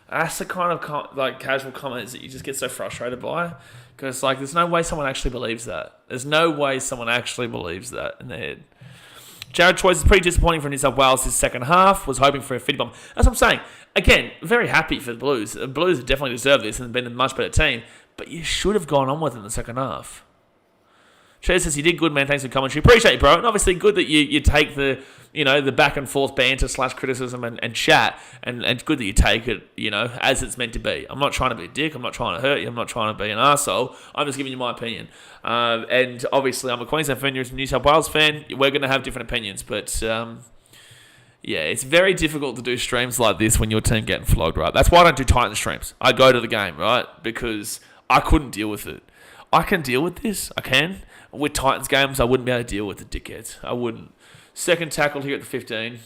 That's the kind of casual comments that you just get so frustrated by. Because there's no way someone actually believes that. There's no way someone actually believes that in their head. Jared Choice is pretty disappointing for New South Wales this second half. Was hoping for a fitty bomb. That's what I'm saying. Again, very happy for the Blues. The Blues definitely deserve this and been a much better team. But you should have gone on with it in the second half. Chad says, you did good, man. Thanks for commentary. Appreciate you, bro. And obviously good that you take the back and forth banter / criticism and chat. And it's good that you take it, as it's meant to be. I'm not trying to be a dick. I'm not trying to hurt you. I'm not trying to be an arsehole. I'm just giving you my opinion. And obviously I'm a Queensland fan. You're a New South Wales fan. We're going to have different opinions. But, it's very difficult to do streams like this when your team getting flogged, right? That's why I don't do Titan streams. I go to the game, right? Because I couldn't deal with it. I can deal with this. I can. With Titans games, I wouldn't be able to deal with the dickheads. I wouldn't. Second tackle here at the 15.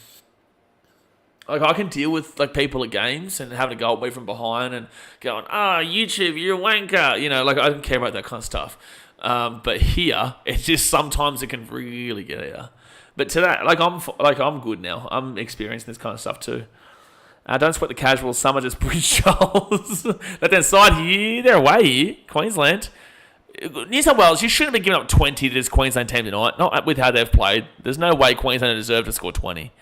I can deal with people at games and having to go away from behind and going, YouTube, you're a wanker. I don't care about that kind of stuff. But here, it's just sometimes it can really get out. But to that, I'm good now. I'm experiencing this kind of stuff too. Don't sweat the casuals. Some are just bridge shoals. But then side here, they're away here. Queensland. New South Wales, you shouldn't be giving up 20 to this Queensland team tonight. Not with how they've played. There's no way Queensland deserved to score 20.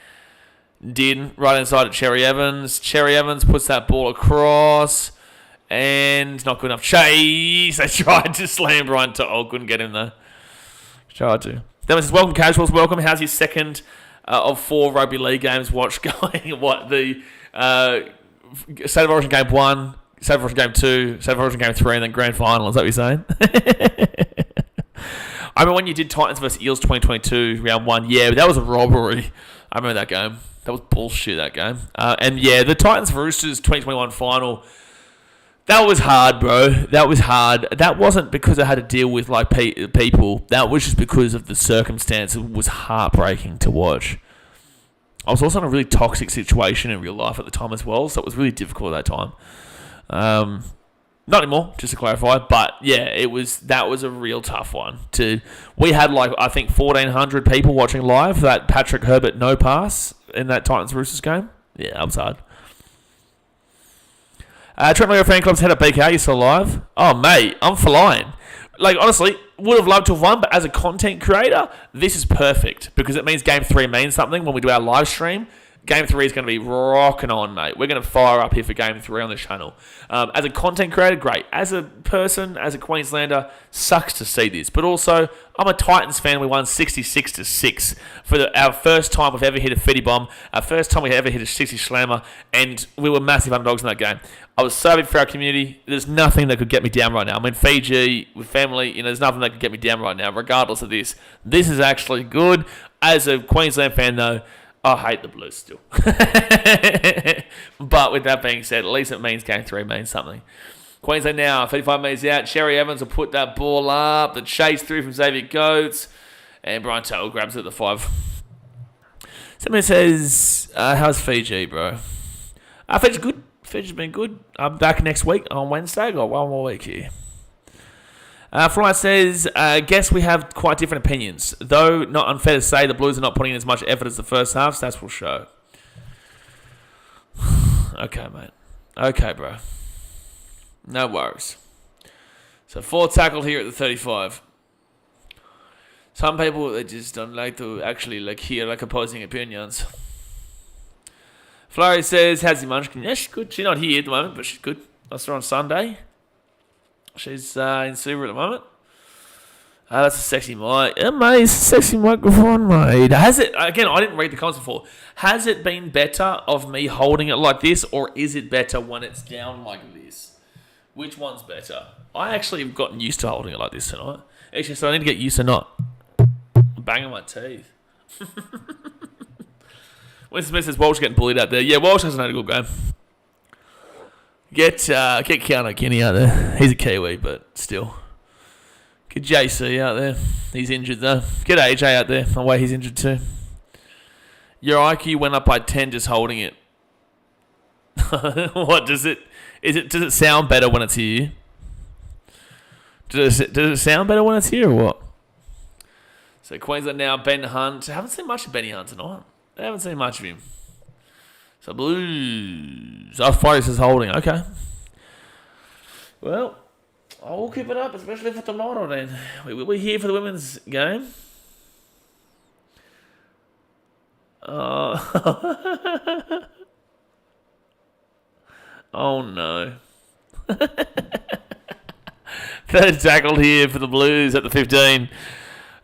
Did right inside at Cherry Evans. Cherry Evans puts that ball across. And not good enough. Chase. They tried to slam Brian to. Couldn't get him though. Tried to. Then it says, welcome casuals. Welcome. How's your second of 4 rugby league games watched going? What? The State of Origin game 1. State of Origin game 2, State of Origin game 3, and then grand final. Is that what you're saying? I remember when you did Titans versus Eels 2022, round 1. Yeah, that was a robbery. I remember that game. That was bullshit, that game. The Titans Roosters 2021 final, that was hard, bro. That was hard. That wasn't because I had to deal with people. That was just because of the circumstance. It was heartbreaking to watch. I was also in a really toxic situation in real life at the time as well, so it was really difficult at that time. Not anymore, just to clarify. But yeah, that was a real tough one. We had I think 1,400 people watching live that Patrick Herbert no pass in that Titans Roosters game. Yeah, that was hard. Trent Leo fan club's head up BK. You still alive? Oh mate, I'm flying. Honestly, would have loved to have won, but as a content creator, this is perfect because it means Game 3 means something when we do our live stream. Game 3 is going to be rocking on, mate. We're going to fire up here for Game 3 on the channel. As a content creator, great. As a person, as a Queenslander, sucks to see this. But also, I'm a Titans fan. We won 66-6 for our first time we've ever hit a fitty bomb, our first time we ever hit a 60 slammer, and we were massive underdogs in that game. I was so happy for our community. There's nothing that could get me down right now. I'm in Fiji with family. There's nothing that could get me down right now, regardless of this. This is actually good. As a Queensland fan, though, I hate the Blues still. But with that being said, at least it means Game 3 means something. Queensland now, 35 metres out. Sherry Evans will put that ball up. The chase through from Xavier Goetz. And Brian Tuttle grabs it at the 5. Somebody says, how's Fiji, bro? Fiji's good. Fiji's been good. I'm back next week on Wednesday. I've got one more week here. Fly says, guess we have quite different opinions. Though not unfair to say, the Blues are not putting in as much effort as the first half. Stats will show. Okay, mate. Okay, bro. No worries. So 4 tackle here at the 35. Some people, they just don't like to actually hear opposing opinions. Flurry says, how's your munchkin? Yeah, she's good. She's not here at the moment, but she's good. I saw her on Sunday. She's in Suva at the moment. That's a sexy mic. Yeah, mate, it's a sexy microphone, mate. Has it, again, I didn't read the comments before. Has it been better of me holding it like this, or is it better when it's down like this? Which one's better? I actually have gotten used to holding it like this tonight. Actually, so I need to get used to not banging my teeth. Winston Smith says Walsh getting bullied out there. Yeah, Walsh hasn't had a good game. Get Keanu Kenny out there. He's a Kiwi, but still. Get JC out there. He's injured though. Get AJ out there. No way, he's injured too. Your IQ went up by 10 just holding it. What does it? Does it sound better when it's here? Does it sound better when it's here or what? So Queensland now, Ben Hunt. I haven't seen much of Benny Hunt tonight. I haven't seen much of him. So Blues. Oh, Forrest is holding. Okay. Well, I will keep it up, especially for tomorrow then. We're here for the women's game. Oh, oh no. Third tackled here for the Blues at the 15.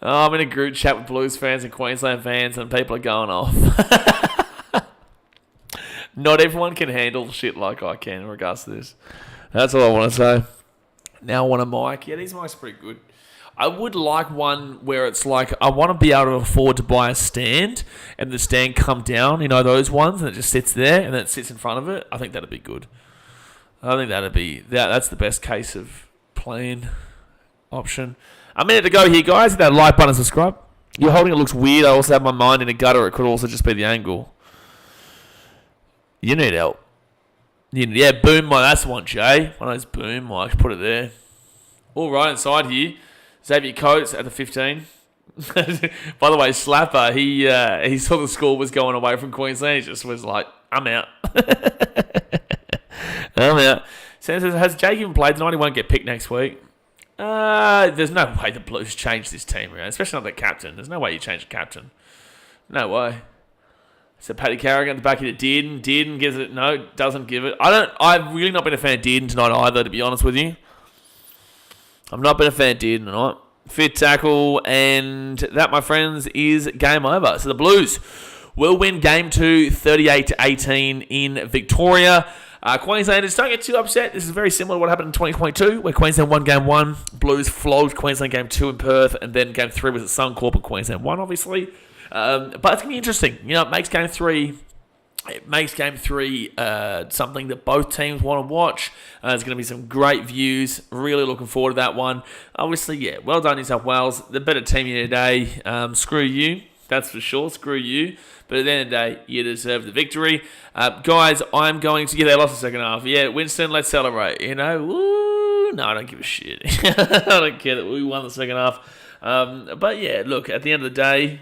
Oh, I'm in a group chat with Blues fans and Queensland fans, and people are going off. Not everyone can handle shit like I can in regards to this. That's all I want to say. Now I want a mic. Yeah, these mics are pretty good. I would like one where it's like, I want to be able to afford to buy a stand and the stand come down, you know, those ones, and it just sits there and then it sits in front of it. I think that'd be good. I think that's the best case of plan option. A minute to go here, guys. Hit that like button and subscribe. You're holding it looks weird. I also have my mind in a gutter. It could also just be the angle. You need help. Yeah, boom mic. That's the one, Jay. One of those boom mics. Put it there. All right, inside here. Xavier Coates at the 15. By the way, Slapper, he saw the score was going away from Queensland. He just was like, I'm out. I'm out. Sam says, has Jake even played tonight? He won't get picked next week. There's no way the Blues change this team around, especially not the captain. There's no way you change the captain. No way. So Paddy Carrigan at the back of it, Dearden gives it, no, doesn't give it. I've really not been a fan of Dearden tonight either, to be honest with you. I've not been a fan of Dearden tonight. Fit tackle, and that, my friends, is game over. So the Blues will win game 2, 38-18 in Victoria. Queenslanders, don't get too upset. This is very similar to what happened in 2022, where Queensland won game 1, Blues flogged Queensland game 2 in Perth, and then game 3 was at Suncorp and Queensland won, obviously. But it's going to be interesting. You know, it makes game 3 something that both teams want to watch. There's going to be some great views. Really looking forward to that one. Obviously, yeah, well done, New South Wales. The better team here today. Screw you. That's for sure. Screw you. But at the end of the day, you deserve the victory. Guys, I'm going to... Yeah, they lost the second half. Yeah, Winston, let's celebrate. You know, woo. No, I don't give a shit. I don't care that we won the second half. But yeah, look, at the end of the day,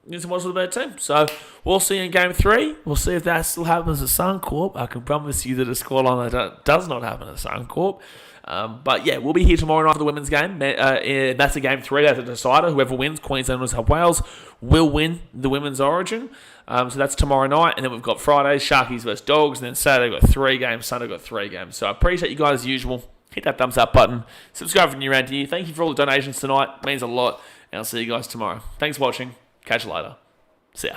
New South Wales was a better team. So we'll see in game 3. We'll see if that still happens at Suncorp. I can promise you that a scoreline that does not happen at Suncorp. But yeah, we'll be here tomorrow night for the women's game. That's a game 3. That's a decider. Whoever wins, Queensland or New South Wales, will win the women's origin. So that's tomorrow night. And then we've got Friday, Sharkies versus Dogs. And then Saturday, we've got 3 games. Sunday, we've got 3 games. So I appreciate you guys as usual. Hit that thumbs up button. Subscribe if you're new around here. Thank you for all the donations tonight. It means a lot. And I'll see you guys tomorrow. Thanks for watching. Catch you later. See ya.